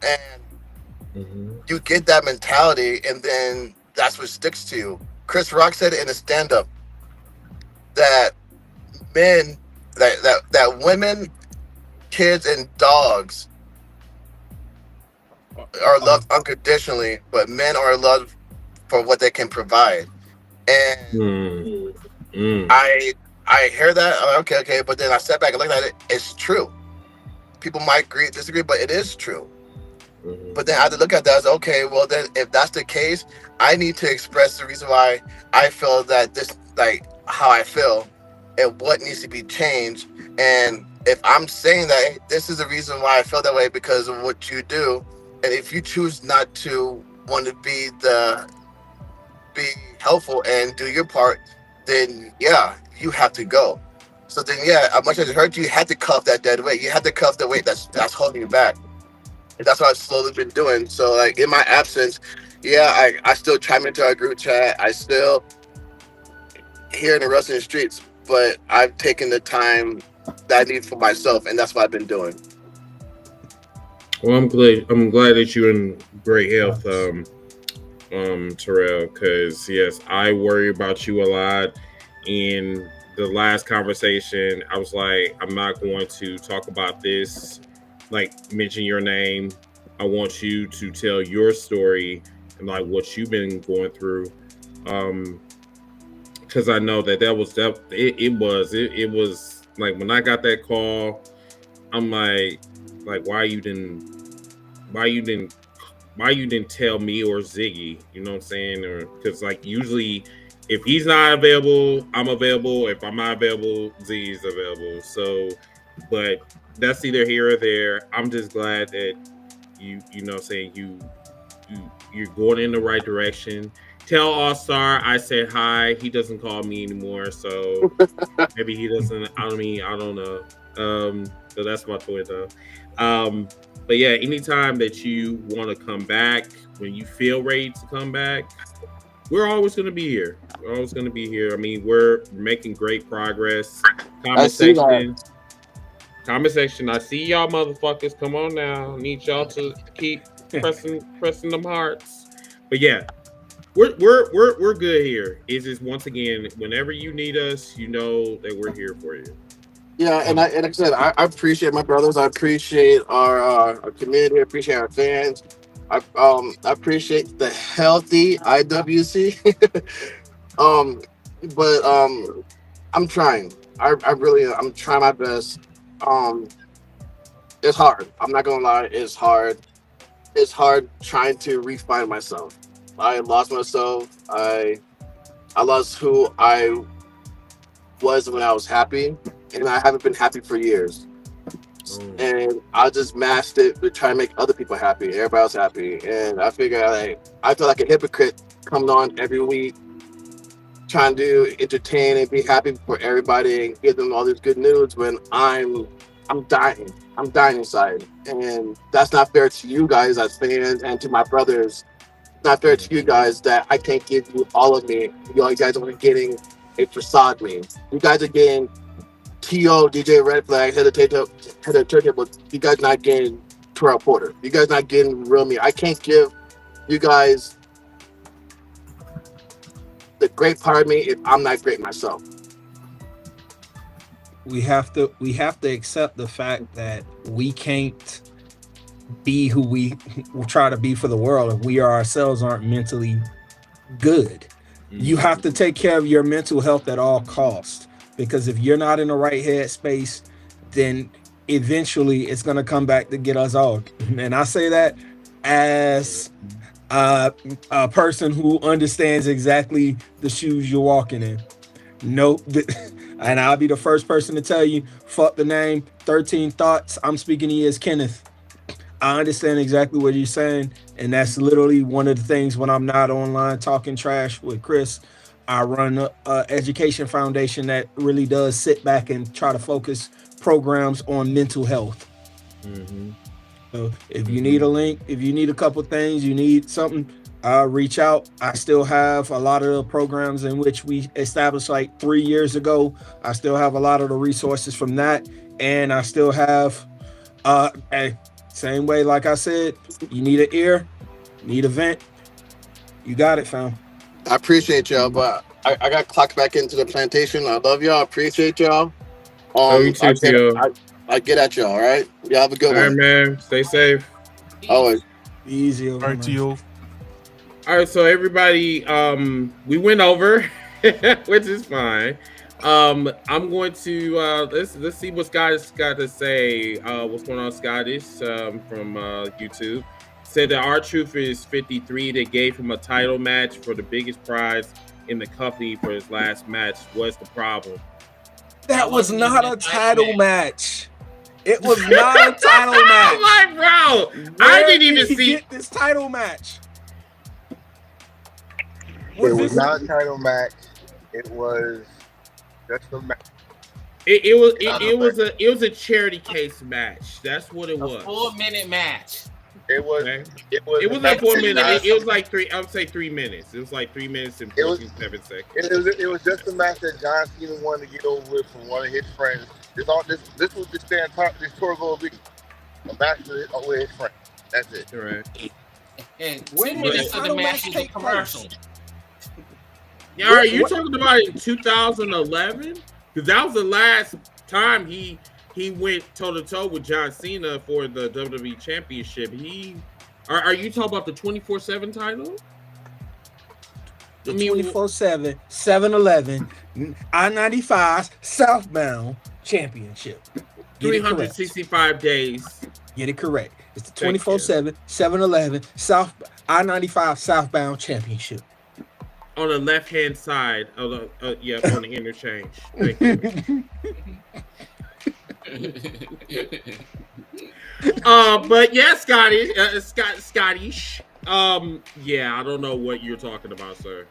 And you get that mentality, and then that's what sticks to you. Chris Rock said in a stand-up that that women, kids, and dogs are loved unconditionally, but men are loved for what they can provide. And I hear that, I'm like, okay, but then I step back and look at it. It's true. People might agree, disagree, but it is true. But then I have to look at that as, okay, well then, if that's the case, I need to express the reason why I feel that this, like, how I feel, and what needs to be changed. And if I'm saying that, hey, this is the reason why I feel that way because of what you do, and if you choose not to want to be helpful and do your part, then you have to go. So then as much as it hurt you, you had to cuff that dead weight. You had to cuff the weight that's holding you back. And that's what I've slowly been doing. So like in my absence, I still chime into our group chat. I still here in the wrestling streets, but I've taken the time that I need for myself, and that's what I've been doing. Well, I'm glad that you're in great health, Terrell, because yes, I worry about you a lot. In the last conversation, I was like, I'm not going to talk about this, like mention your name. I want you to tell your story and like what you've been going through. because I know that it was like when I got that call, I'm like why you didn't tell me or Ziggy, you know what I'm saying? Or because like usually if he's not available, I'm available. If I'm not available, Ziggy's available. So, but that's either here or there. I'm just glad that you know what I'm saying, you're going in the right direction. Tell All Star I said hi. He doesn't call me anymore, so maybe he doesn't. I don't know. So that's my point though. But yeah, anytime that you want to come back, when you feel ready to come back, we're always going to be here. We're always going to be here. I mean, we're making great progress. Comment section. I see y'all motherfuckers. Come on now. I need y'all to keep pressing them hearts. But yeah, we're good here. It's just once again, whenever you need us, you know that we're here for you. Yeah, and like I said, I appreciate my brothers. I appreciate our community. I appreciate our fans. I appreciate the healthy IWC. But I'm trying. I really I'm trying my best. It's hard. I'm not gonna lie. It's hard. It's hard trying to refine myself. I lost myself. I lost who I was when I was happy, and I haven't been happy for years. And I just masked it to try to make other people happy, everybody else happy. And I figure I feel like a hypocrite coming on every week, trying to entertain and be happy for everybody and give them all this good news when I'm dying. I'm dying inside, and that's not fair to you guys as fans and to my brothers. It's not fair to you guys that I can't give you all of me. You guys are only getting a facade me. You guys are getting T.O., DJ Red Flag, head of turntable. You guys not getting Terrell Porter. You guys not getting real me. I can't give you guys the great part of me if I'm not great myself. We have to accept the fact that we can't be who we try to be for the world if we ourselves aren't mentally good. You have to take care of your mental health at all costs, because if you're not in the right headspace, then eventually it's going to come back to get us all. And I say that as a person who understands exactly the shoes you're walking in. Nope. And I'll be the first person to tell you, fuck the name, 13 Thoughts. I'm speaking to you as Kenneth. I understand exactly what you're saying. And that's literally one of the things when I'm not online talking trash with Chris. I run an education foundation that really does sit back and try to focus programs on mental health. So if you need a link, if you need a couple things, you need something, reach out. I still have a lot of the programs in which we established like 3 years ago. I still have a lot of the resources from that. And I still have, same way, like I said, you need an ear, need a vent. You got it, fam. I appreciate y'all, but I got clocked back into the plantation. I love y'all. I appreciate y'all. You too, I get at y'all, all right? Y'all have a good one. All right, man. Stay safe. Always. Easy. All right, T.O. All right, so everybody, we went over, which is fine. I'm going to let's see what Scottish got to say. What's going on, Scottish? From YouTube. Said that R-Truth is 53. They gave him a title match for the biggest prize in the company for his last match. What's the problem? That was not a title match. It was not a title match. I'm like, bro, I didn't even see get this title match. It was not a title match. It was just a match. It was a charity case match. That's what it was. 4-minute match. It was. Okay. It was like 4 minutes. It was like 3. I would say 3 minutes. It was like 3 minutes and 47 seconds. It was just a match that John Cena wanted to get over with from one of his friends. This was this tour gonna be a match with his friend. That's it. All right. And 2 minutes of the match was a commercial. Yeah, are you talking about in 2011? Because that was the last time he went toe-to-toe with John Cena for the WWE Championship. Are you talking about the 24/7 title? the 24/7 7-Eleven I-95 southbound championship. 365 days. Get it correct. It's the 24/7 7-Eleven South I-95 southbound championship. On the left-hand side of the on the interchange. Thank you. But yeah, Scotty. Yeah, I don't know what you're talking about, sir.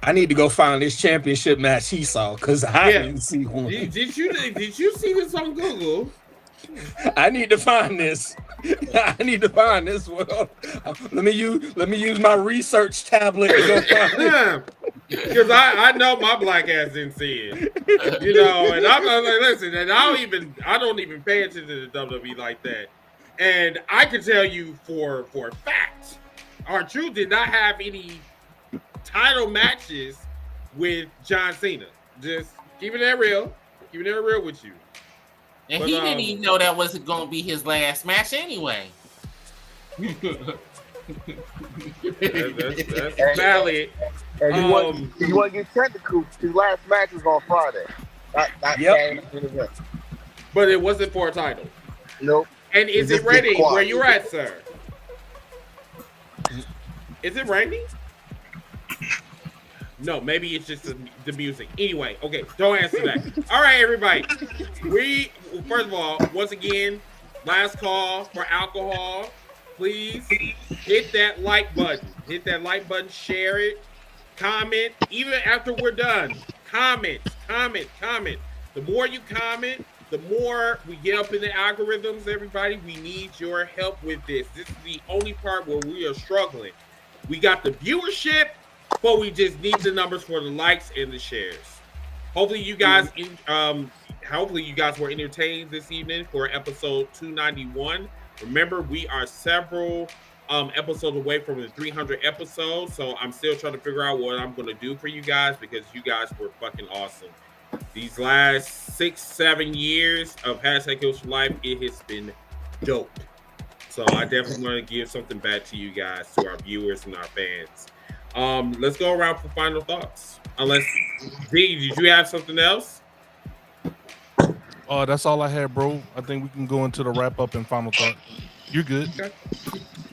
I need to go find this championship match he saw because I didn't see one. Did you see this on Google? I need to find this. I need to find this one. Let me use my research tablet to go find it. Because I know my black ass didn't see it. You know, and I'm like, listen, and I don't even pay attention to the WWE like that. And I can tell you for a fact, R-Truth did not have any title matches with John Cena. Just keeping that real with you. And he didn't even know that wasn't going to be his last match anyway. That's valid. And you want to get technical, his last match was on Friday. But it wasn't for a title. Nope. And is it raining where you're at, sir? Is it raining? No, maybe it's just the music. Anyway, okay, don't answer that. All right, everybody. First of all, once again, last call for alcohol. Please hit that like button. Hit that like button, share it, comment. Even after we're done, comment. The more you comment, the more we get up in the algorithms, everybody. We need your help with this. This is the only part where we are struggling. We got the viewership, but we just need the numbers for the likes and the shares. Hopefully you guys were entertained this evening for episode 291. Remember, we are several episodes away from the 300 episodes, so I'm still trying to figure out what I'm going to do for you guys because you guys were fucking awesome. These last 6-7 years of Hashtag Kills for Life, it has been dope. So I definitely want to give something back to you guys, to our viewers and our fans. Let's go around for final thoughts. Unless, D, did you have something else? That's all I had, bro. I think we can go into the wrap up and final thought. You're good. Okay.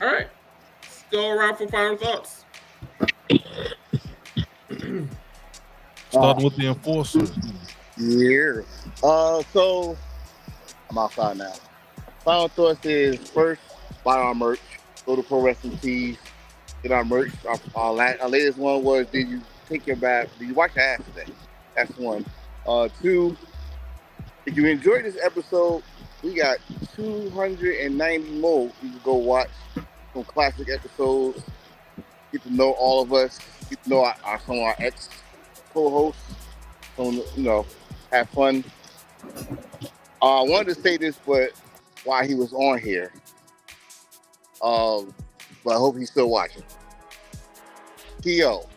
All right. Let's go around for final thoughts. Starting with the Enforcer. Yeah. So I'm outside now. Final thoughts is first, buy our merch. Go to Pro Wrestling Tees. Get our merch. Our latest one was, did you take your bath? Did you wash your ass today? That's one. Two, if you enjoyed this episode, we got 290 more. You can go watch some classic episodes. Get to know all of us. Get to know some of our ex co-hosts. Have fun. I wanted to say this, but while he was on here, but I hope he's still watching. T.O.,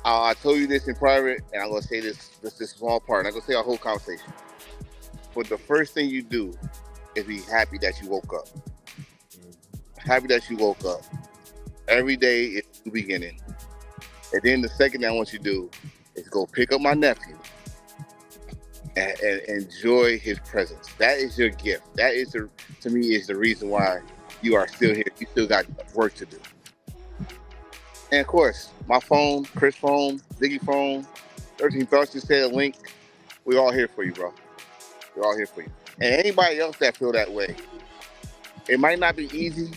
I told you this in private, and I'm going to say this small part. I'm going to say our whole conversation. But the first thing you do is be happy that you woke up. Happy that you woke up. Every day is the beginning. And then the second thing I want you to do is go pick up my nephew and enjoy his presence. That is your gift. That is, to me, is the reason why you are still here. You still got work to do. And of course, my phone, Chris' phone, Ziggy phone, 13 Thoughts You Said, Link, we're all here for you, bro. We're all here for you. And anybody else that feel that way, it might not be easy,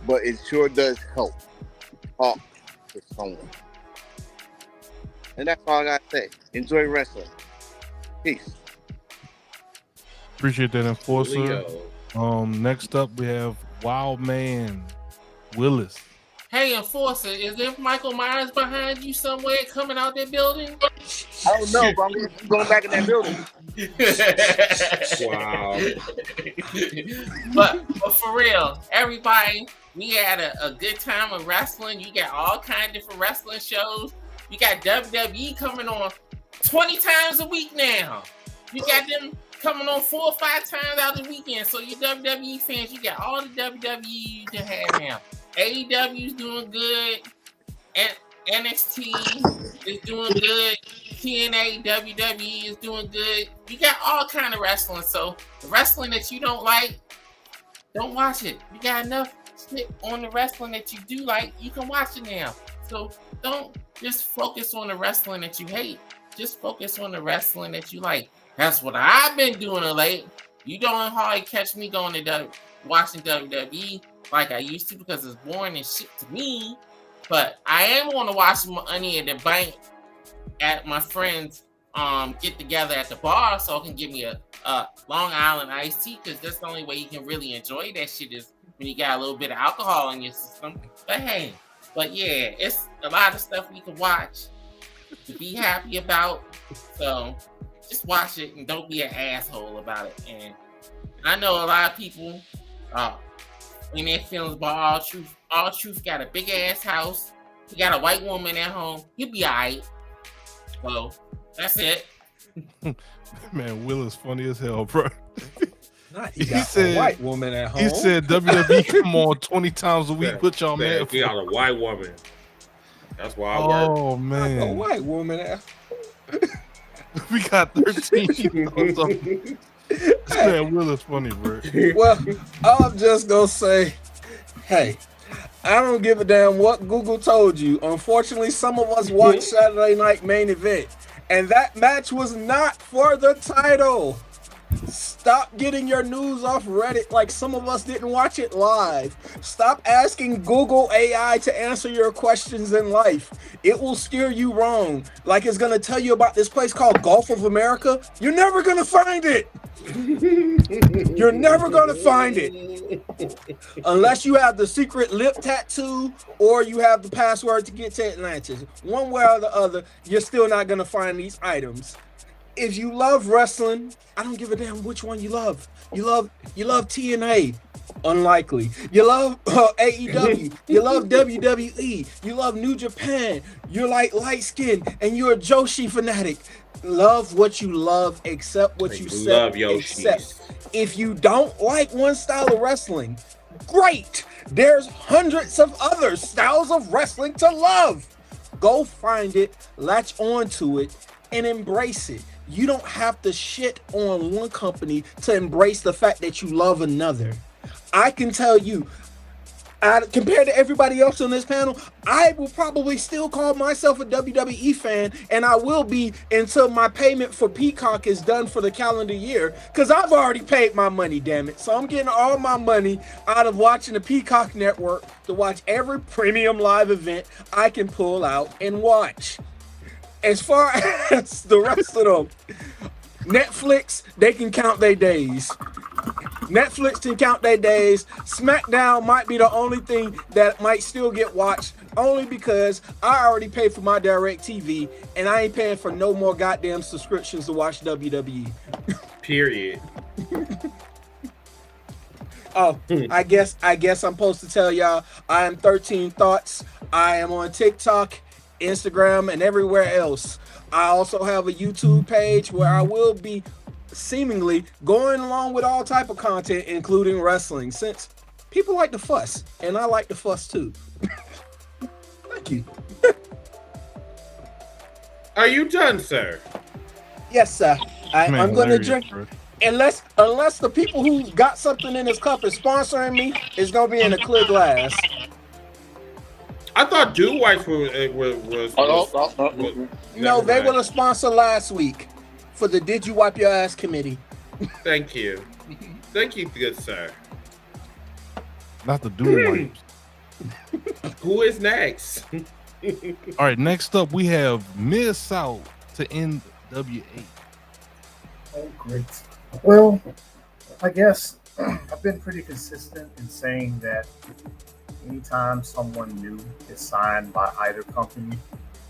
but it sure does help. Talk to someone. And that's all I gotta say. Enjoy wrestling. Peace. Appreciate that, Enforcer. Next up, we have Wild Man Willis. Hey, Enforcer, is there Michael Myers behind you somewhere coming out that building? I don't know, but I'm going back in that building. Wow. But for real, everybody, we had a good time of wrestling. You got all kinds of different wrestling shows. You got WWE coming on 20 times a week now. You got them coming on 4 or 5 times out of the weekend. So you WWE fans, you got all the WWE you can have now. AEW's doing good. And NXT is doing good. TNA, WWE is doing good. You got all kind of wrestling. So the wrestling that you don't like, don't watch it. You got enough shit on the wrestling that you do like. You can watch it now. So don't just focus on the wrestling that you hate. Just focus on the wrestling that you like. That's what I've been doing of late. You don't hardly catch me going to watching WWE like I used to because it's boring and shit to me. But I am going to watch Money in the Bank at my friends get together at the bar so I can give me a Long Island iced tea because that's the only way you can really enjoy that shit is when you got a little bit of alcohol in your system. But hey, yeah, it's a lot of stuff we can watch to be happy about. So just watch it and don't be an asshole about it. And I know a lot of people in their feelings about R-Truth. R-Truth got a big ass house. He got a white woman at home. He'll be alright. So that's it. Man, Will is funny as hell, bro. He said, a white woman at home. He said WWE come on 20 times a week. Put y'all man. We got a white woman. That's why I work. Oh man, a white woman at home. We got 13. Man, Will is funny, bro. Well, I'm just gonna say, hey, I don't give a damn what Google told you. Unfortunately, some of us watched Saturday Night Main Event, and that match was not for the title. Stop getting your news off Reddit like some of us didn't watch it live. Stop asking Google AI to answer your questions in life. It will steer you wrong. Like it's going to tell you about this place called Gulf of America. You're never going to find it. You're never going to find it. Unless you have the secret lip tattoo or you have the password to get to Atlantis. One way or the other, you're still not going to find these items. If you love wrestling, I don't give a damn which one you love. You love TNA, unlikely. You love AEW. You love WWE. You love New Japan. You're like light skin and you're a Joshi fanatic. Love what you love, accept what you love Yoshis. If you don't like one style of wrestling, great. There's hundreds of other styles of wrestling to love. Go find it, latch on to it, and embrace it. You don't have to shit on one company to embrace the fact that you love another. I can tell you, compared to everybody else on this panel, I will probably still call myself a WWE fan, and I will be until my payment for Peacock is done for the calendar year, because I've already paid my money, damn it. So I'm getting all my money out of watching the Peacock network to watch every premium live event I can pull out and watch. As far as the rest of them, Netflix, they can count their days. Netflix can count their days. SmackDown might be the only thing that might still get watched, only because I already paid for my DirecTV, and I ain't paying for no more goddamn subscriptions to watch WWE. Period. Oh, I guess I'm supposed to tell y'all I am 13 Thoughts. I am on TikTok, Instagram, and everywhere else. I also have a YouTube page where I will be seemingly going along with all type of content, including wrestling, since people like to fuss, and I like to fuss too. Thank you. Are you done, sir? Yes, sir. I'm going to drink. Bro. Unless the people who got something in this cup is sponsoring me, it's going to be in a clear glass. I thought Dew Whites was no, they were a sponsor last week for the Did You Wipe Your Ass committee. Thank you. Thank you, good sir. Not the Dew Wipes. Who is next? All right, next up we have Miss South to NWA. Oh, great. Well, I guess I've been pretty consistent in saying that anytime someone new is signed by either company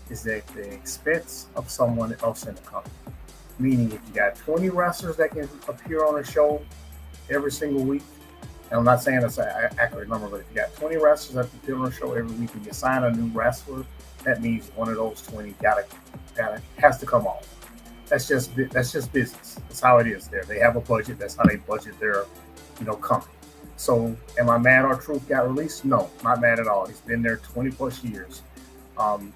is at the expense of someone else in the company. Meaning if you got 20 wrestlers that can appear on a show every single week, and I'm not saying that's an accurate number, but if you got 20 wrestlers that appear on a show every week and you sign a new wrestler, that means one of those 20 has to come off. That's just business. That's how it is there. They have a budget. That's how they budget their, company. So am I mad R-Truth got released? No, not mad at all. He's been there 20 plus years. I'm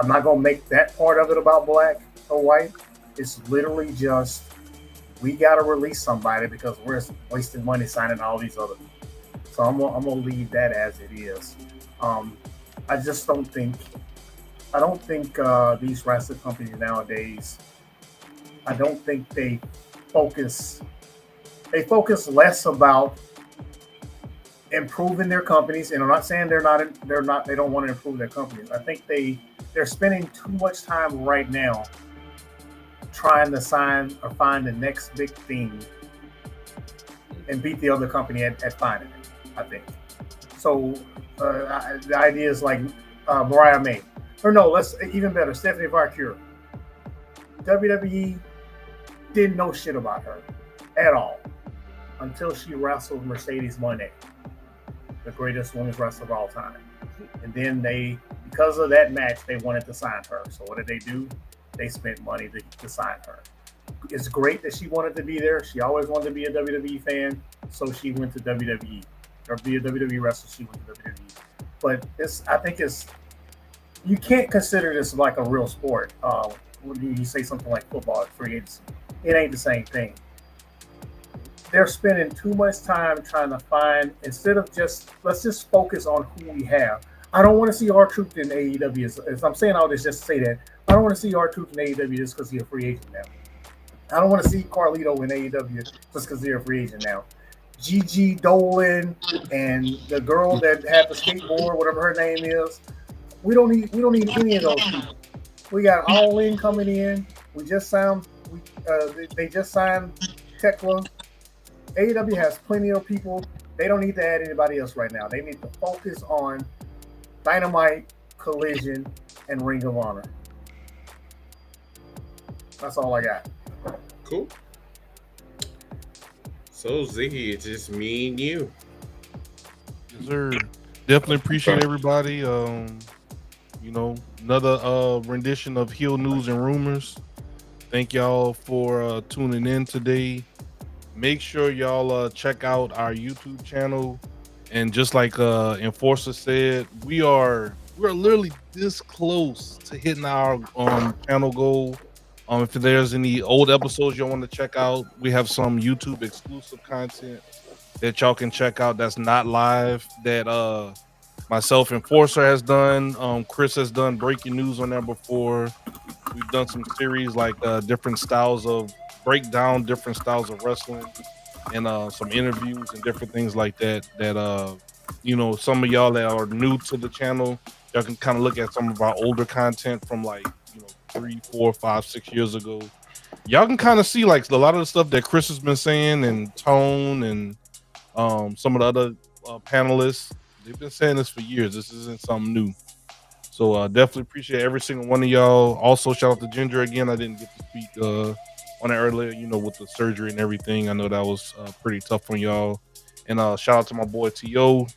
not gonna make that part of it about black or white. It's literally just we gotta release somebody because we're wasting money signing all these other people. So I'm gonna leave that as it is. I just don't think these wrestling companies nowadays. I don't think they focus. They focus less about improving their companies, and I'm not saying they don't want to improve their companies. I think they're spending too much time right now trying to sign or find the next big thing and beat the other company at finding it. I think so. The idea is like Mariah May, or no, let's even better, Stephanie Valkyrie. WWE didn't know shit about her at all until she wrestled Mercedes Moné, the greatest women's wrestler of all time. And then because of that match, they wanted to sign her. So what did they do? They spent money to sign her. It's great that she wanted to be there. She always wanted to be a WWE fan, so she went to WWE. Or be a WWE wrestler, she went to WWE. But I think you can't consider this like a real sport. When you say something like football, free agency, it ain't the same thing. They're spending too much time trying to find, instead of let's just focus on who we have. I don't want to see R-Truth in AEW. As I'm saying all this just to say that. I don't want to see R-Truth in AEW just because he's a free agent now. I don't want to see Carlito in AEW just because they're a free agent now. Gigi Dolan and the girl that had the skateboard, whatever her name is. We don't need any of those people. We got All In coming in. We just signed. They just signed Tekla. AEW has plenty of people. They don't need to add anybody else right now. They need to focus on Dynamite, Collision, and Ring of Honor. That's all I got. Cool. So Ziggy, it's just me and you. Yes, sir. Definitely appreciate everybody. Another rendition of Heel News and Rumors. Thank y'all for tuning in today. Make sure y'all check out our YouTube channel. And just like Enforcer said, we're literally this close to hitting our channel goal. If there's any old episodes you want to check out, we have some YouTube exclusive content that y'all can check out that's not live, that myself, Enforcer, has done. Chris has done breaking news on there before. We've done some series like different styles of breakdown, different styles of wrestling, and some interviews and different things like that. That some of y'all that are new to the channel, y'all can kind of look at some of our older content from 3, 4, 5, 6 years ago. Y'all can kind of see like a lot of the stuff that Chris has been saying, and Tone, and some of the other panelists. They've been saying this for years. This isn't something new. So definitely appreciate every single one of y'all. Also, shout out to Ginger again. I didn't get to speak on it earlier, with the surgery and everything. I know that was pretty tough on y'all. And shout out to my boy T.O.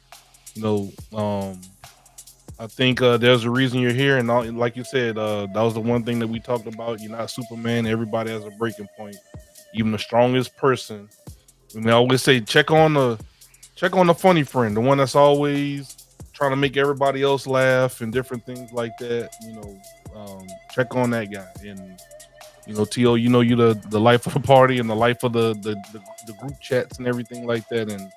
I think there's a reason you're here. And like you said, that was the one thing that we talked about. You're not Superman. Everybody has a breaking point. Even the strongest person. And I always say, check on the funny friend, the one that's always trying to make everybody else laugh and different things like that. Check on that guy. And T.O., you the life of the party and the life of the group chats and everything like that. And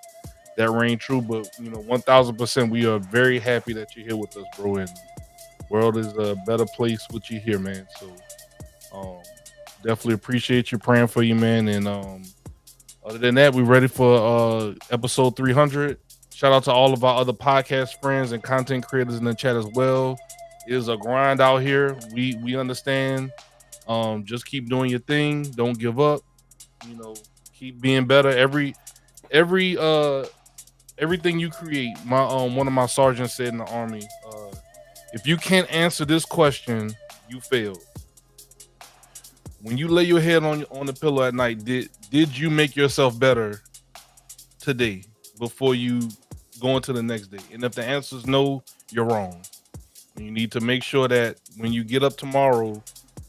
that rang true. But 1000%, we are very happy that you're here with us, bro. And the world is a better place with you here, man. So definitely appreciate you, praying for you, man. And other than that, we're ready for episode 300. Shout out to all of our other podcast friends and content creators in the chat as well. It is a grind out here. We understand. Just keep doing your thing. Don't give up. Keep being better. Everything you create. One of my sergeants said in the Army, if you can't answer this question, you failed. When you lay your head on the pillow at night, did you make yourself better today before you go into the next day? And if the answer is no, you're wrong. And you need to make sure that when you get up tomorrow,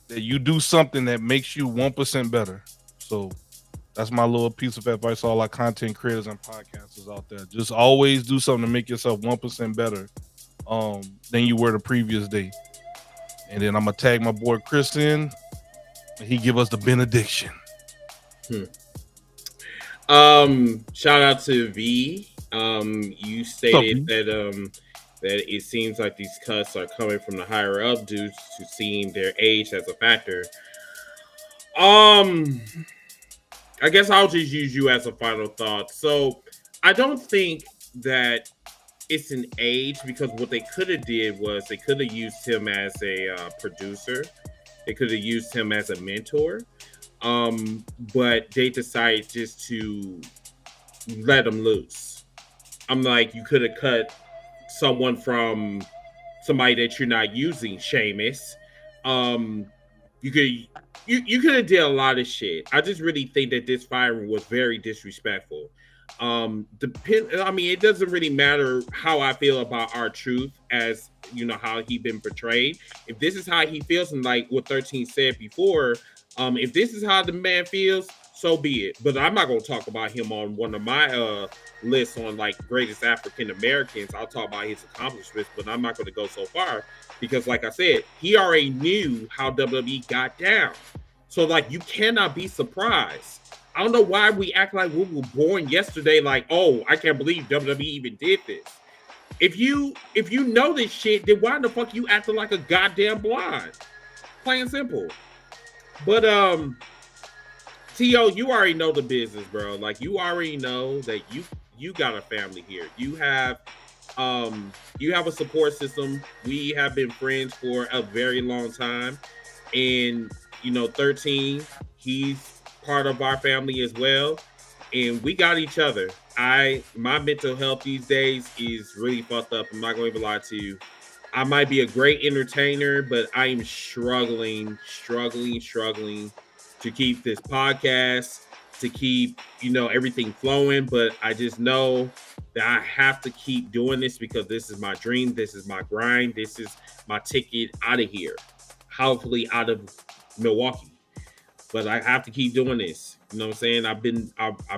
that you do something that makes you 1% better. So that's my little piece of advice to all our content creators and podcasters out there. Just always do something to make yourself 1% better than you were the previous day. And then I'm gonna tag my boy Chris in, and he give us the benediction. Shout out to V. You stated that it seems like these cuts are coming from the higher up due to seeing their age as a factor. I guess I'll just use you as a final thought. So I don't think that it's an age, because what they could have did was they could have used him as a producer. They could have used him as a mentor. But they decided just to let him loose. I'm like, you could have cut someone from somebody that you're not using, Sheamus. You could have did a lot of shit. I just really think that this firing was very disrespectful. It doesn't really matter how I feel about R-Truth, as you know how he been portrayed. If this is how he feels, and like what 13 said before, if this is how the man feels, so be it. But I'm not gonna talk about him on one of my lists on like greatest African Americans. I'll talk about his accomplishments, but I'm not gonna go so far because, like I said, he already knew how WWE got down. So like, you cannot be surprised. I don't know why we act like we were born yesterday. Like, oh, I can't believe WWE even did this. If you know this shit, then why the fuck you acting like a goddamn blind? Plain and simple. But T.O., you already know the business, bro. Like, you already know that you got a family here. You have a support system. We have been friends for a very long time. And, 13, he's part of our family as well. And we got each other. My mental health these days is really fucked up. I'm not going to even lie to you. I might be a great entertainer, but I am struggling to keep this podcast, to keep, everything flowing. But I just know that I have to keep doing this because this is my dream. This is my grind. This is my ticket out of here. Hopefully out of Milwaukee. But I have to keep doing this. You know what I'm saying? I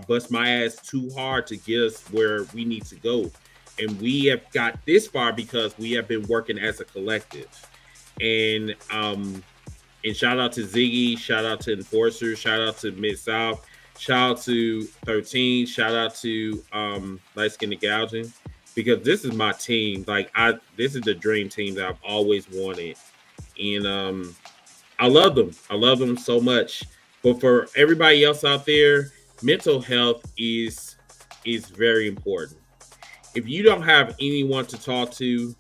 bust my ass too hard to get us where we need to go. And we have got this far because we have been working as a collective. And shout out to Ziggy, shout out to Enforcer, shout out to Mid-South, shout out to 13, shout out to Light Skin Gouging, because this is my team. Like, this is the dream team that I've always wanted. And I love them. I love them so much. But for everybody else out there, mental health is very important. If you don't have anyone to talk to,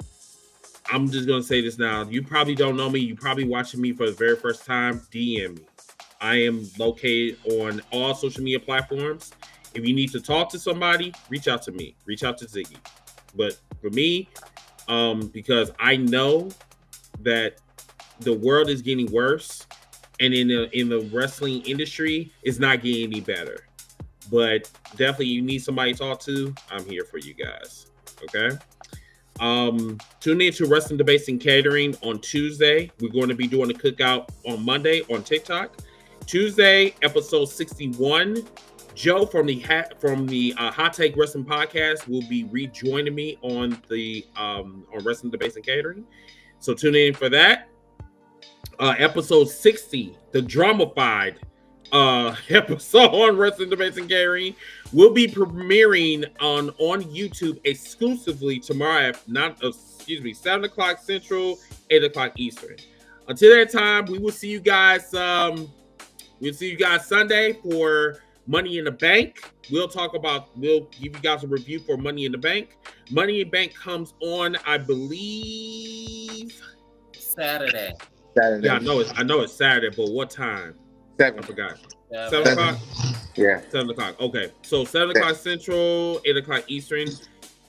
I'm just going to say this now. You probably don't know me. You probably watching me for the very first time. DM me. I am located on all social media platforms. If you need to talk to somebody, reach out to me. Reach out to Ziggy. But for me, because I know that the world is getting worse, and in the wrestling industry, it's not getting any better. But definitely, you need somebody to talk to. I'm here for you guys. Okay. Tune in to Wrestling Debates and Catering on Tuesday. We're going to be doing a cookout on Monday on TikTok. Tuesday, episode 61. Joe from the Hot Take Wrestling Podcast will be rejoining me on the on Wrestling Debates and Catering. So tune in for that. Episode 60, the dramified episode on Wrestling Debates and Catering, will be premiering on YouTube exclusively tomorrow at 7 o'clock Central, 8 o'clock Eastern. Until that time, we will see you guys. We'll see you guys Sunday for Money in the Bank. We'll give you guys a review for Money in the Bank. Money in the Bank comes on, I believe, Saturday. Yeah, I know it's Saturday, but what time? 7. I forgot. 7 o'clock? Yeah. 7 o'clock. Okay. So 7 o'clock Central, 8 o'clock Eastern.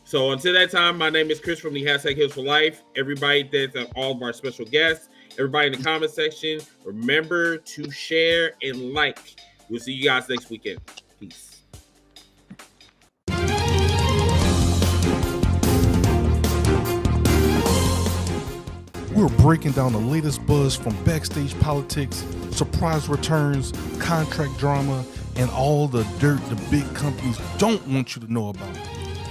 So until that time, my name is Chris from the Hashtag Heals for Life. Everybody that's all of our special guests, everybody in the comment section, remember to share and like. We'll see you guys next weekend. Peace. We're breaking down the latest buzz from backstage politics, surprise returns, contract drama, and all the dirt the big companies don't want you to know about.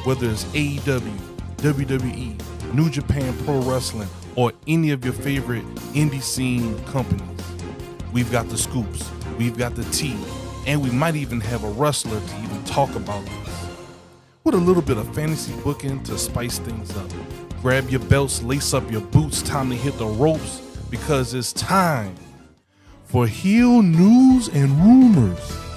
Whether it's AEW, WWE, New Japan Pro Wrestling, or any of your favorite indie scene companies. We've got the scoops, we've got the tea, and we might even have a wrestler to even talk about this. With a little bit of fantasy booking to spice things up. Grab your belts, lace up your boots, time to hit the ropes, because it's time for heel news and rumors.